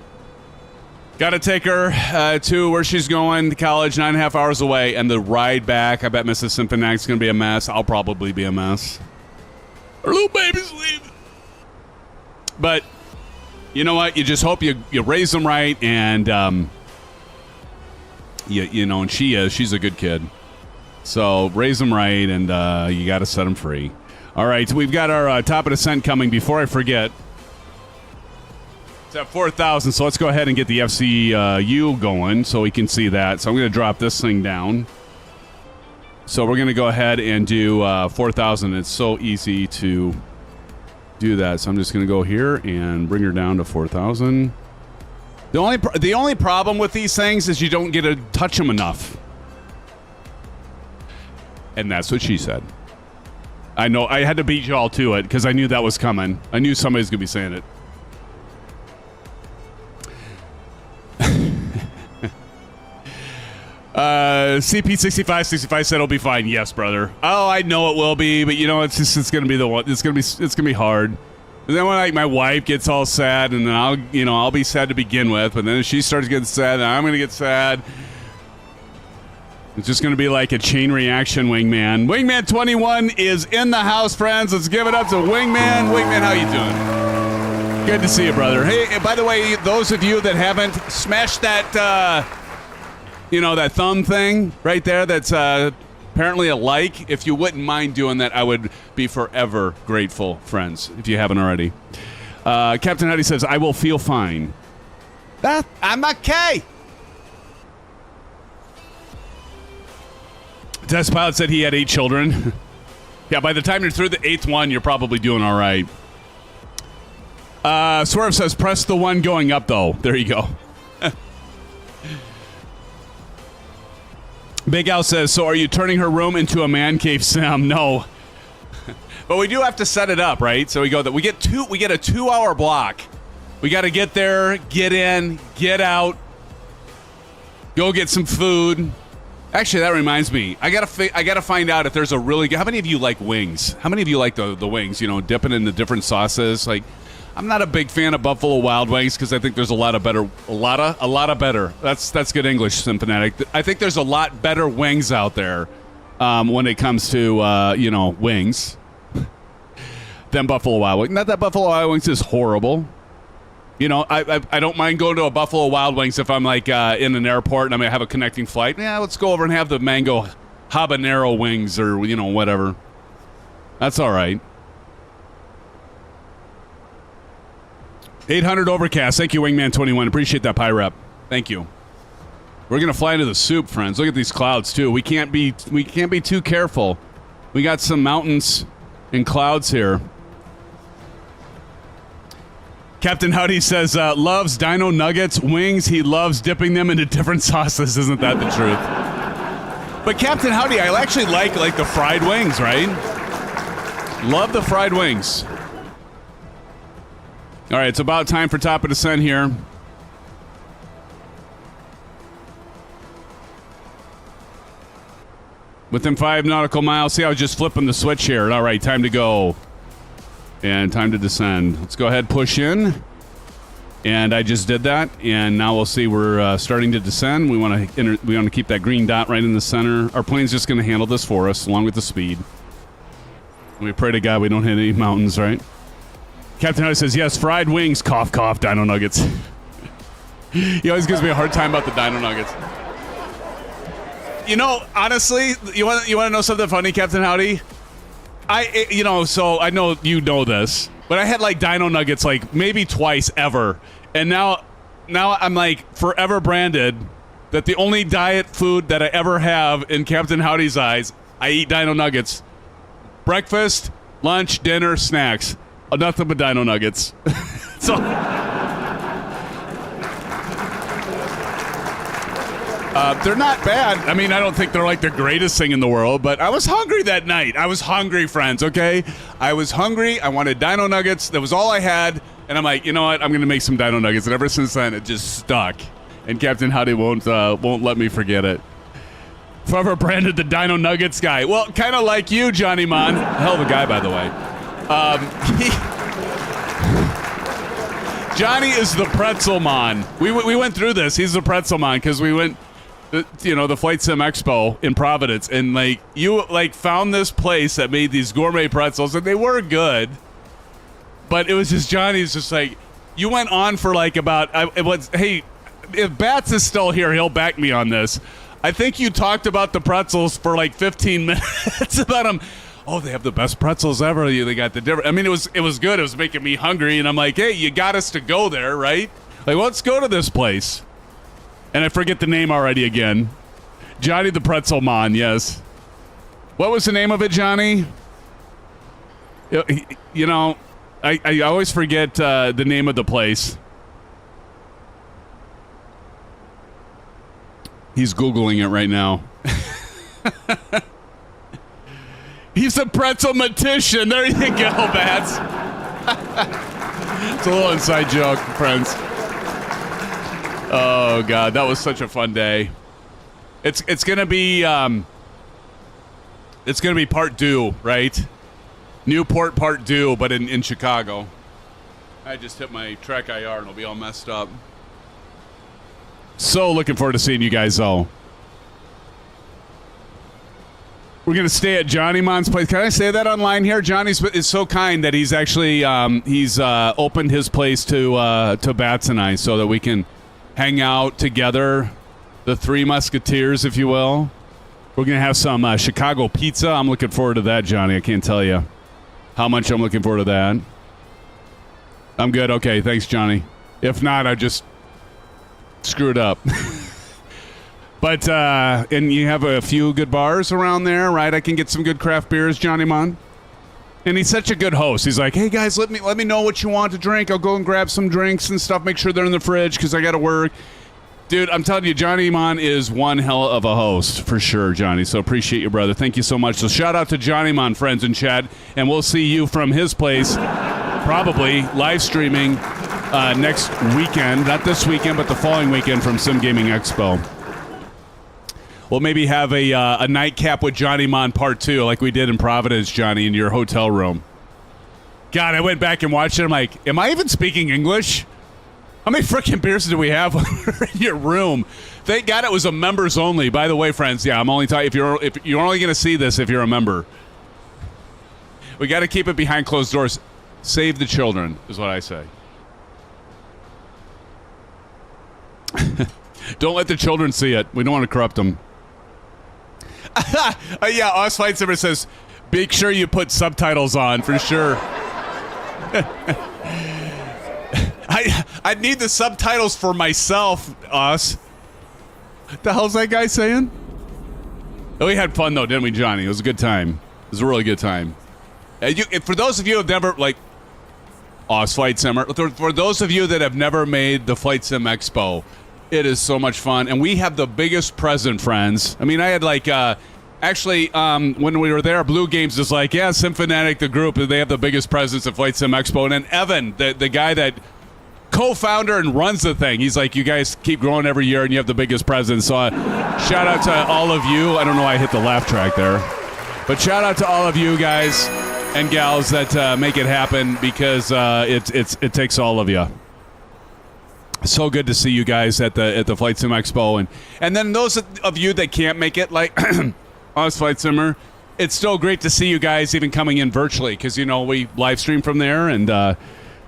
Got to take her to where she's going to college, 9.5 hours away, and the ride back. I bet Mrs. Simpinak's going to be a mess. I'll probably be a mess. Her little baby's leaving. But you know what? You just hope you raise them right, and and she's a good kid. So raise them right, and you got to set them free. All right, so we've got our top of descent coming. Before I forget. It's at 4,000, so let's go ahead and get the FCU going so we can see that. So I'm going to drop this thing down. So we're going to go ahead and do 4,000. It's so easy to do that. So I'm just going to go here and bring her down to 4,000. The only problem with these things is you don't get to touch them enough. And that's what she said. I know. I had to beat y'all to it because I knew that was coming. I knew somebody's going to be saying it. CP6565 said it'll be fine. Yes, brother. Oh, I know it will be, but you know, it's gonna be the one. It's gonna be hard. And then when like my wife gets all sad, and then I'll be sad to begin with, but then if she starts getting sad, then I'm gonna get sad. It's just gonna be like a chain reaction. Wingman 21 is in the house, friends. Let's give it up to Wingman. Wingman, how you doing? Good to see you, brother. Hey, by the way, those of you that haven't smashed that, that thumb thing right there that's apparently a like, if you wouldn't mind doing that, I would be forever grateful, friends, if you haven't already. Captain Huddy says, I will feel fine. I'm okay. Test Pilot said he had 8 children. Yeah, by the time you're through the 8th one, you're probably doing all right. Swerve says, press the one going up, though. There you go. Big Al says, so are you turning her room into a man cave, Sam? No. But we do have to set it up, right? So we get a 2-hour block We got to get there, get in, get out, go get some food. Actually, that reminds me. I gotta find out if there's a really good. How many of you like wings? How many of you like the wings? You know, dipping in the different sauces. Like, I'm not a big fan of Buffalo Wild Wings because I think there's a lot of better. That's good English, Symphonetic. I think there's a lot better wings out there when it comes to wings than Buffalo Wild Wings. Not that Buffalo Wild Wings is horrible. You know, I don't mind going to a Buffalo Wild Wings if I'm like in an airport and I'm gonna have a connecting flight. Yeah, let's go over and have the mango habanero wings or whatever. That's all right. 800 overcast. Thank you, Wingman21. Appreciate that, Pyrep. Thank you. We're gonna fly into the soup, friends. Look at these clouds too. We can't be too careful. We got some mountains and clouds here. Captain Howdy says, loves dino nuggets, wings. He loves dipping them into different sauces. Isn't that the truth? But Captain Howdy, I actually like the fried wings, right? Love the fried wings. All right, it's about time for top of descent here. Within 5 nautical miles. See, I was just flipping the switch here. All right, time to go. And time to descend. Let's go ahead, push in. And I just did that. And now we'll see we're starting to descend. We want to keep that green dot right in the center. Our plane's just going to handle this for us, along with the speed. And we pray to God we don't hit any mountains, right? Captain Howdy says, yes, fried wings, cough, cough, dino nuggets. He always gives me a hard time about the dino nuggets. You know, honestly, you want to know something funny, Captain Howdy? So I know you know this, but I had like dino nuggets like maybe twice ever. And now I'm like forever branded that the only diet food that I ever have in Captain Howdy's eyes, I eat dino nuggets. Breakfast, lunch, dinner, snacks. Nothing but dino nuggets. So they're not bad. I mean, I don't think they're like the greatest thing in the world, but I was hungry that night. I was hungry, friends, okay? I was hungry. I wanted dino nuggets. That was all I had. And I'm like, you know what? I'm going to make some dino nuggets. And ever since then, it just stuck. And Captain Howdy won't let me forget it. Forever branded the dino nuggets guy. Well, kind of like you, Johnny Mon. Hell of a guy, by the way. Johnny is the pretzel mon. We went through this. He's the pretzel mon because we went, the Flight Sim Expo in Providence, and you found this place that made these gourmet pretzels, and they were good. But it was just Johnny's just like, you went on for hey, if Bats is still here, he'll back me on this. I think you talked about the pretzels for 15 minutes about them. Oh, they have the best pretzels ever. They got the different. I mean, it was good. It was making me hungry, and I'm like, hey, you got us to go there, right? Let's go to this place. And I forget the name already again. Johnny the Pretzel Mon, yes. What was the name of it, Johnny? I always forget the name of the place. He's Googling it right now. He's a pretzel-matician. There you go, Bats. It's a little inside joke, friends. Oh, God. That was such a fun day. It's going to be... it's going to be part due, right? Newport part due, but in Chicago. I just hit my Trek IR and it'll be all messed up. So looking forward to seeing you guys all. We're going to stay at Johnny Mon's place. Can I say that online here? Johnny is so kind that he's actually opened his place to Bats and I so that we can hang out together, the Three Musketeers, if you will. We're going to have some Chicago pizza. I'm looking forward to that, Johnny. I can't tell you how much I'm looking forward to that. I'm good. Okay, thanks, Johnny. If not, I just screwed up. But, and you have a few good bars around there, right? I can get some good craft beers, Johnny Mon. And he's such a good host. He's like, hey, guys, let me know what you want to drink. I'll go and grab some drinks and stuff. Make sure they're in the fridge because I got to work. Dude, I'm telling you, Johnny Mon is one hell of a host for sure, Johnny. So appreciate you, brother. Thank you so much. So shout out to Johnny Mon, friends in chat. And we'll see you from his place, probably live streaming next weekend. Not this weekend, but the following weekend from Sim Gaming Expo. We'll maybe have a nightcap with Johnny Mon Part 2, like we did in Providence, Johnny, in your hotel room. God, I went back and watched it. I'm like, am I even speaking English? How many freaking beers do we have in your room? Thank God it was a members only. By the way, friends, yeah, I'm only talking if you're only going to see this if you're a member. We got to keep it behind closed doors. Save the children is what I say. Don't let the children see it. We don't want to corrupt them. Yeah, Oz Flight Simmer says, make sure you put subtitles on for sure. I need the subtitles for myself, Oz. What the hell's that guy saying? Oh, we had fun though, didn't we, Johnny? It was a good time. It was a really good time. For those of you who have never, like, Oz Flight Simmer, for those of you that have never made the Flight Sim Expo, it is so much fun, and we have the biggest present, friends. I mean, I had like, when we were there, Blue Games is like, yeah, Simfanatic, the group, they have the biggest presence at Flight Sim Expo, and then Evan, the guy that co-founder and runs the thing, he's like, you guys keep growing every year, and you have the biggest presence. So shout out to all of you. I don't know why I hit the laugh track there, but shout out to all of you guys and gals that make it happen, because it takes all of you. So good to see you guys at the Flight Sim Expo, and then those of you that can't make it, like us, Flight Simmer, it's still great to see you guys even coming in virtually, because we live stream from there, and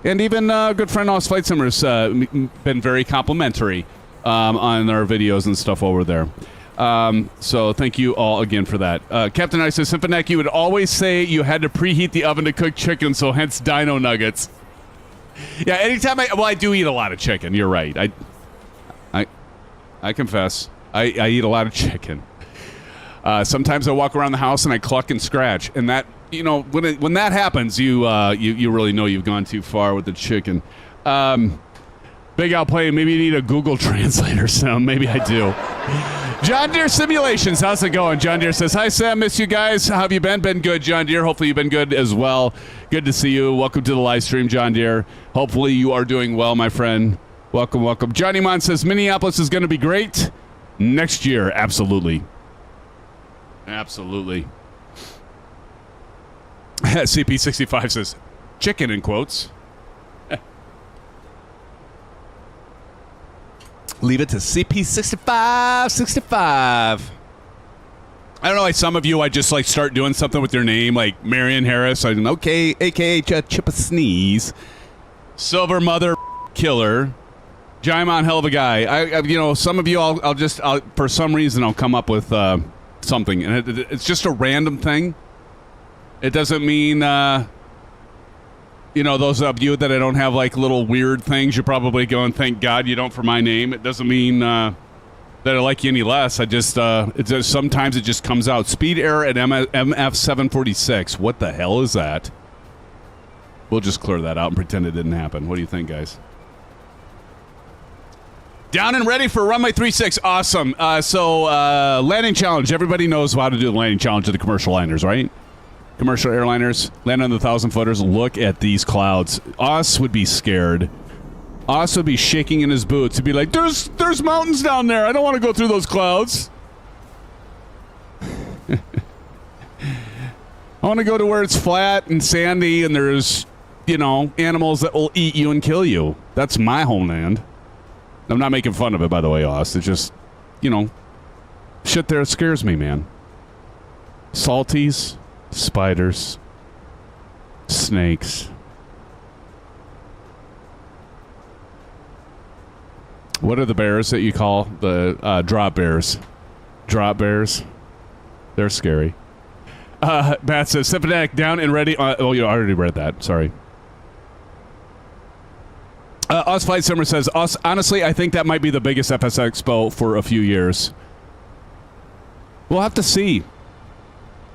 even good friend Us Flight Simmer's been very complimentary on our videos and stuff over there. So thank you all again for that. Captain I says, Symphonic, you would always say you had to preheat the oven to cook chicken, so hence dino nuggets. Yeah, anytime I do eat a lot of chicken. You're right. I confess. I eat a lot of chicken. Sometimes I walk around the house and I cluck and scratch, and that when that happens, you really know you've gone too far with the chicken. Big Al playing. Maybe you need a Google Translator, Sam. Maybe I do. John Deere Simulations, how's it going? John Deere says, hi, Sam, miss you guys. How have you been? Been good, John Deere. Hopefully you've been good as well. Good to see you. Welcome to the live stream, John Deere. Hopefully you are doing well, my friend. Welcome, welcome. Johnny Mon says, Minneapolis is going to be great next year. Absolutely. Absolutely. CP65 says, chicken in quotes. Leave it to CP65, 65. I don't know, like some of you, I just like start doing something with your name, like Marion Harris. I'm okay, aka Chip a Sneeze. Silver Mother Killer. Jaimon, hell of a guy. I some of you, I'll for some reason, I'll come up with something, and it's just a random thing. It doesn't mean, those of you that I don't have like little weird things, you're probably going, thank God you don't for my name. It doesn't mean that I like you any less. Sometimes it just comes out. Speed error at MF 746. What the hell is that? We'll just clear that out and pretend it didn't happen. What do you think, guys? Down and ready for runway 36. Awesome. So landing challenge. Everybody knows how to do the landing challenge of the commercial liners, right? Commercial airliners land on the 1,000-footers. Look at these clouds. Us would be scared. Us would be shaking in his boots. He'd be like, there's mountains down there. I don't want to go through those clouds. I want to go to where it's flat and sandy and there's, animals that will eat you and kill you. That's my homeland. I'm not making fun of it, by the way, Us. It's just, shit there scares me, man. Salties. Spiders, snakes. What are the bears that you call the drop bears? Drop bears. They're scary. Matt says, Symphonic down and ready. I already read that. Sorry. Us Flight Summer says, honestly, I think that might be the biggest FS Expo for a few years. We'll have to see.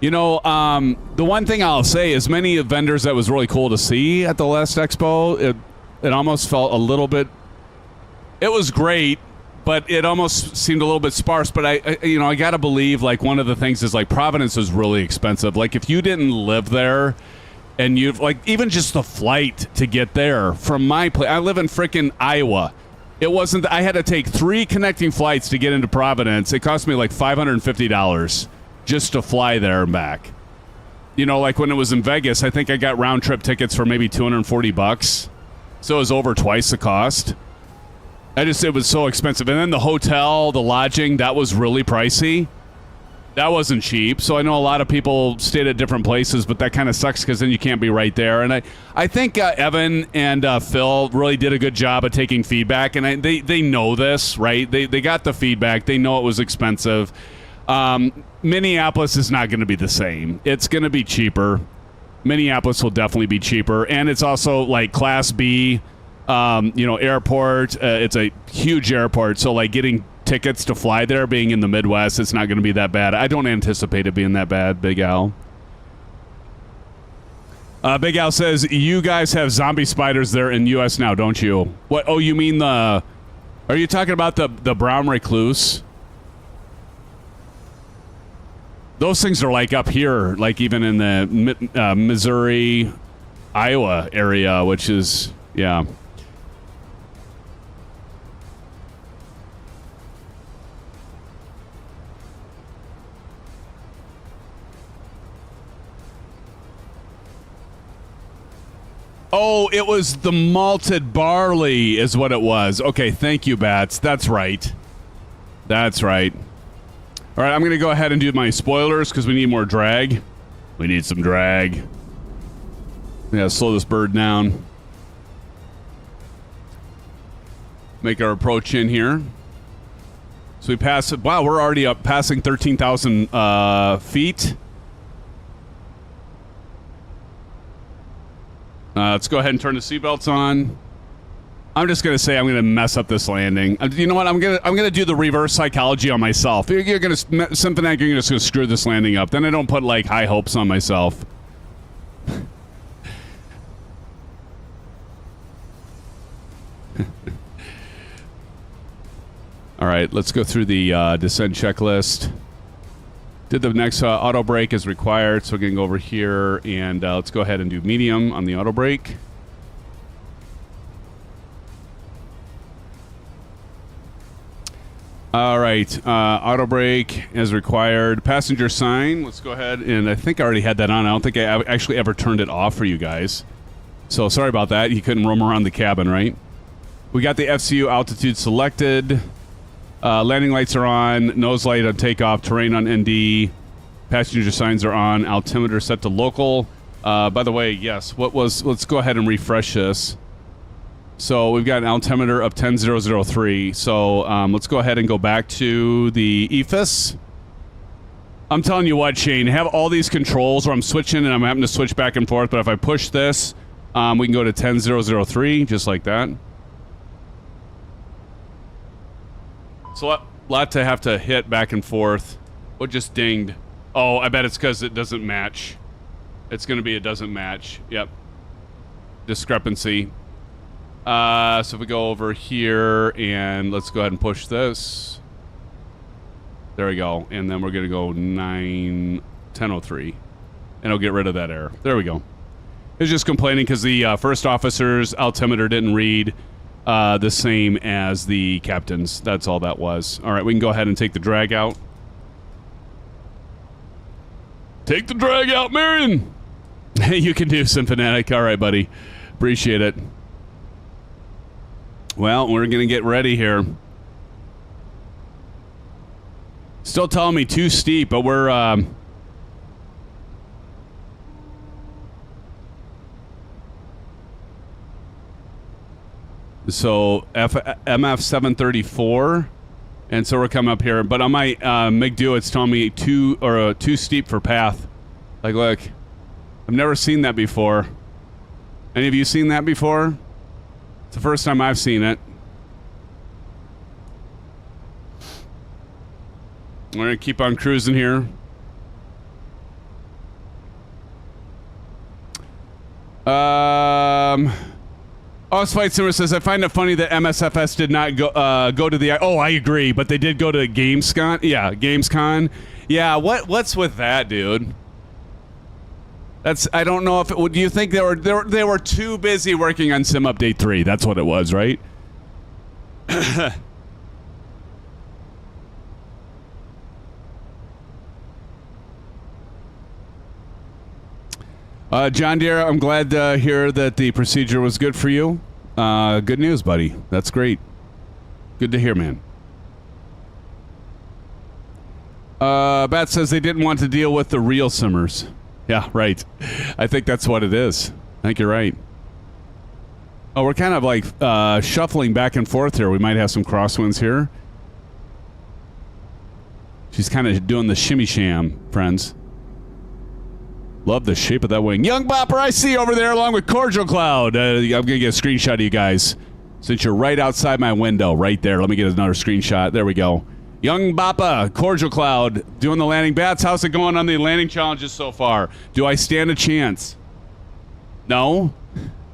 The one thing I'll say is many vendors that was really cool to see at the last expo, it almost felt a little bit, it was great, but it almost seemed a little bit sparse. But I gotta believe, like, one of the things is, like, Providence is really expensive. Like, if you didn't live there, And you've like even just the flight to get there from my place. I live in frickin' Iowa. It wasn't. I had to take 3 connecting flights to get into Providence. It cost me like $550 just to fly there and back. You know, like when it was in Vegas, I think I got round trip tickets for maybe $240. So it was over twice the cost. It was so expensive. And then the hotel, the lodging, that was really pricey. That wasn't cheap. So I know a lot of people stayed at different places, but that kind of sucks because then you can't be right there. And I think Evan and Phil really did a good job of taking feedback. And they know this, right? They got the feedback. They know it was expensive. Minneapolis is not going to be the same. It's going to be cheaper. Minneapolis will definitely be cheaper. And it's also like Class B, airport. It's a huge airport. So like getting tickets to fly there, being in the Midwest, it's not going to be that bad. I don't anticipate it being that bad, Big Al. Big Al says, you guys have zombie spiders there in U.S. now, don't you? What? Oh, you mean are you talking about the brown recluse? Those things are like up here, like even in the Missouri, Iowa area, which is, yeah. Oh, it was the malted barley is what it was. Okay, thank you, Bats. That's right. That's right. All right, I'm going to go ahead and do my spoilers because we need more drag. We need some drag. We gotta slow this bird down. Make our approach in here. So we pass it. Wow, we're already up passing 13,000 feet. Let's go ahead and turn the seatbelts on. I'm just gonna say I'm gonna mess up this landing. You know what? I'm gonna do the reverse psychology on myself. You're gonna Symphonic. You're just gonna screw this landing up. Then I don't put like high hopes on myself. All right, let's go through the descent checklist. Did the next auto brake as required, so we're going to go over here and let's go ahead and do medium on the auto brake. All right, auto brake as required. Passenger sign, let's go ahead, and I think I already had that on. I don't think I actually ever turned it off for you guys. So sorry about that. You couldn't roam around the cabin, right? We got the FCU altitude selected. Landing lights are on. Nose light on takeoff. Terrain on ND. Passenger signs are on. Altimeter set to local. By the way, yes. Let's go ahead and refresh this. So we've got an altimeter of 10,003. So let's go ahead and go back to the EFIS. I'm telling you what, Shane. Have all these controls where I'm switching and I'm having to switch back and forth. But if I push this, we can go to 10,003 just like that. So a lot to have to hit back and forth. What just dinged? Oh, I bet it's because it doesn't match. It's going to be it doesn't match. Yep. Discrepancy. So if we go over here and let's go ahead and push this. There we go. And then we're going to go 1003. And it'll get rid of that error. There we go. It's just complaining because the first officer's altimeter didn't read the same as the captain's. That's all that was. All right, we can go ahead and take the drag out. Take the drag out, Marion! Hey, you can do Symphonetic. All right, buddy. Appreciate it. Well, we're going to get ready here. Still telling me too steep, but we're... So MF 734, and so we're coming up here. But on my MCDU, it's telling me too steep for path. Like, look, I've never seen that before. Any of you seen that before? It's the first time I've seen it. We're gonna keep on cruising here. Flight Simmer says, I find it funny that MSFS did not go to the... Oh, I agree, but they did go to Gamescom. Yeah, Gamescom. Yeah, what's with that, dude? I don't know if do you think they were too busy working on Sim Update 3? That's what it was, right? John Deere, I'm glad to hear that the procedure was good for you. Good news, buddy. That's great. Good to hear, man. Bat says they didn't want to deal with the real simmers. Yeah, right. I think that's what it is. I think you're right. Oh, we're kind of like shuffling back and forth here. We might have some crosswinds here. She's kind of doing the shimmy sham, friends. Love the shape of that wing. Young Bopper, I see you over there along with Cordial Cloud. I'm going to get a screenshot of you guys. Since you're right outside my window, right there. Let me get another screenshot. There we go. Young Bappa, Cordial Cloud, doing the landing. Bats, how's it going on the landing challenges so far? Do I stand a chance? No?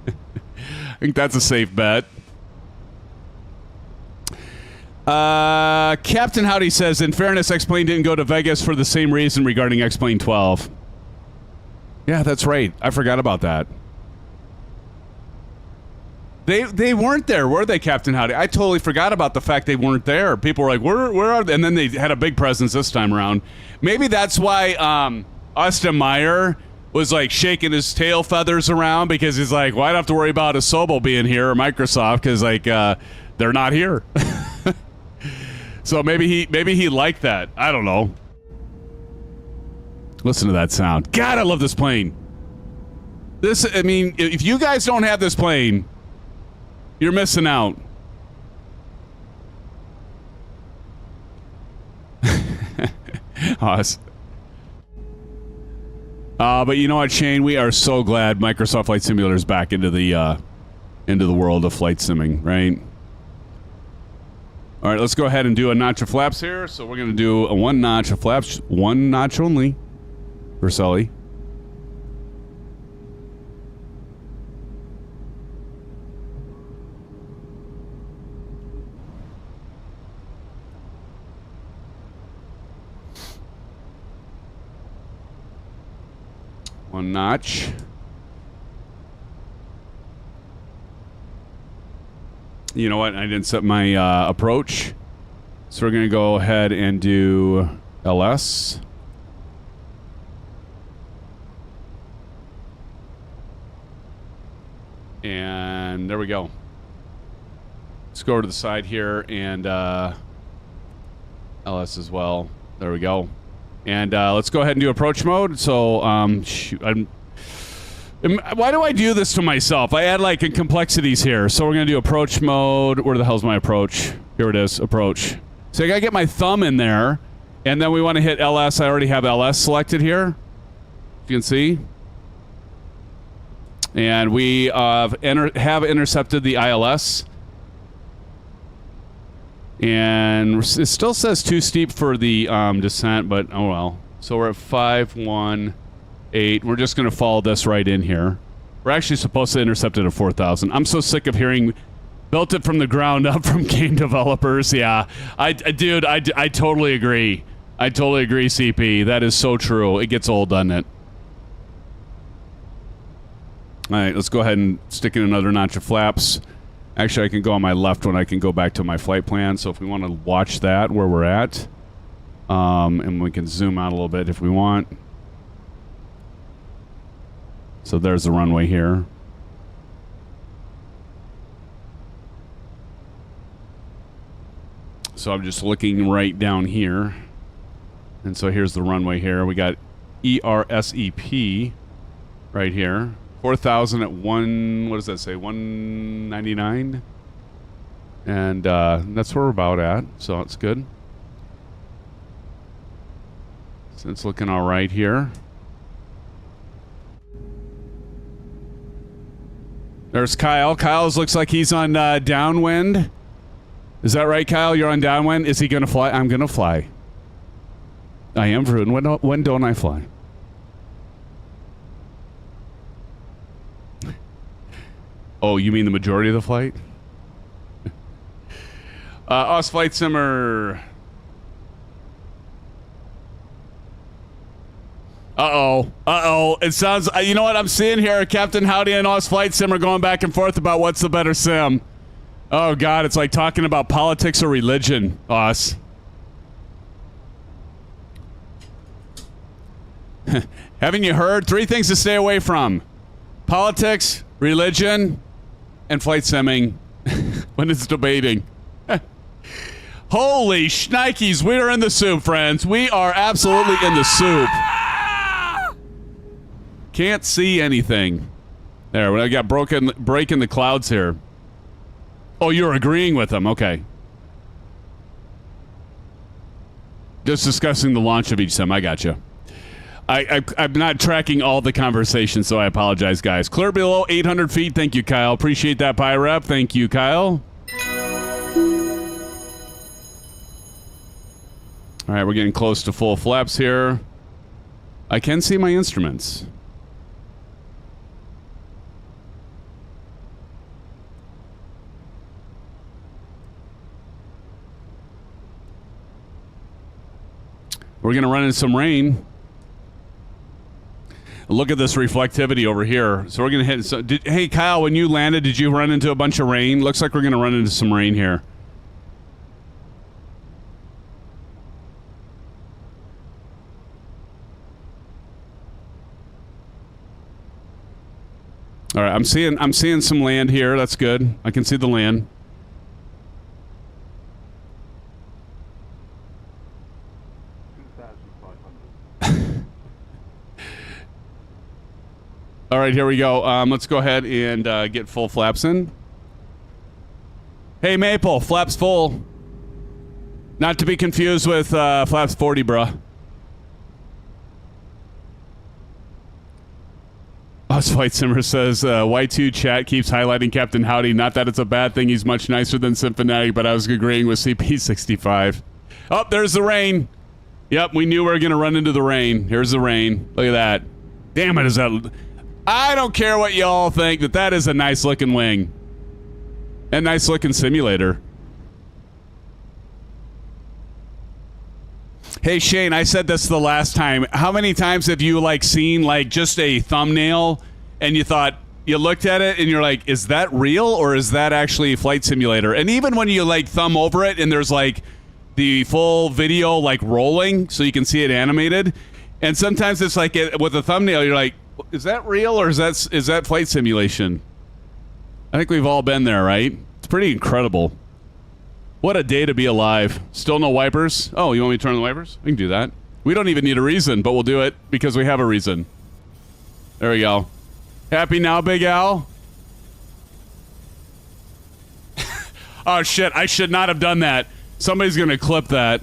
I think that's a safe bet. Captain Howdy says, in fairness, X-Plane didn't go to Vegas for the same reason regarding X-Plane 12. Yeah, that's right. I forgot about that. They weren't there, were they, Captain Howdy? I totally forgot about the fact they weren't there. People were like, where are they? And then they had a big presence this time around. Maybe that's why Austin Meyer was like shaking his tail feathers around, because he's like, well, I don't have to worry about Asobo being here or Microsoft, because like they're not here. So maybe he liked that. I don't know. Listen to that sound. God, I love this plane. I mean, if you guys don't have this plane, you're missing out. Awesome. But you know what, Shane? We are so glad Microsoft Flight Simulator is back into the world of flight simming, right? All right, let's go ahead and do a notch of flaps here. So we're going to do a one notch of flaps, one notch only for Sully. One notch. You know what? I didn't set my approach. So we're going to go ahead and do LS. And there we go. Let's go over to the side here and LS as well. There we go. And let's go ahead and do approach mode. So, why do I do this to myself? I add like complexities here. So we're going to do approach mode. Where the hell's my approach? Here it is, approach. So I got to get my thumb in there. And then we want to hit LS. I already have LS selected here. You can see. And we have intercepted the ILS. And it still says too steep for the descent, but oh well. So we're at 518. We're just going to follow this right in here. We're actually supposed to intercept it at 4,000. I'm so sick of hearing built it from the ground up from game developers. Yeah, I totally agree. I totally agree, CP. That is so true. It gets old, doesn't it? All right, let's go ahead and stick in another notch of flaps. Actually, I can go on my left when I can go back to my flight plan. So if we want to watch that, where we're at, and we can zoom out a little bit if we want. So there's the runway here. So I'm just looking right down here. And so here's the runway here. We got ERSEP right here. 4,000 at one, what does that say? 199? And that's where we're about at. So it's good. So it's looking all right here. There's Kyle. Kyle's looks like he's on downwind. Is that right, Kyle? You're on downwind? Is he going to fly? I'm going to fly. I am Vroon. When don't I fly? Oh, you mean the majority of the flight? Us Flight Simmer. Uh-oh. Uh-oh. It sounds... you know what I'm seeing here? Captain Howdy and Oz Flight Sim are going back and forth about what's the better sim. Oh, God. It's like talking about politics or religion, Oz. Haven't you heard? 3 things to stay away from. Politics, religion, and flight simming when it's debating. Holy shnikes. We are in the soup, friends. We are absolutely in the soup. Can't see anything. There, I got breaking the clouds here. Oh, you're agreeing with them. Okay. Just discussing the launch of each sim. I got you. I'm not tracking all the conversations, so I apologize, guys. Clear below 800 feet. Thank you, Kyle. Appreciate that, Pyrep. Thank you, Kyle. All right, we're getting close to full flaps here. I can see my instruments. We're going to run into some rain. Look at this reflectivity over here. So we're going to hit... So hey, Kyle, when you landed, did you run into a bunch of rain? Looks like we're going to run into some rain here. All right, I'm seeing some land here. That's good. I can see the land. All right, here we go. Let's go ahead and get full flaps in. Hey, Maple, flaps full. Not to be confused with flaps 40, bruh. Us Flight Simmer says, Y2 chat keeps highlighting Captain Howdy. Not that it's a bad thing. He's much nicer than Symphony, but I was agreeing with CP65. Oh, there's the rain. Yep, we knew we were going to run into the rain. Here's the rain. Look at that. Damn it, is that... I don't care what y'all think, that is a nice-looking wing. And nice-looking simulator. Hey, Shane, I said this the last time. How many times have you, like, seen, like, just a thumbnail and you thought, you looked at it and you're like, is that real or is that actually a flight simulator? And even when you, like, thumb over it and there's, like, the full video, like, rolling so you can see it animated, and sometimes it's like, with a thumbnail, you're like, is that real or is that flight simulation? I think we've all been there, right? It's pretty incredible. What a day to be alive. Still no wipers? Oh, you want me to turn on the wipers? We can do that. We don't even need a reason, but we'll do it because we have a reason. There we go. Happy now, Big Al? Oh, shit. I should not have done that. Somebody's going to clip that.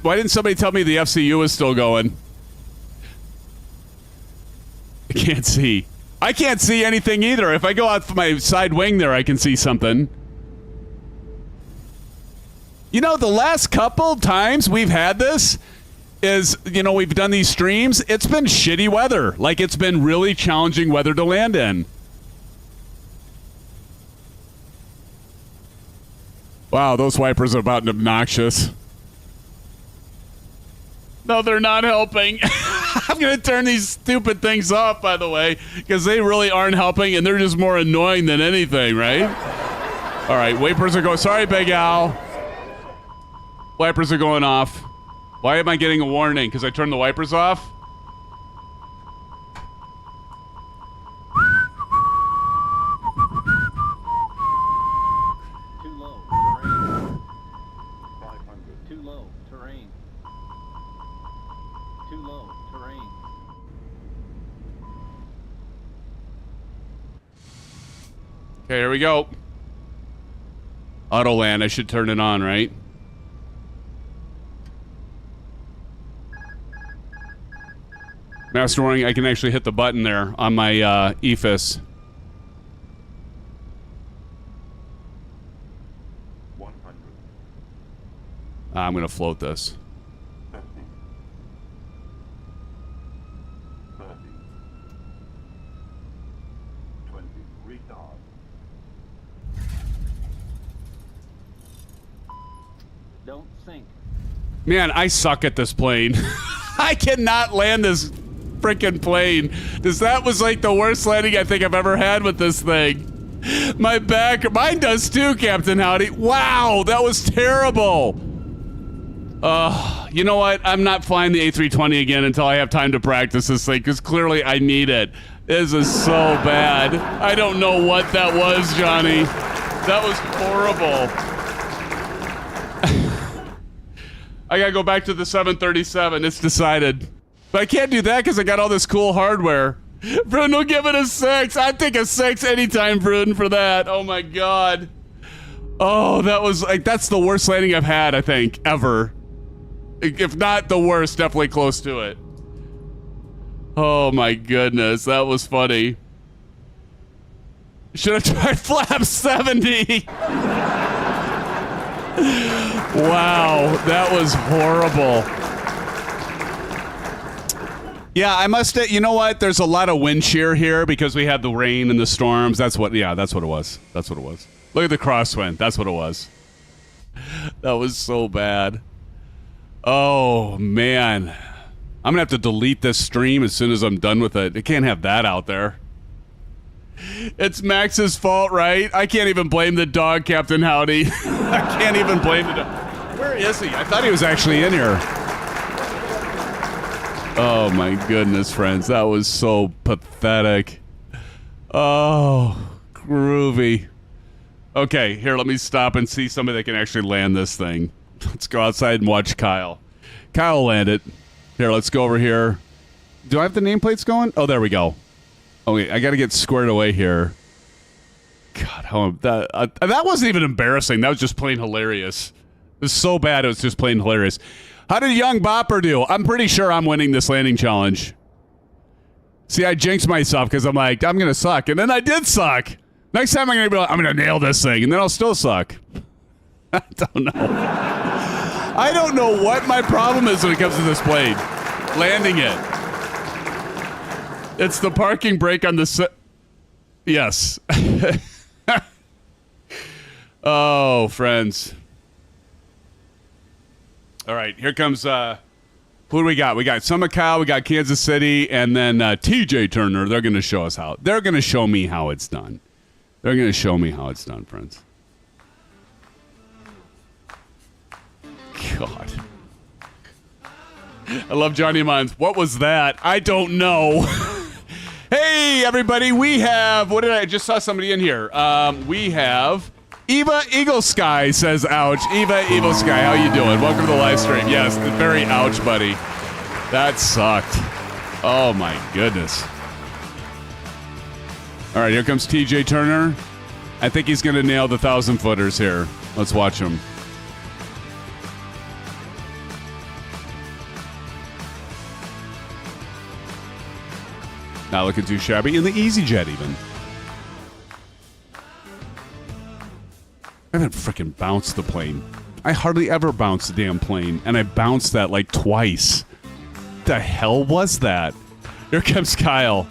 Why didn't somebody tell me the FCU was still going? I can't see. I can't see anything either. If I go out for my side wing there, I can see something. You know, the last couple times we've had this is, you know, we've done these streams. It's been shitty weather. Like, it's been really challenging weather to land in. Wow, those wipers are about obnoxious. No, they're not helping. I'm going to turn these stupid things off, by the way, because they really aren't helping, and they're just more annoying than anything, right? All right, wipers are going... Sorry, Big Al. Wipers are going off. Why am I getting a warning? Because I turned the wipers off? Too low. Terrain. 500. Too low. Terrain. Too low. Terrain. Okay, here we go. Auto land. I should turn it on, right? Master warning, I can actually hit the button there on my EFIS. 100. I'm going to float this. 50. 30. 20. Retard. Don't sink. Man, I suck at this plane. I cannot land this freaking plane. That was like the worst landing I think I've ever had with this thing. Mine does too, Captain Howdy. Wow, that was terrible. You know what? I'm not flying the A320 again until I have time to practice this thing, because clearly I need it. This is so bad. I don't know what that was, Johnny. That was horrible. I gotta go back to the 737. It's decided. But I can't do that because I got all this cool hardware. Bruden will give it a 6. I'd take a 6 anytime, Bruden, for that. Oh my god. Oh, that was like, that's the worst landing I've had, I think, ever. If not the worst, definitely close to it. Oh my goodness, that was funny. Should have tried flap 70. Wow, that was horrible. Yeah, I must have, you know what? There's a lot of wind shear here because we had the rain and the storms. That's what it was. That's what it was. Look at the crosswind. That's what it was. That was so bad. Oh, man. I'm going to have to delete this stream as soon as I'm done with it. I can't have that out there. It's Max's fault, right? I can't even blame the dog, Captain Howdy. I can't even blame the dog. Where is he? I thought he was actually in here. Oh my goodness, friends. That was so pathetic. Oh, groovy. Okay, here, let me stop and see somebody that can actually land this thing. Let's go outside and watch Kyle. Kyle will land it. Here, let's go over here. Do I have the nameplates going? Oh, there we go. Okay, I got to get squared away here. God, that wasn't even embarrassing. That was just plain hilarious. It was so bad, it was just plain hilarious. How did Young Bopper do? I'm pretty sure I'm winning this landing challenge. See, I jinxed myself because I'm like, I'm going to suck. And then I did suck. Next time I'm going to be like, I'm going to nail this thing. And then I'll still suck. I don't know. I don't know what my problem is when it comes to this plane. Landing it. It's the parking brake on the... Yes. Oh, friends. All right, here comes, who do we got? We got Sumacao, we got Kansas City, and then TJ Turner. They're going to show us how. They're going to show me how it's done. They're going to show me how it's done, friends. God. I love Johnny Mines. What was that? I don't know. Hey, everybody, we have, what did I just saw somebody in here. We have Eva Eagle Sky says, ouch. Eva Eagle Sky, how you doing? Welcome to the live stream. Yes, very ouch, buddy. That sucked. Oh, my goodness. All right, here comes TJ Turner. I think he's going to nail the 1,000-footers here. Let's watch him. Not looking too shabby. In the EasyJet, even. I haven't freaking bounced the plane. I hardly ever bounce the damn plane, and I bounced that like twice. What the hell was that? Here comes Kyle.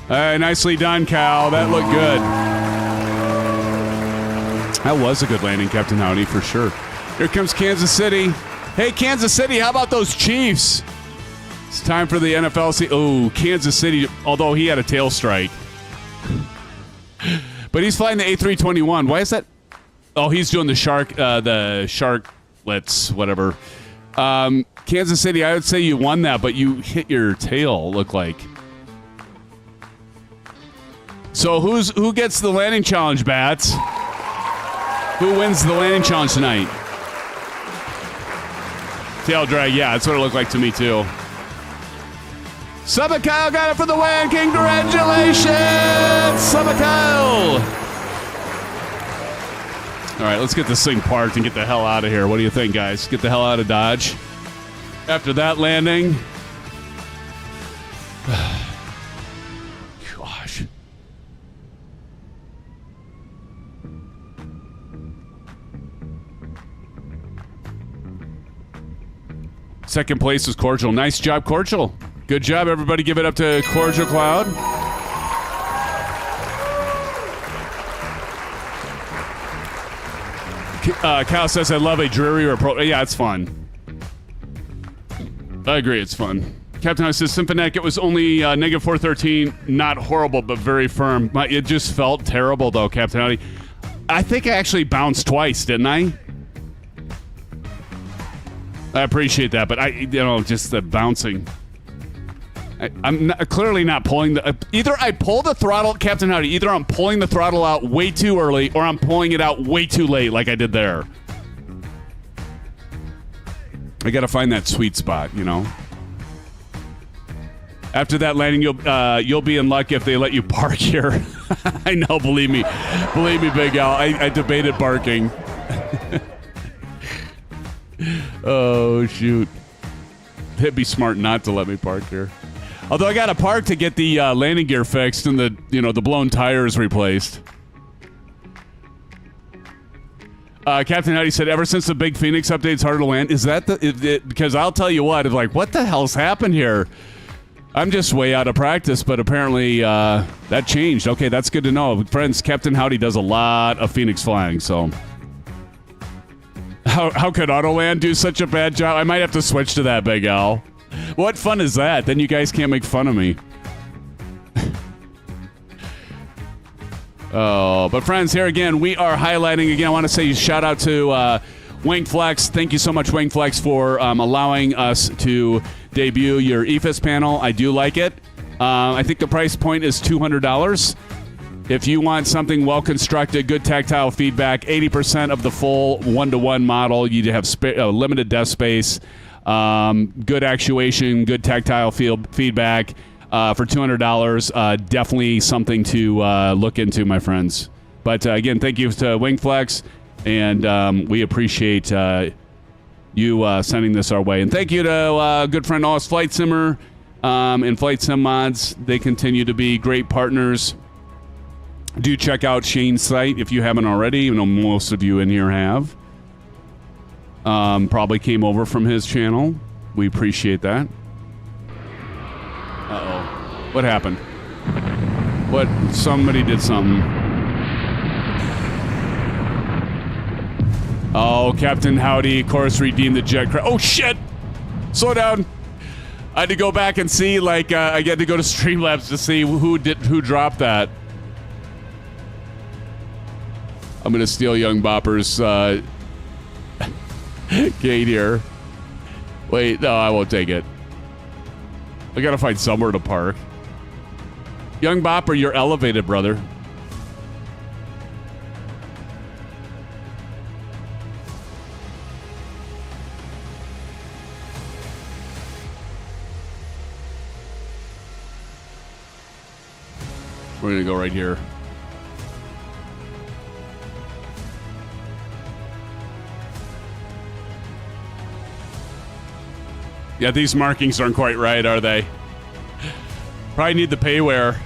Nicely done, Kyle. That looked good. That was a good landing, Captain Howdy, for sure. Here comes Kansas City. Hey, Kansas City, how about those Chiefs? It's time for the NFL. Oh, Kansas City, although he had a tail strike. But he's flying the A321. Why is that? Oh, he's doing the sharklets, whatever. Kansas City, I would say you won that, but you hit your tail, look like. So who gets the landing challenge, Bats? Who wins the landing challenge tonight? Tail drag, yeah, that's what it looked like to me, too. Sumacao got it for the win. Congratulations, Sumacao. All right, let's get this thing parked and get the hell out of here. What do you think, guys? Get the hell out of Dodge. After that landing. Gosh. Second place was Cordial. Nice job, Cordial. Good job, everybody. Give it up to Cordial Cloud. Kyle says, I love a dreary report. Yeah, it's fun. I agree, it's fun. Captain House says, Symphonic, it was only negative 413. Not horrible, but very firm. It just felt terrible, though, Captain Howdy. I think I actually bounced twice, didn't I? I appreciate that, but just the bouncing. I'm clearly not pulling the... either I pull the throttle, Captain Howdy, either I'm pulling the throttle out way too early or I'm pulling it out way too late like I did there. I got to find that sweet spot, you know? After that landing, you'll be in luck if they let you park here. I know, believe me, Big Al. I debated parking. Oh shoot! It'd be smart not to let me park here. Although I got to park to get the landing gear fixed and the blown tires replaced. Captain Howdy said, ever since the big Phoenix update, it's harder to land. Is that because I'll tell you what, it's like, what the hell's happened here? I'm just way out of practice, but apparently that changed. Okay, that's good to know. Friends, Captain Howdy does a lot of Phoenix flying, so... How could Autoland do such a bad job? I might have to switch to that, Big Al. What fun is that? Then you guys can't make fun of me. Oh, but friends, here again, we are highlighting again. I want to say shout out to WingFlex. Thank you so much, WingFlex, for allowing us to debut your EFIS panel. I do like it. I think the price point is $200. If you want something well-constructed, good tactile feedback, 80% of the full one-to-one model, you have limited desk space, good actuation, good tactile feedback for $200. Definitely something to look into, my friends. But again, thank you to WingFlex, and we appreciate you sending this our way. And thank you to good friend Oz Flight Simmer and Flight Sim Mods. They continue to be great partners. Do check out Shane's site if you haven't already. You know, most of you in here have. Probably came over from his channel. We appreciate that. Uh-oh. What happened? What? Somebody did something. Oh, Captain Howdy, of course, redeemed the jet crash. Oh, shit! Slow down. I had to go back and see, like, I had to go to Streamlabs to see who dropped that. I'm going to steal Young Bopper's gate here. Wait, no, I won't take it. I got to find somewhere to park. Young Bopper, you're elevated, brother. We're going to go right here. Yeah, these markings aren't quite right, are they? Probably need the payware.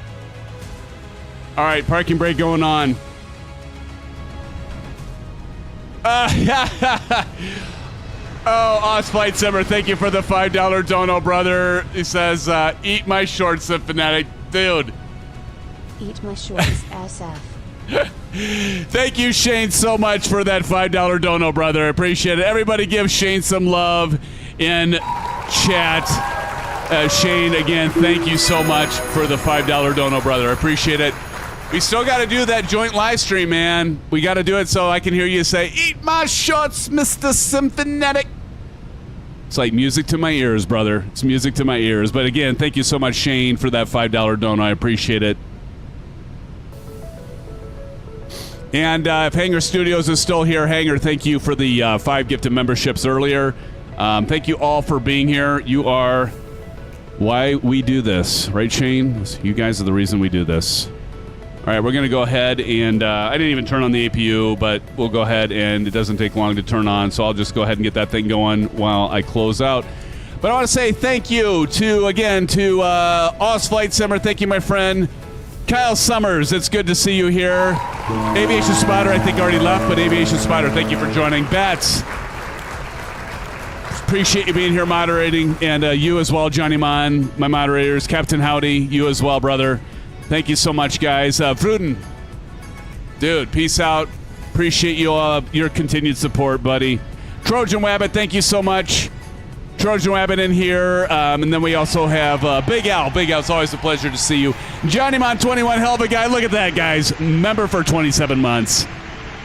All right, parking brake going on. Oh, Oz Flight Simmer, thank you for the $5 dono, brother. He says, eat my shorts, the fanatic. Dude. Eat my shorts, SF. Thank you, Shane, so much for that $5 dono, brother. I appreciate it. Everybody give Shane some love in chat. Shane, again, thank you so much for the $5 dono, brother. I appreciate it. We still got to do that joint live stream, man. We got to do it so I can hear you say, eat my shorts, Mr. Symphonetic. It's like music to my ears, brother. It's music to my ears. But again, thank you so much, Shane, for that $5 dono. I appreciate it. And if Hangar Studios is still here, Hangar, thank you for the 5 gifted memberships earlier. Thank you all for being here. You are why we do this. Right, Shane? You guys are the reason we do this. All right, we're going to go ahead and I didn't even turn on the APU, but we'll go ahead and it doesn't take long to turn on, so I'll just go ahead and get that thing going while I close out. But I want to say thank you to Oz Flight Simmer. Thank you, my friend. Kyle Summers, it's good to see you here. Aviation Spider, I think already left, but Aviation Spider, thank you for joining. Bats, appreciate you being here moderating, and you as well, Johnny Mon, my moderators, Captain Howdy, you as well, brother. Thank you so much, guys. Fruden, dude, peace out. Appreciate you all, your continued support, buddy. Trojan Wabbit, thank you so much. Trojan Wabbit in here, and then we also have Big Al. Big Al, it's always a pleasure to see you. Johnny Mon 21, hell of a guy. Look at that, guys. Member for 27 months.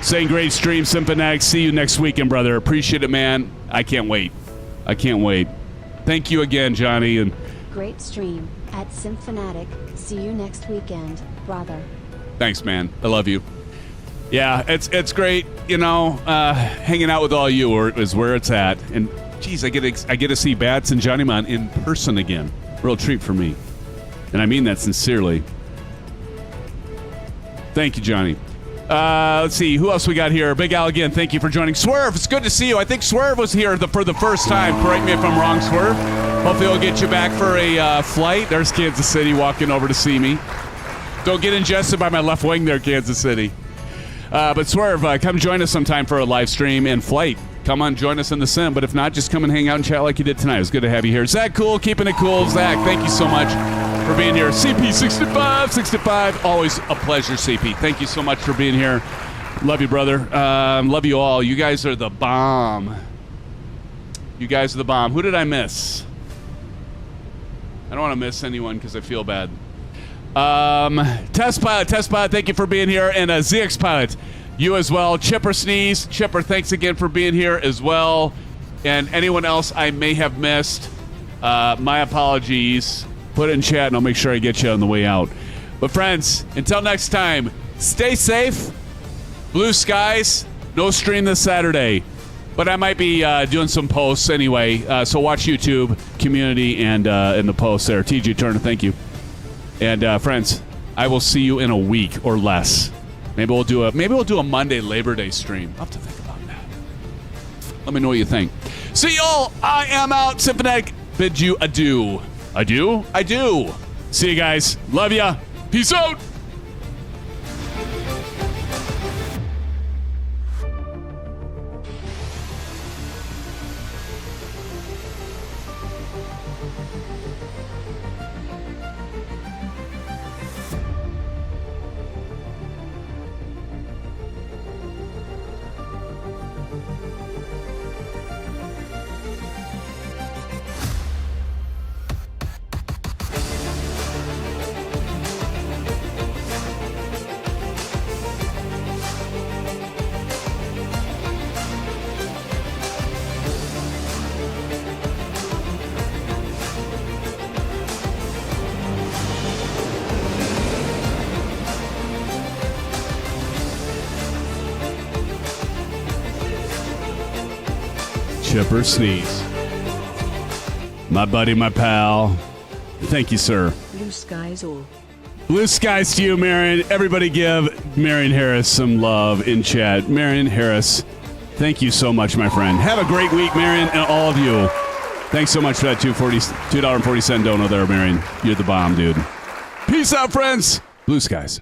Saying great stream, SimFans. See you next weekend, brother. Appreciate it, man. I can't wait. I can't wait. Thank you again, Johnny. And Great stream at SimFanatic. See you next weekend, brother. thanks, man. I love you. Yeah, it's great. You know, hanging out with all you is where it's at. And geez, I get to see Bats and Johnny Mon in person again. Real treat for me, and I mean that sincerely. Thank you, Johnny. Let's see, who else we got here? Big Al again, thank you for joining. Swerve, it's good to see you. I think Swerve was here for the first time. Correct me if I'm wrong, Swerve. Hopefully we'll get you back for a flight. There's Kansas City walking over to see me. Don't get ingested by my left wing there, Kansas City. But Swerve, come join us sometime for a live stream and flight. Come on, join us in the sim. But if not, just come and hang out and chat like you did tonight. It was good to have you here. Zach Cool, keeping it cool. Zach, thank you so much for being here. CP65, always a pleasure, CP. Thank you so much for being here. Love you, brother. Love you all. You guys are the bomb. You guys are the bomb. Who did I miss? I don't want to miss anyone because I feel bad. Test Pilot, thank you for being here. And ZX Pilot, you as well. Chipper Sneeze, Chipper, thanks again for being here as well. And anyone else I may have missed, my apologies. Put it in chat and I'll make sure I get you on the way out. But friends, until next time, stay safe. Blue skies, no stream this Saturday. But I might be doing some posts anyway. So watch YouTube, community, and in the posts there. TJ Turner, thank you. And friends, I will see you in a week or less. Maybe we'll do a Monday Labor Day stream. I'll have to think about that. Let me know what you think. See y'all. I am out. SimFanatic bid you adieu. Adieu? I do. See you guys. Love ya. Peace out. Chipper Sneeze. My buddy, my pal. Thank you, sir. Blue skies all. Blue skies to you, Marion. Everybody give Marion Harris some love in chat. Marion Harris, thank you so much, my friend. Have a great week, Marion, and all of you. Thanks so much for that $2.40 dono there, Marion. You're the bomb, dude. Peace out, friends. Blue skies.